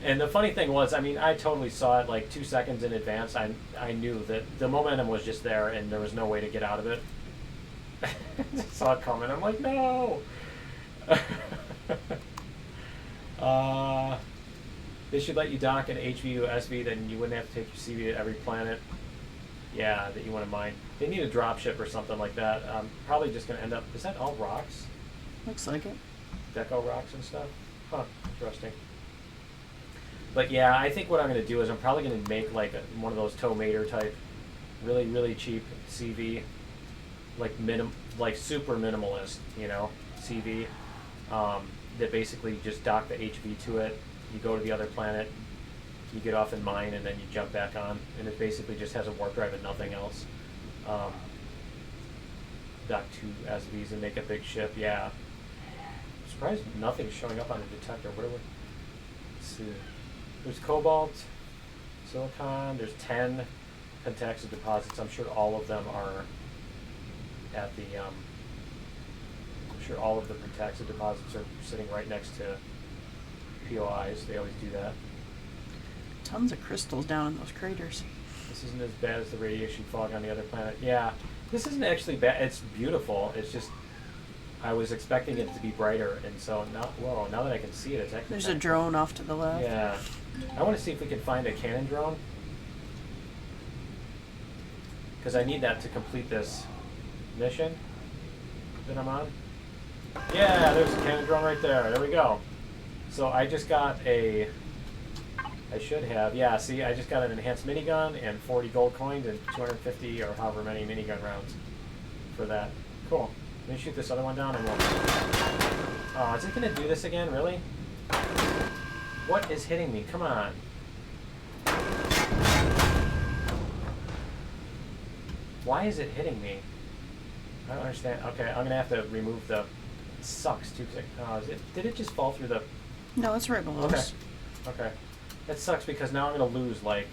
And the funny thing was, I mean, I totally saw it like 2 seconds in advance. I knew that the momentum was just there and there was no way to get out of it. I saw it coming. I'm like, no! They should let you dock an HV USB, then you wouldn't have to take your CV to every planet. Yeah, that you want to mine. They need a dropship or something like that. Probably just going to end up... Is that all rocks? Looks like it. Deco rocks and stuff? Huh, interesting. But yeah, I think what I'm going to do is I'm probably going to make like one of those Tomater type, really, really cheap CV, like super minimalist, you know, CV, that basically just dock the HV to it. You go to the other planet, you get off and mine, and then you jump back on, and it basically just has a warp drive and nothing else. Dock 2 SVs and make a big ship, yeah. I'm surprised nothing's showing up on the detector. What are we? Let's see. There's cobalt, silicon, there's 10 pentaxid deposits. I'm sure all of them are at the, I'm sure all of the pentaxid deposits are sitting right next to POIs. They always do that. Tons of crystals down in those craters. This isn't as bad as the radiation fog on the other planet. Yeah, this isn't actually bad. It's beautiful. It's just, I was expecting it to be brighter, and so now, whoa, now that I can see it, it's actually... There's a drone off to the left. Yeah. I want to see if we can find a cannon drone. Because I need that to complete this mission that I'm on. Yeah, there's a cannon drone right there. There we go. So I just got a... I should have. Yeah, see, I just got an enhanced minigun and 40 gold coins and 250 or however many minigun rounds for that. Cool. Let me shoot this other one down and we'll... Oh, is it going to do this again? Really? What is hitting me? Come on. Why is it hitting me? I don't understand. Okay, I'm going to have to remove the... It sucks too. Did it just fall through the... No, it's right below us. Okay. That sucks because now I'm going to lose like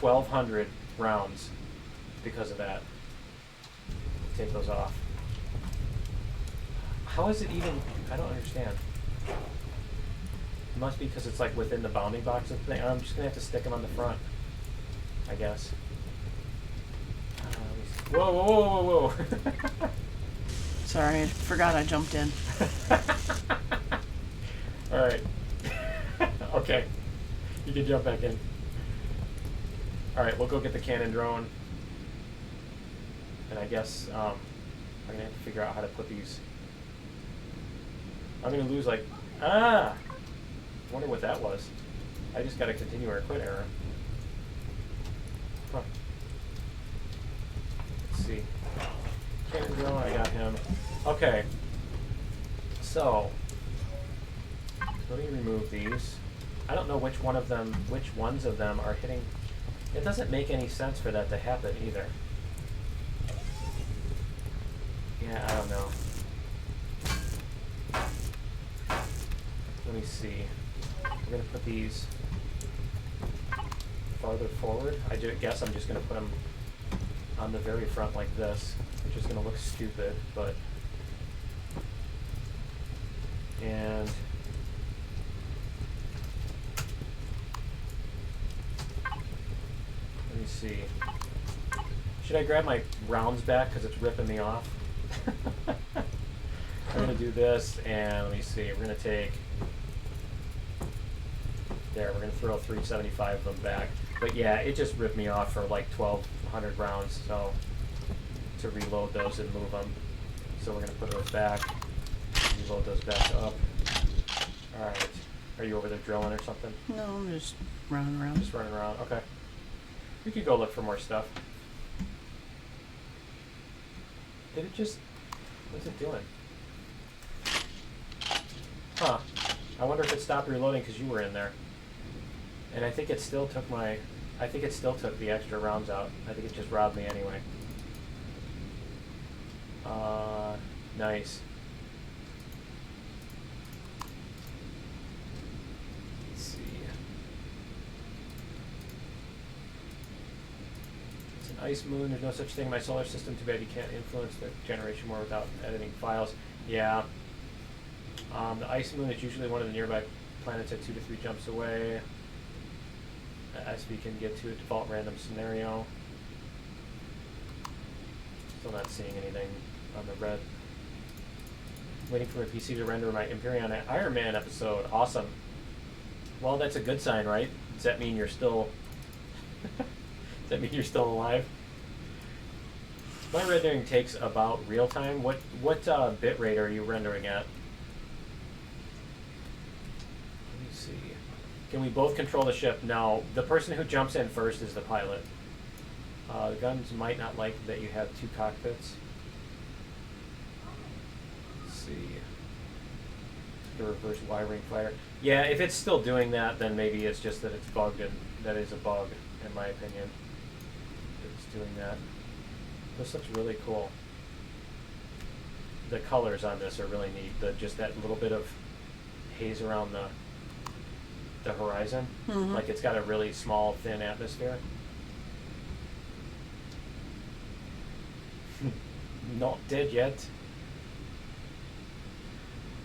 1,200 rounds because of that. Take those off. How is it even... I don't understand. It must be because it's like within the bounding box of the thing. I'm just going to have to stick them on the front, I guess. Whoa, whoa, whoa, whoa, whoa. Sorry, I forgot I jumped in. Alright. Okay. You can jump back in. Alright, we'll go get the cannon drone. And I guess, I'm gonna have to figure out how to put these. I'm gonna lose like, I wonder what that was. I just got a continue or quit error. Huh. Let's see. Cannon drill, I got him. Okay. So, let me remove these. I don't know which ones of them are hitting. It doesn't make any sense for that to happen either. Yeah, I don't know. Let me see. We're going to put these farther forward. I guess I'm just going to put them on the very front like this, which is going to look stupid, but... And... Let me see. Should I grab my rounds back because it's ripping me off? I'm going to do this, and let me see. We're going to take... There, we're going to throw 375 of them back. But yeah, it just ripped me off for like 1,200 rounds, so to reload those and move them. So we're going to put those back, reload those back up. Alright. Are you over there drilling or something? No, I'm just running around. Just running around, okay. We could go look for more stuff. Did it just... What's it doing? Huh. I wonder if it stopped reloading because you were in there. And I think it still took my... I think it still took the extra rounds out. I think it just robbed me anyway. Nice. Let's see. It's an ice moon. There's no such thing in my solar system. Too bad you can't influence the generation more without editing files. Yeah. The ice moon is usually one of the nearby planets at 2 to 3 jumps away. As we can get to a default random scenario. Still not seeing anything on the red. Waiting for my PC to render my Empyrion Iron Man episode. Awesome. Well, that's a good sign, right? Does that mean you're still... Does that mean you're still alive? My rendering takes about real time. What bit rate are you rendering at? Let me see. Can we both control the ship? No. The person who jumps in first is the pilot. The guns might not like that you have 2 cockpits. Let's see. The reverse wiring fire. Yeah, if it's still doing that, then maybe it's just that it's bugged, and that is a bug, in my opinion. It's doing that. This looks really cool. The colors on this are really neat. Just that little bit of haze around the horizon. Mm-hmm. Like it's got a really small, thin atmosphere. Not dead yet.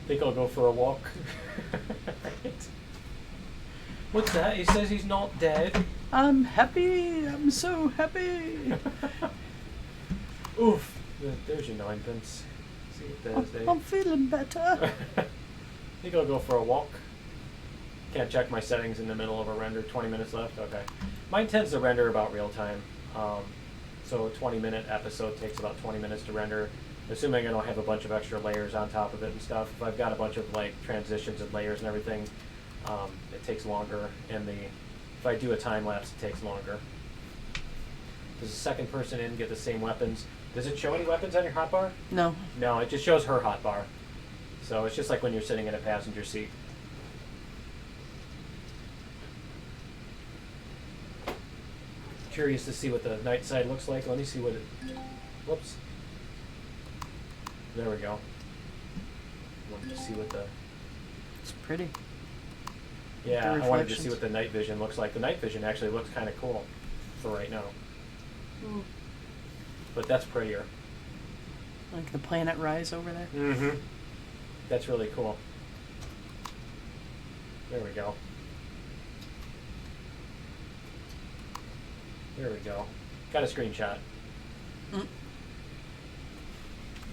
Think I'll go for a walk. Right. What's that? He says he's not dead. I'm happy. I'm so happy. Oof. There's your 9 pence. See you Thursday. I'm feeling better. Think I'll go for a walk. Can't check my settings in the middle of a render. 20 minutes left? Okay. Mine tends to render about real time. So a 20-minute episode takes about 20 minutes to render, assuming I don't have a bunch of extra layers on top of it and stuff. If I've got a bunch of like transitions and layers and everything, it takes longer. And if I do a time lapse, it takes longer. Does the second person in get the same weapons? Does it show any weapons on your hotbar? No. No, it just shows her hotbar. So it's just like when you're sitting in a passenger seat. Curious to see what the night side looks like. Let me see what it... Whoops. There we go. Wanted to see what the... It's pretty. Yeah, The I wanted to see reflections. what the night vision looks like. The night vision actually looks kind of cool for right now. Mm. But that's prettier. Like the planet rise over there. Mm-hmm. That's really cool. There we go. There we go. Got a screenshot. Mm.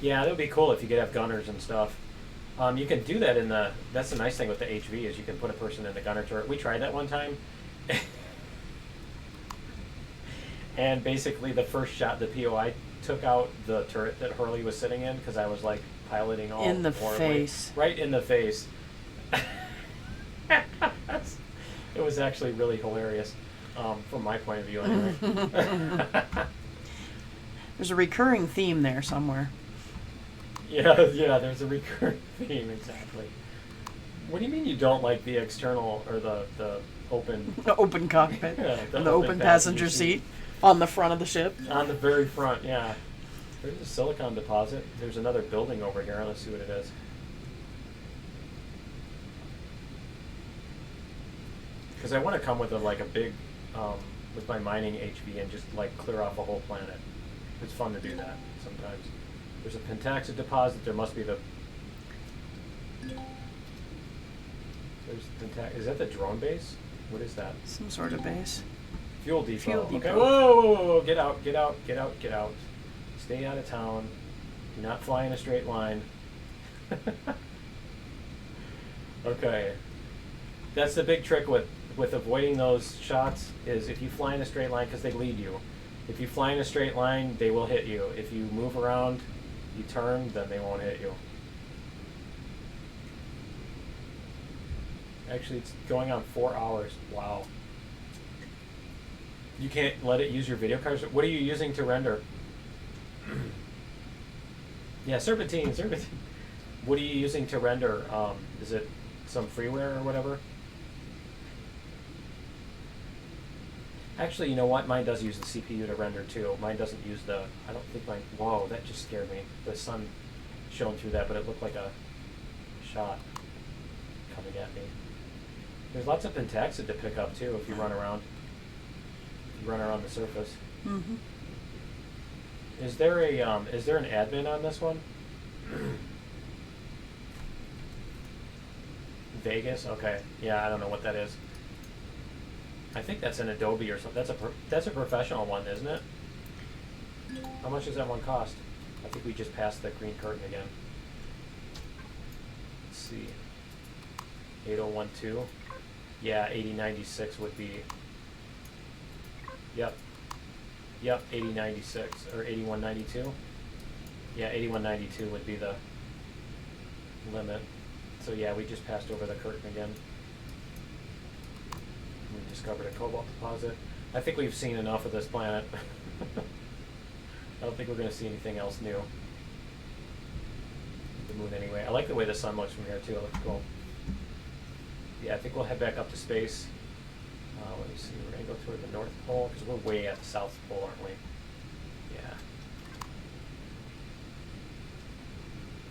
Yeah, that would be cool if you could have gunners and stuff. You can do that in the... That's the nice thing with the HV is you can put a person in the gunner turret. We tried that one time. And basically the first shot the POI took out the turret that Hurley was sitting in because I was like piloting all In the horribly. face. Right in the face. It was actually really hilarious, from my point of view anyway. There's a recurring theme there somewhere. Yeah, there's a recurring theme, exactly. What do you mean you don't like the external, or the open... The open cockpit. Yeah, and the open passenger seat on the front of the ship. On the very front, yeah. There's a silicon deposit. There's another building over here. Let's see what it is. Because I want to come with a big, with my mining HV and just like clear off a whole planet. It's fun to do that sometimes. There's a pentaxid deposit. There must be the... Is that the drone base? What is that? Some sort of base. Fuel depot. Fuel Okay. depot. Whoa! Get out! Get out! Get out! Get out! Stay out of town. Do not fly in a straight line. Okay. That's the big trick with avoiding those shots is if you fly in a straight line, because they lead you. If you fly in a straight line, they will hit you. If you move around, you turn, then they won't hit you. Actually, it's going on 4 hours. Wow. You can't let it use your video cards? What are you using to render? Yeah, Serptonius. What are you using to render? Is it some freeware or whatever? Actually, you know what? Mine does use the CPU to render too. Mine doesn't use the... I don't think mine... Whoa, that just scared me. The sun shone through that, but it looked like a shot coming at me. There's lots of pentaxid to pick up too if you run around. If you run around the surface. Mm-hmm. Is there an admin on this one? Vegas? Okay. Yeah, I don't know what that is. I think that's an Adobe or something. That's a professional one, isn't it? How much does that one cost? I think we just passed the green curtain again. Let's see. 8012. Yeah, 8096 would be. Yep. 8096 or 8192. Yeah, 8192 would be the limit. So yeah, we just passed over the curtain again. We discovered a cobalt deposit. I think we've seen enough of this planet. I don't think we're going to see anything else new. The moon anyway. I like the way the sun looks from here too. It looks cool. Yeah, I think we'll head back up to space. Let me see. We're going to go toward the North Pole because we're way at the South Pole, aren't we? Yeah.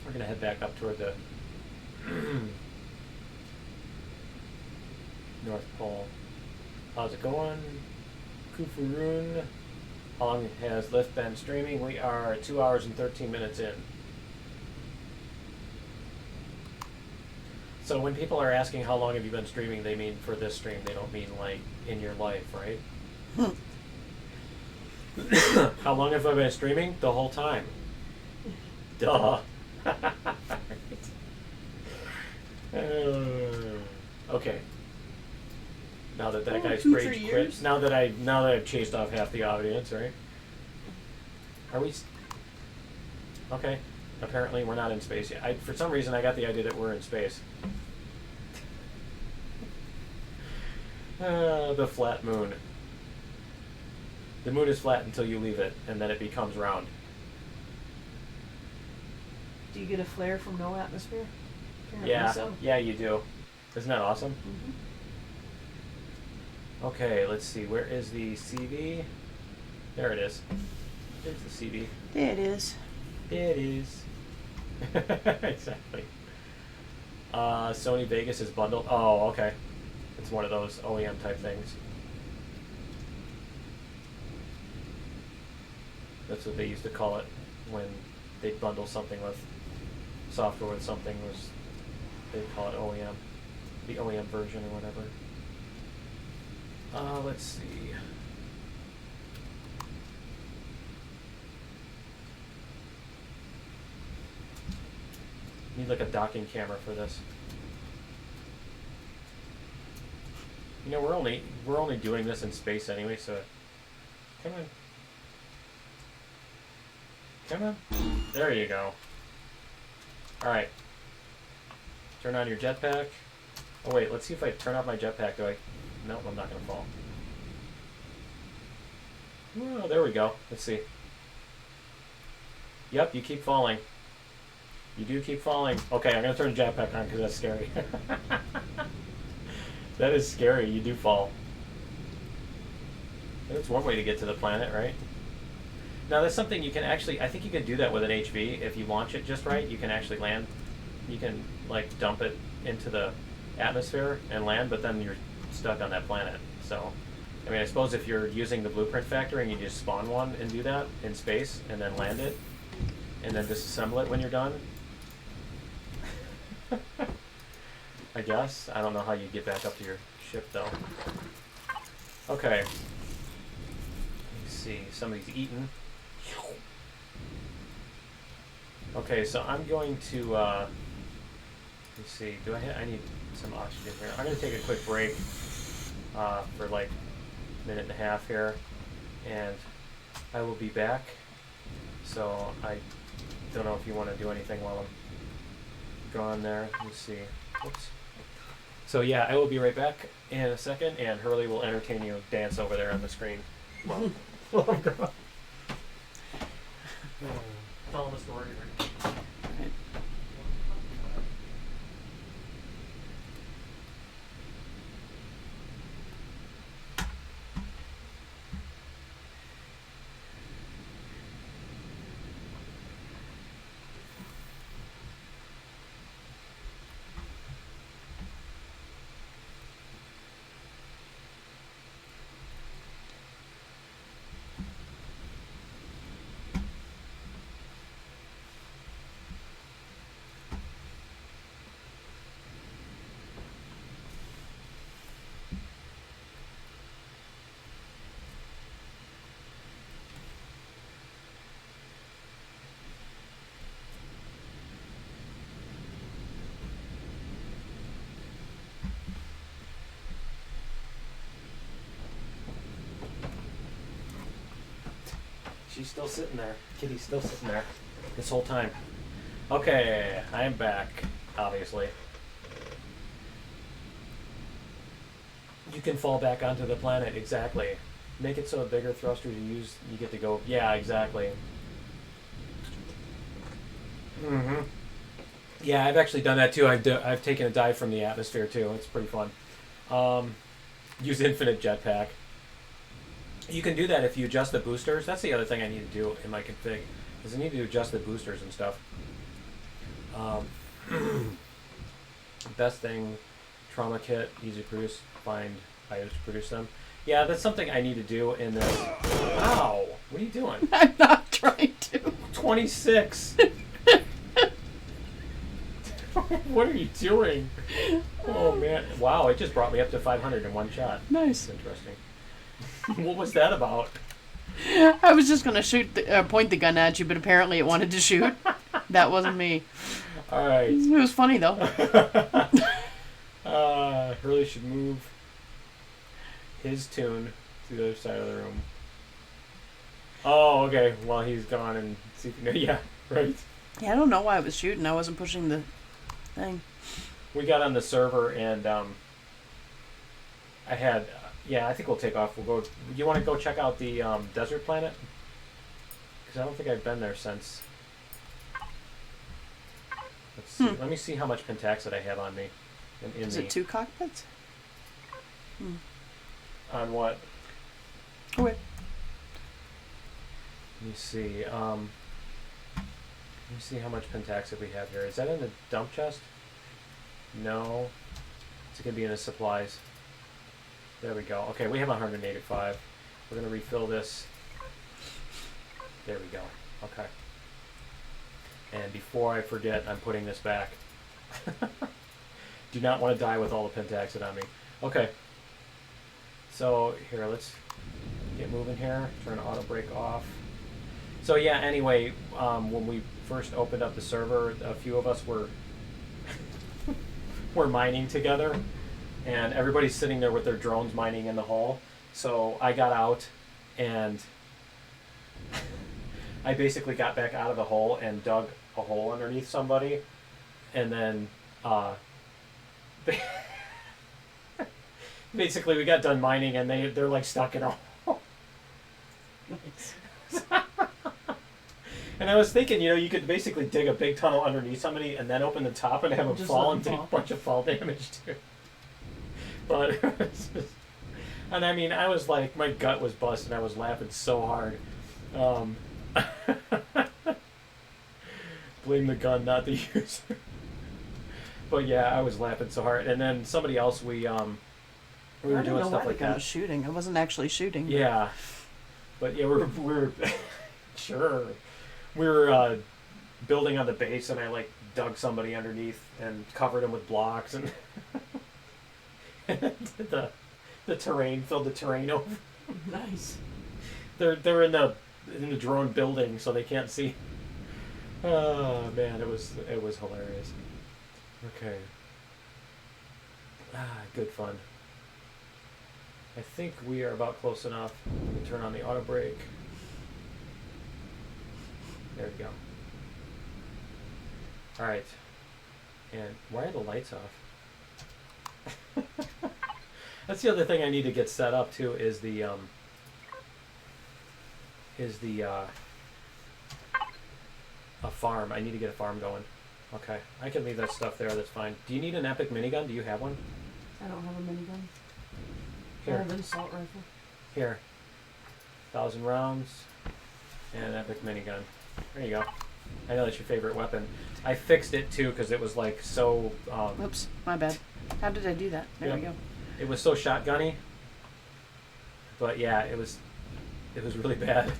We're going to head back up toward the North Pole. How's it going? Kufuroon. How long has Lyft been streaming? We are 2 hours and 13 minutes in. So when people are asking how long have you been streaming, they mean for this stream. They don't mean like in your life, right? How long have I been streaming? The whole time. Duh. Okay. Now that guy's 2-3 rage quit. years? Now that I've chased off half the audience, right? Are we? Okay. Apparently, we're not in space yet. For some reason, I got the idea that we're in space. The flat moon. The moon is flat until you leave it, and then it becomes round. Do you get a flare from no atmosphere? Apparently Yeah, so. yeah, you do. Isn't that awesome? Mm-hmm. Okay, let's see. Where is the CV? There it is. There's the CV. There it is. There it is. Exactly. Sony Vegas is bundled. Oh, okay. It's one of those OEM type things. That's what they used to call it when they bundle something with software with something. Was they call it OEM, the OEM version or whatever. Let's see. Need like a docking camera for this. You know, we're only doing this in space anyway, so come on. Come on. There you go. Alright. Turn on your jetpack. Oh wait, let's see if I turn off my jetpack. Do I... Nope, I'm not going to fall. Oh, there we go. Let's see. Yep, you keep falling. You do keep falling. Okay, I'm going to turn the jetpack on because that's scary. That is scary. You do fall. That's one way to get to the planet, right? Now, that's something you can actually... I think you can do that with an HV. If you launch it just right, you can actually land. You can, like, dump it into the atmosphere and land, but then you're stuck on that planet. So, I mean, I suppose if you're using the blueprint factory and you just spawn one and do that in space and then land it and then disassemble it when you're done, I guess. I don't know how you get back up to your ship, though. Okay. Let's see. Somebody's eating. Okay, so I'm going to, let's see. Do I need some oxygen here. I'm going to take a quick break for like a minute and a half here, and I will be back. So I don't know if you want to do anything while I'm gone there. Let's see. Oops. So yeah, I will be right back in a second, and Hurley will entertain you dance over there on the screen while I'm gone. Tell him a story. She's still sitting there. Kitty's still sitting there this whole time. Okay, I am back, obviously. You can fall back onto the planet, exactly. Make it so a bigger thruster you use, you get to go. Yeah, exactly. Mm-hmm. Yeah, I've actually done that too. I've taken a dive from the atmosphere too. It's pretty fun. Use infinite jetpack. You can do that if you adjust the boosters. That's the other thing I need to do in my config, is I need to adjust the boosters and stuff. Best thing, trauma kit, easy to produce, find items to produce them. Yeah, that's something I need to do in this. Ow! What are you doing? I'm not trying to. 26! What are you doing? Oh man. Wow, it just brought me up to 500 in one shot. Nice. That's interesting. What was that about? I was just going to point the gun at you, but apparently it wanted to shoot. That wasn't me. Alright. It was funny, though. Hurley should move his tune to the other side of the room. Oh, okay. Well, he's gone and see if you know. Yeah, right. Yeah, I don't know why I was shooting. I wasn't pushing the thing. We got on the server and I had... yeah, I think we'll take off. We'll go... You want to go check out the desert planet? Because I don't think I've been there since... Let's see. Let me see how much pentaxid I have on me. Is it 2 cockpits? On what? Okay. Let me see. Let me see how much pentaxid we have here. Is that in the dump chest? No. It's going to be in the supplies. There we go. Okay, we have 185. We're going to refill this. There we go. Okay. And before I forget, I'm putting this back. Do not want to die with all the pentaxid on me. Okay. So, here, let's get moving here. Turn auto brake off. So, yeah, anyway, when we first opened up the server, a few of us were were mining together. And everybody's sitting there with their drones mining in the hole. So I got out and I basically got back out of the hole and dug a hole underneath somebody, and then basically we got done mining, and they're like stuck in a hole. Nice. And I was thinking, you could basically dig a big tunnel underneath somebody and then open the top and have them Just fall let and them take fall. a bunch of fall damage too. But and I mean, I was like, my gut was busted. I was laughing so hard. Blame the gun, not the user. But yeah, I was laughing so hard. And then somebody else, we were I doing don't know stuff why like the gun that. was shooting. I wasn't actually shooting. Yeah, but yeah, we're sure. We were building on the base, and I like dug somebody underneath and covered him with blocks, and the terrain filled the terrain over. Nice. They're in the drone building, so they can't see. Oh man, it was hilarious. Okay. Good fun. I think we are about close enough. Let me turn on the auto brake. There we go. All right. And why are the lights off? That's the other thing I need to get set up too. Is the a farm. I need to get a farm going. Okay, I can leave that stuff there. That's fine. Do you need an epic minigun? Do you have one? I don't have a minigun. I Here. have an assault rifle. Here. 1,000 rounds and an epic minigun. There you go. I know that's your favorite weapon. I fixed it too because it was like so. Whoops, my bad. How did I do that? There we Yeah. go. It was so shotgunny. But yeah, it was really bad.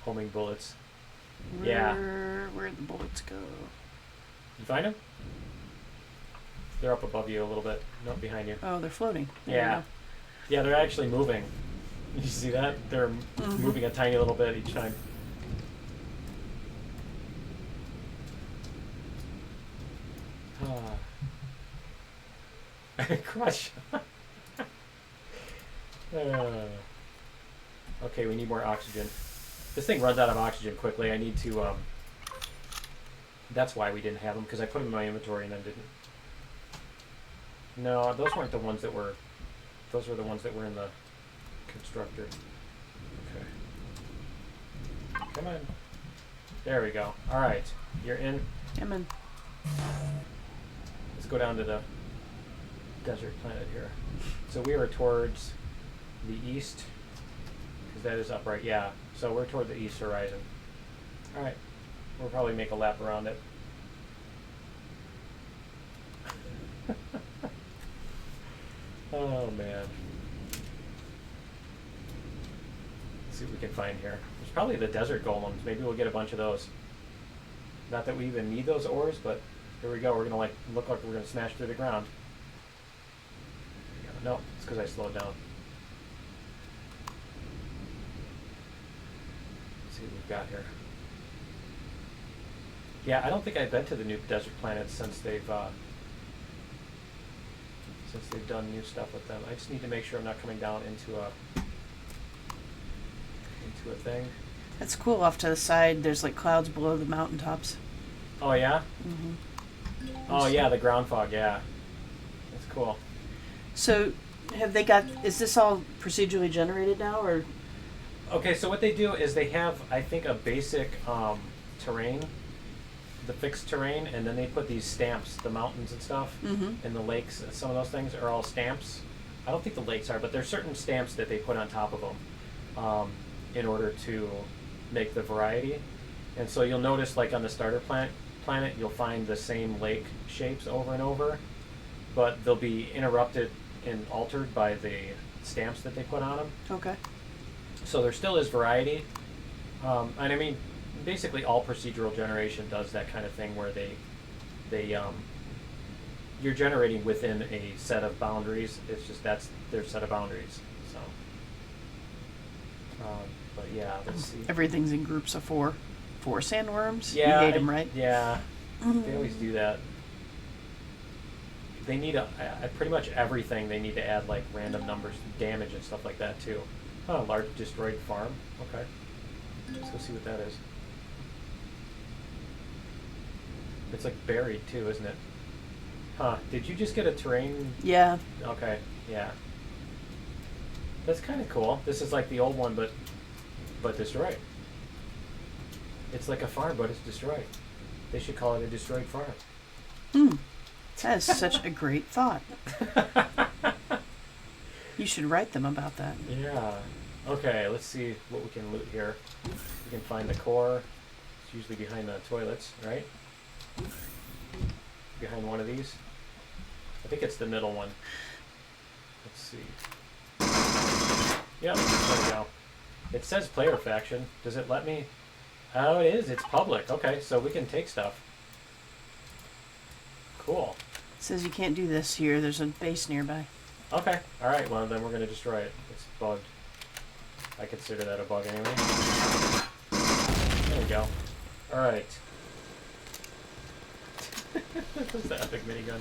Homing bullets. Yeah. Where'd the bullets go? You find them? They're up above you a little bit. No, behind you. Oh, they're floating. There Yeah. Yeah, they're actually moving. You see that? They're Mhm. moving a tiny little bit each time. Crush. Okay, we need more oxygen. This thing runs out of oxygen quickly. I need to, that's why we didn't have them, because I put them in my inventory and then didn't. No, those weren't the ones that were, those were the ones that were in the constructor. Okay. Come on. There we go. Alright, you're in. I'm in. Let's go down to the desert planet here. So we are towards the east, because that is upright, yeah. So we're toward the east horizon. Alright, we'll probably make a lap around it. Oh man. Let's see what we can find here. There's probably the desert golems. Maybe we'll get a bunch of those. Not that we even need those ores, but here we go. We're gonna like look like we're gonna smash through the ground. No, it's because I slowed down. Let's see what we've got here. Yeah, I don't think I've been to the new desert planets since they've done new stuff with them. I just need to make sure I'm not coming down into a thing. That's cool. Off to the side, there's like clouds below the mountaintops. Oh yeah? Mm-hmm. Oh yeah, the ground fog, yeah. That's cool. So, have they got? Is this all procedurally generated now, or? Okay, so what they do is they have, I think, a basic terrain, the fixed terrain, and then they put these stamps, the mountains and stuff, Mm-hmm. and the lakes. Some of those things are all stamps. I don't think the lakes are, but there's certain stamps that they put on top of them in order to make the variety. And so you'll notice, like on the starter planet, you'll find the same lake shapes over and over, but they'll be interrupted and altered by the stamps that they put on them. Okay. So there still is variety, and I mean, basically all procedural generation does that kind of thing where you're generating within a set of boundaries. It's just that's their set of boundaries. So, but yeah, let's see. Everything's in groups of four. 4 sandworms. Yeah, You ate them, right? Yeah, they always do that. They need pretty much everything. They need to add like random numbers, damage and stuff like that too. Huh, large destroyed farm. Okay. Let's go see what that is. It's like buried too, isn't it? Huh, did you just get a terrain? Yeah. Okay, yeah. That's kind of cool. This is like the old one, but destroyed. It's like a farm, but it's destroyed. They should call it a destroyed farm. That is such a great thought. You should write them about that. Yeah. Okay, let's see what we can loot here. We can find the core. It's usually behind the toilets, right? Behind one of these. I think it's the middle one. Let's see. Yep, there we go. It says player faction. Does it let me? Oh, it is. It's public. Okay, so we can take stuff. Cool. It says you can't do this here. There's a base nearby. Okay. All right. Well, then we're going to destroy it. It's bugged. I consider that a bug anyway. There we go. All right. That's the epic minigun.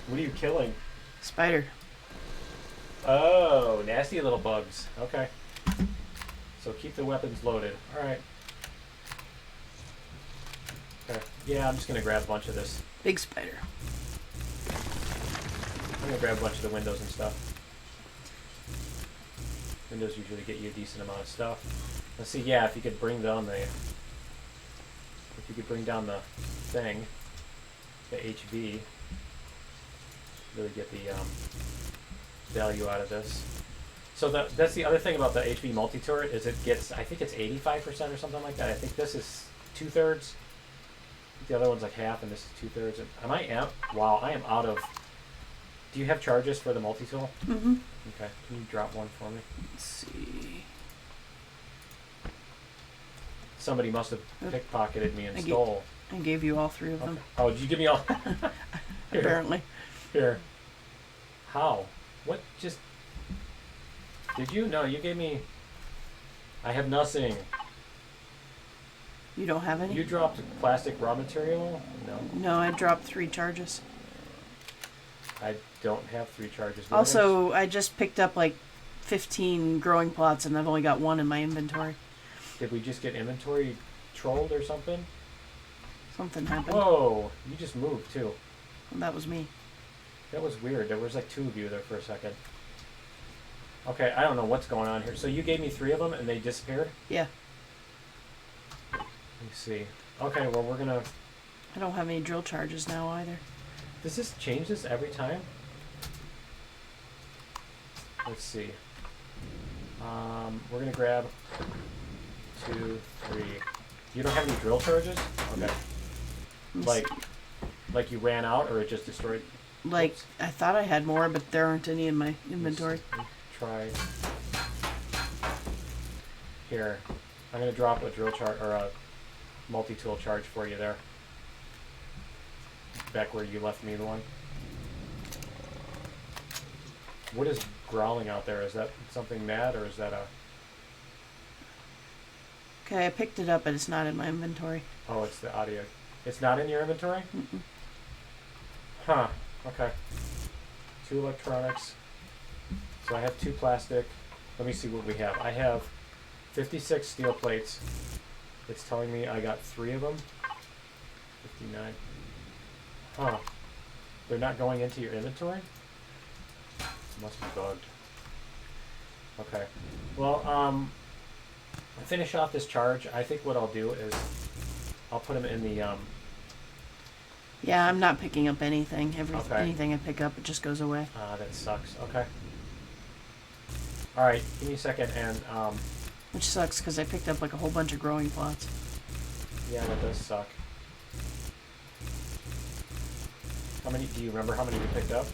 What are you killing? Spider. Oh, nasty little bugs. Okay. So keep the weapons loaded. All right. Okay. Yeah, I'm just going to grab a bunch of this. Big spider. I'm going to grab a bunch of the windows and stuff. Windows usually get you a decent amount of stuff. Let's see, yeah, if you could bring down the... If you could bring down the thing, the HV, really get the value out of this. So that's the other thing about the HV multi-turret is it gets, I think it's 85% or something like that. I think this is 2/3. The other one's like half, and this is 2/3. Am I out? Wow, I am out of... Do you have charges for the multi-tool? Mm-hmm. Okay, can you drop one for me? Let's see. Somebody must have pickpocketed me and stole. I gave you all three of them. Okay. Oh, did you give me all? Here. Apparently. Here. How? What just... Did you? No, you gave me... I have nothing. You don't have any? You dropped plastic raw material? No. No, I dropped 3 charges. I don't have 3 charges. Also, I just picked up like 15 growing plots and I've only got 1 in my inventory. Did we just get inventory trolled or something? Something happened. Whoa, you just moved too. Well, that was me. That was weird. There was like 2 of you there for a second. Okay, I don't know what's going on here. So you gave me 3 of them and they disappeared? Yeah. Let me see. Okay, well we're gonna... I don't have any drill charges now either. Does this change this every time? Let's see. We're gonna grab 2, 3. You don't have any drill charges? Okay. Like you ran out, or it just destroyed? Like, Oops. I thought I had more, but there aren't any in my inventory. Let me try. Here, I'm gonna drop a drill charge or a multi-tool charge for you there. Back where you left me the one. What is growling out there? Is that something mad, or is that a... Okay, I picked it up, but it's not in my inventory. Oh, it's the audio. It's not in your inventory? Mm-mm. Huh. Okay. 2 electronics. So I have 2 plastic. Let me see what we have. I have 56 steel plates. It's telling me I got 3 of them. 59. Huh. They're not going into your inventory? Must be bugged. Okay. Well, I'll finish off this charge. I think what I'll do is I'll put them in the Yeah, I'm not picking up anything. Okay. Anything I pick up, it just goes away. that sucks. Okay. All right, give me a second, and Which sucks, because I picked up like a whole bunch of growing plots. yeah, that does suck. How many? Do you remember how many you picked up?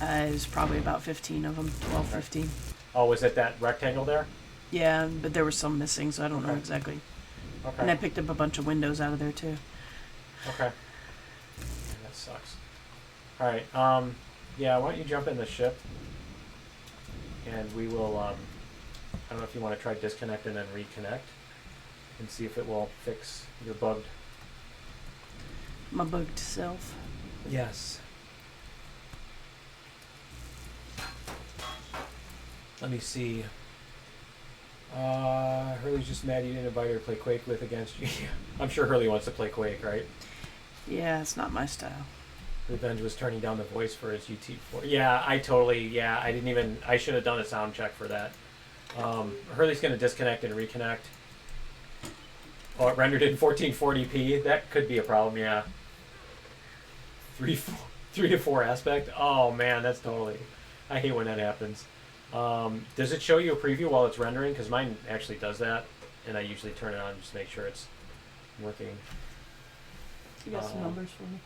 It was probably about 15 of them, 12, Okay. 15. Oh, was it that rectangle there? Yeah, but there were some missing, so I don't know Okay. exactly. Okay. And I picked up a bunch of windows out of there too. Okay. Yeah, that sucks. All right. Yeah, why don't you jump in the ship, and we will. I don't know if you want to try disconnect and then reconnect, and see if it will fix your bugged. My bugged self. Yes. Let me see. Hurley's just mad you didn't invite her to play Quake with against you. I'm sure Hurley wants to play Quake, right? Yeah, it's not my style. Revenge was turning down the voice for his UT4. Yeah, I didn't even, I should have done a sound check for that. Hurley's going to disconnect and reconnect. Oh, it rendered in 1440p. That could be a problem, yeah. 3 to 4 aspect. Oh man, that's totally, I hate when that happens. Does it show you a preview while it's rendering? Because mine actually does that, and I usually turn it on just to make sure it's working. You got some numbers for me?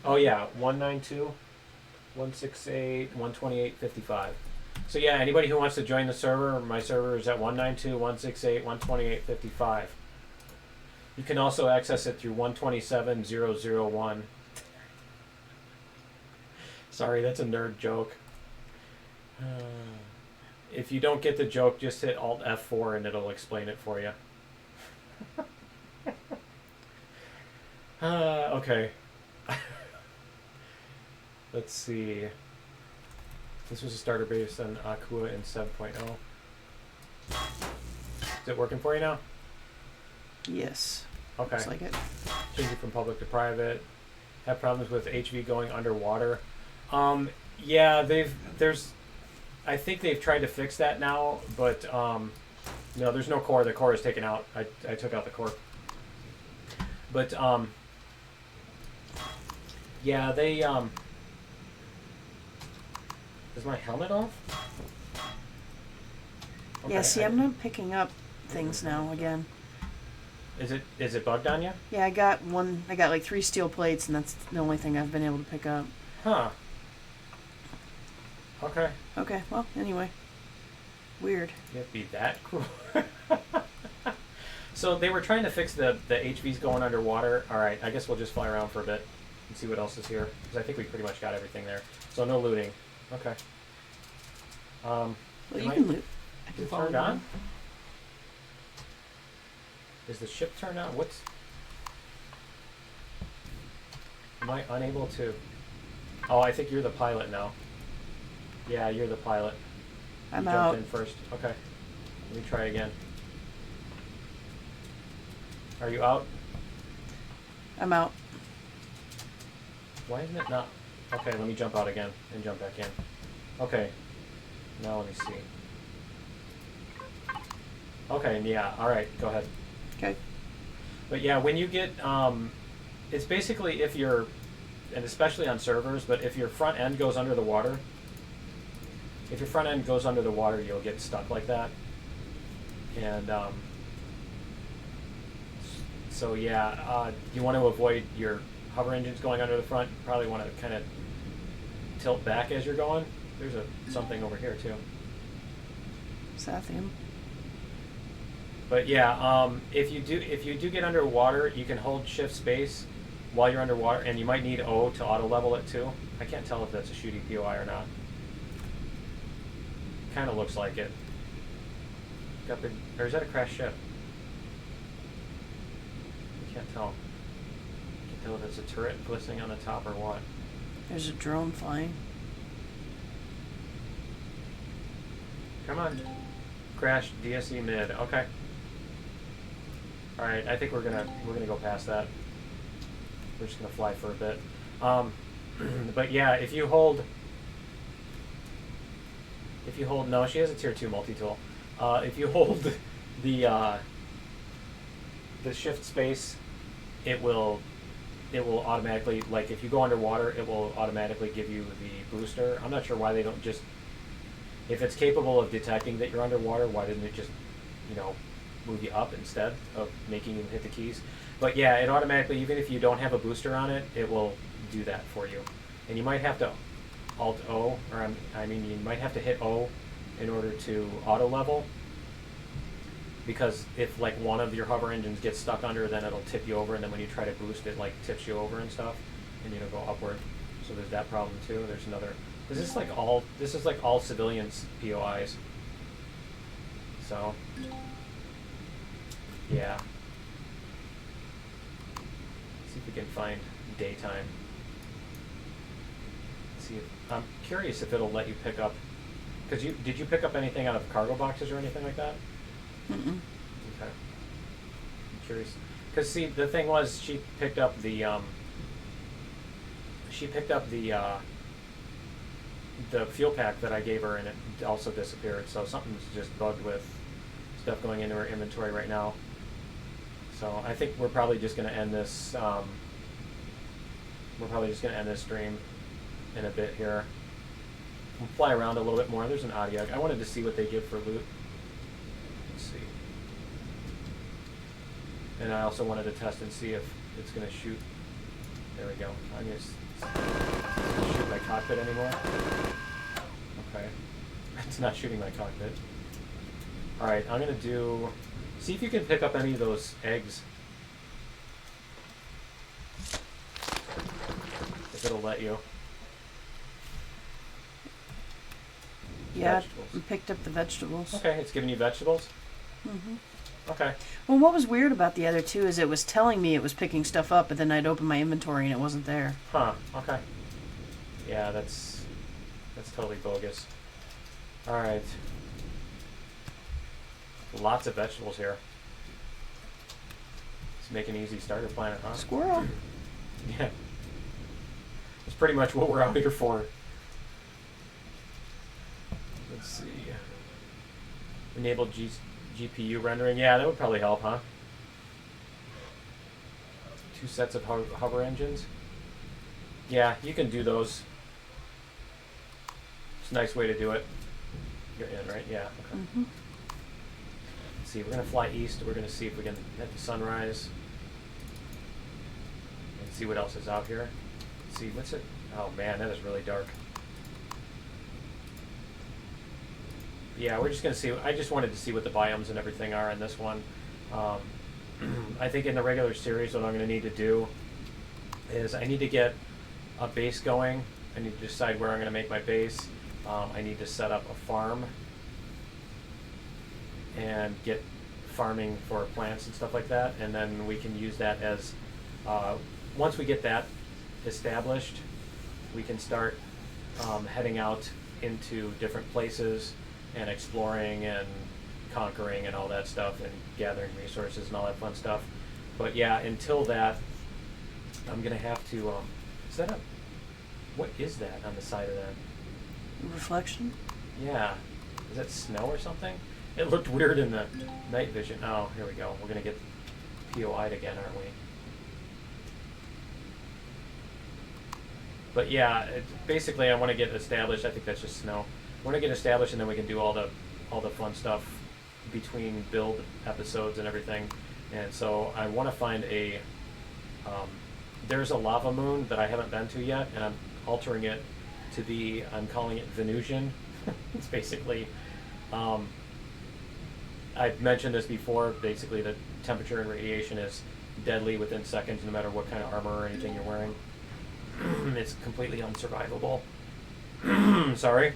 Oh yeah, 192, 168, 128, 55. So yeah, anybody who wants to join the server, my server is at 192, 168, 128, 55. You can also access it through 127.001. Sorry, that's a nerd joke. If you don't get the joke, just hit Alt F4 and it'll explain it for you. Okay. Let's see. This was a starter based on Aqua in 7.0. Is it working for you now? Yes. Okay. Looks like it. Change it from public to private. Have problems with HV going underwater. Yeah, I think they've tried to fix that now, but no, there's no core. The core is taken out. I took out the core. But yeah, they is my helmet off? Okay, Yeah, see, I'm not picking up things now again. Is it bugged on you? Yeah, I got like 3 steel plates, and that's the only thing I've been able to pick up. Huh. Okay. Okay, well, anyway. Weird. It'd be that cool. So they were trying to fix the HVs going underwater. All right, I guess we'll just fly around for a bit and see what else is here, because I think we pretty much got everything there. So no looting. Okay. Well, you can loot. I Is can it follow turned you. on? Is the ship turned on? What's... Am I unable to... Oh, I think you're the pilot now. Yeah, you're the pilot. I'm You out. jumped in first. Okay. Let me try again. Are you out? I'm out. Why isn't it not? Okay, let me jump out again and jump back in. Okay. Now let me see. Okay, yeah, alright, go ahead. Okay. But yeah, when you get, it's basically if you're, and especially on servers, but if your front end goes under the water, you'll get stuck like that. And, so yeah, you want to avoid your hover engines going under the front. You probably want to kind of tilt back as you're going. There's something over here too. Sathium. But yeah, if you do get underwater, you can hold shift space while you're underwater, and you might need O to auto level it too. I can't tell if that's a shooting POI or not. Kind of looks like it. Got big, or is that a crashed ship? I can't tell. Can't tell if it's a turret glistening on the top or what. There's a drone flying. Come on. Crash DSE mid. Okay. Alright, I think we're gonna go past that. We're just gonna fly for a bit. But yeah, if you hold no, she has a tier 2 multi-tool. If you hold the shift space, it will automatically, like if you go underwater, it will automatically give you the booster. I'm not sure why they don't just, if it's capable of detecting that you're underwater, why didn't it just, move you up instead of making you hit the keys? But yeah, it automatically, even if you don't have a booster on it, it will do that for you. And you might have to Alt O, or you might have to hit O in order to auto level. Because if like one of your hover engines gets stuck under, then it'll tip you over, and then when you try to boost, it like tips you over and stuff, and go upward. So there's that problem too. There's another. This is like all civilians POIs. So yeah. See if we can find daytime. See if, I'm curious if it'll let you pick up, because did you pick up anything out of cargo boxes or anything like that? Mm-mm. Okay. I'm curious. Because, see, the thing was, she picked up the fuel pack that I gave her, and it also disappeared. So something's just bugged with stuff going into her inventory right now. So I think we're probably just going to end this. We're probably just going to end this stream in a bit here. We'll fly around a little bit more. There's an audio. I wanted to see what they give for loot. Let's see. And I also wanted to test and see if it's going to shoot. There we go. I'm going to shoot my cockpit anymore. Okay. It's not shooting my cockpit. Alright, I'm going to do... See if you can pick up any of those eggs. If it'll let you. Yeah, Vegetables. we picked up the vegetables. Okay, it's giving you vegetables? Mm-hmm. Okay. Well, what was weird about the other two is it was telling me it was picking stuff up, but then I'd open my inventory and it wasn't there. Huh, okay. Yeah, that's totally bogus. Alright. Lots of vegetables here. Let's make an easy starter planet, huh? Squirrel. Yeah. That's pretty much what we're out here for. Let's see. Enable GPU rendering. Yeah, that would probably help, huh? 2 sets of hover engines. Yeah, you can do those. It's a nice way to do it. You're in, right? Yeah. Okay. Mm-hmm. Let's see, we're going to fly east. We're going to see if we can hit the sunrise. And see what else is out here. Let's see, what's it? Oh man, that is really dark. Yeah, we're just going to see. I just wanted to see what the biomes and everything are in this one. I think in the regular series, what I'm going to need to do is I need to get a base going. I need to decide where I'm going to make my base. I need to set up a farm and get farming for plants and stuff like that. And then we can use that as, once we get that established, we can start heading out into different places and exploring and conquering and all that stuff and gathering resources and all that fun stuff. But yeah, until that, I'm gonna have to, is that what is that on the side of that? Reflection? Yeah, is that snow or something? It looked weird in the night vision. Oh, here we go. We're gonna get POI'd again, aren't we? But yeah, basically I want to get established. I think that's just snow. I want to get established, and then we can do all the fun stuff between build episodes and everything. And so I want to find a. There's a lava moon that I haven't been to yet, and I'm altering it to be. I'm calling it Venusian. It's basically. I've mentioned this before. Basically, the temperature and radiation is deadly within seconds, no matter what kind of armor or anything you're wearing. It's completely unsurvivable. Sorry.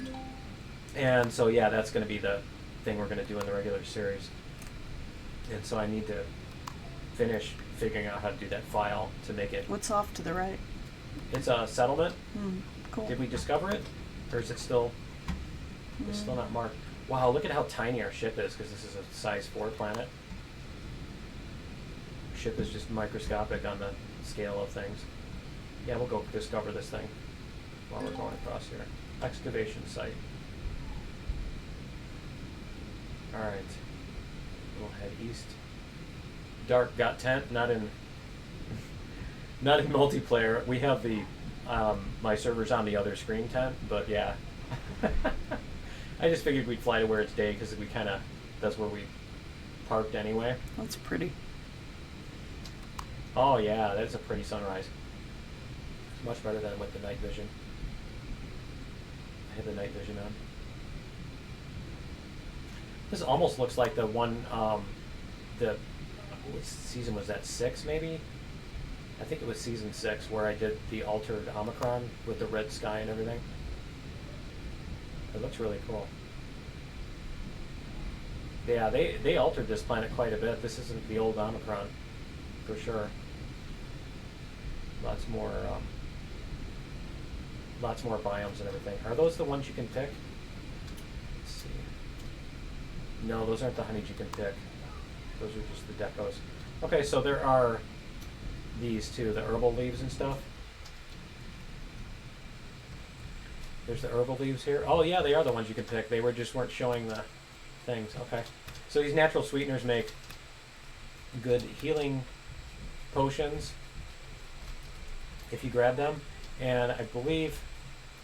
And so yeah, that's going to be the thing we're going to do in the regular series. And so I need to finish figuring out how to do that file to make it. What's off to the right? It's a settlement. Cool. Did we discover it, or is it still? It's still not marked. Wow, look at how tiny our ship is, because this is a size 4 planet. Our ship is just microscopic on the scale of things. Yeah, we'll go discover this thing while we're going across here. Excavation site. Alright. We'll head east. Dark got tent, not in multiplayer. We have the my servers on the other screen tent, but yeah. I just figured we'd fly to where it's day, because that's where we parked anyway. That's pretty. Oh yeah, that's a pretty sunrise. It's much better than with the night vision. I had the night vision on. This almost looks like the one, what season was that, 6 maybe? I think it was season 6 where I did the altered Omicron with the red sky and everything. It looks really cool. Yeah, they altered this planet quite a bit. This isn't the old Omicron, for sure. Lots more biomes and everything. Are those the ones you can pick? Let's see. No, those aren't the honeys you can pick. Those are just the decos. Okay, so there are these too, the herbal leaves and stuff. There's the herbal leaves here. Oh yeah, they are the ones you can pick. They weren't showing the things. Okay. So these natural sweeteners make good healing potions if you grab them. And I believe,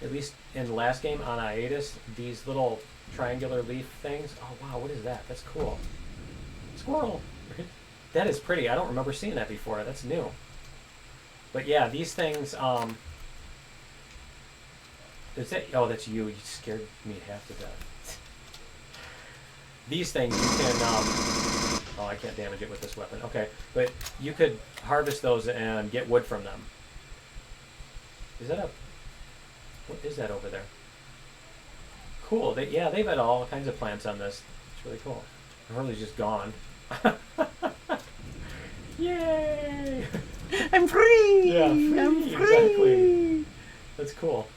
at least in the last game on hiatus, these little triangular leaf things. Oh wow, what is that? That's cool. Squirrel. That is pretty. I don't remember seeing that before. That's new. But yeah, these things. Is that? Oh, that's you. You scared me half to death. These things you can. Oh, I can't damage it with this weapon. Okay, but you could harvest those and get wood from them. Is that a? What is that over there? Cool. Yeah, they've had all kinds of plants on this. It's really cool. Hurley's just gone. Yay! I'm free. Yeah, free. I'm free. Exactly. That's cool.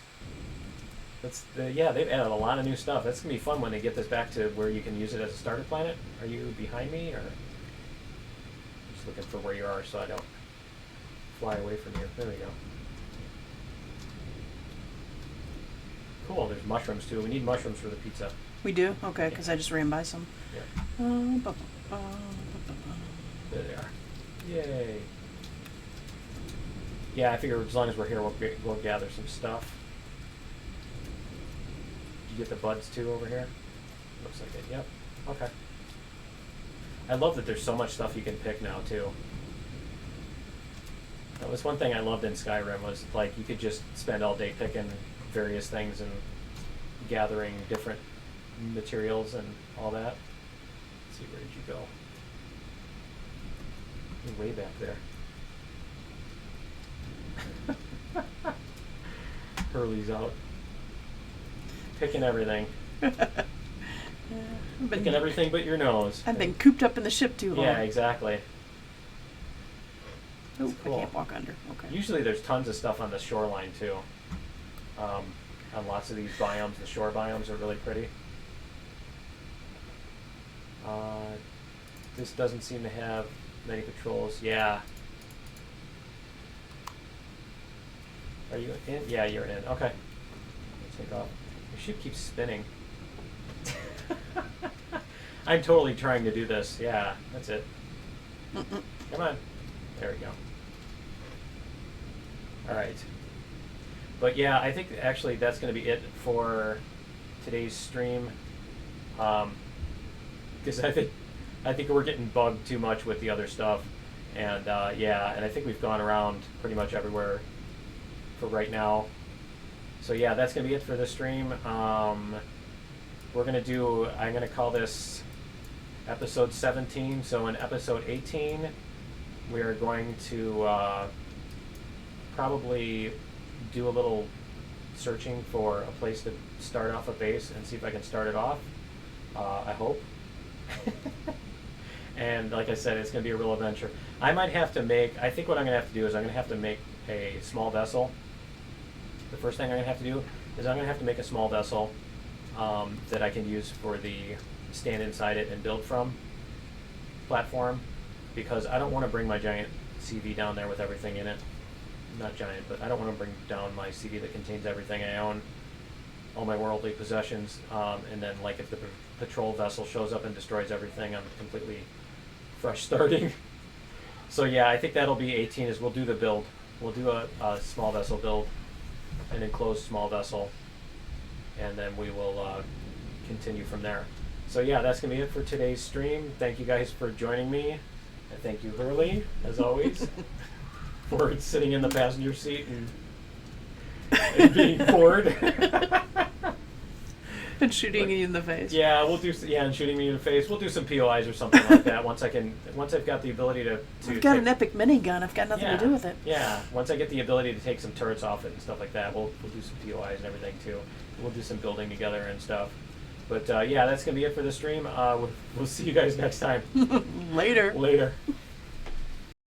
Yeah, they've added a lot of new stuff. That's gonna be fun when they get this back to where you can use it as a starter planet. Are you behind me, or just looking for where you are so I don't fly away from you? There we go. Cool. There's mushrooms too. We need mushrooms for the pizza. We do? Okay, because I just ran by some. Yeah. There they are. Yay. Yeah, I figure as long as we're here, we'll gather some stuff. Did you get the buds too over here? Looks like it. Yep. Okay. I love that there's so much stuff you can pick now too. That was one thing I loved in Skyrim, was like you could just spend all day picking various things and gathering different materials and all that. Let's see, where did you go? You're way back there. Hurley's out. Picking everything. Picking everything but your nose. I've been cooped up in the ship too long. Yeah, exactly. Oh, cool. I can't walk under. Okay. Usually there's tons of stuff on the shoreline too. On lots of these biomes, the shore biomes are really pretty. This doesn't seem to have many patrols. Yeah. Are you in? Yeah, you're in. Okay. Let's take off. Your ship keeps spinning. I'm totally trying to do this. Yeah, that's it. Come on. There we go. All right. But yeah, I think actually that's going to be it for today's stream. Because I think we're getting bugged too much with the other stuff, and yeah, and I think we've gone around pretty much everywhere for right now. So yeah, that's going to be it for the stream. We're going to do, I'm going to call this episode 17. So in episode 18, we are going to probably do a little searching for a place to start off a base and see if I can start it off. I hope. And like I said, it's going to be a real adventure. I might have to make, I think what I'm going to have to do is I'm going to have to make a small vessel. The first thing I'm going to have to do is I'm going to have to make a small vessel that I can use for the stand inside it and build from platform, because I don't want to bring my giant CV down there with everything in it. Not giant, but I don't want to bring down my CV that contains everything I own, all my worldly possessions, and then like if the patrol vessel shows up and destroys everything, I'm completely fresh starting. So yeah, I think that'll be 18 is we'll do the build. We'll do a small vessel build, an enclosed small vessel, and then we will continue from there. So yeah, that's going to be it for today's stream. Thank you guys for joining me, and thank you, Hurley, as always, for sitting in the passenger seat and being bored. And shooting you in the face. Yeah, we'll do. Yeah, and shooting me in the face. We'll do some POIs or something like that once I've got the ability to I've got an epic minigun. I've got nothing to do with it. Yeah, once I get the ability to take some turrets off it and stuff like that, we'll do some POIs and everything too. We'll do some building together and stuff. But yeah, that's gonna be it for the stream. We'll see you guys next time. Later. Later.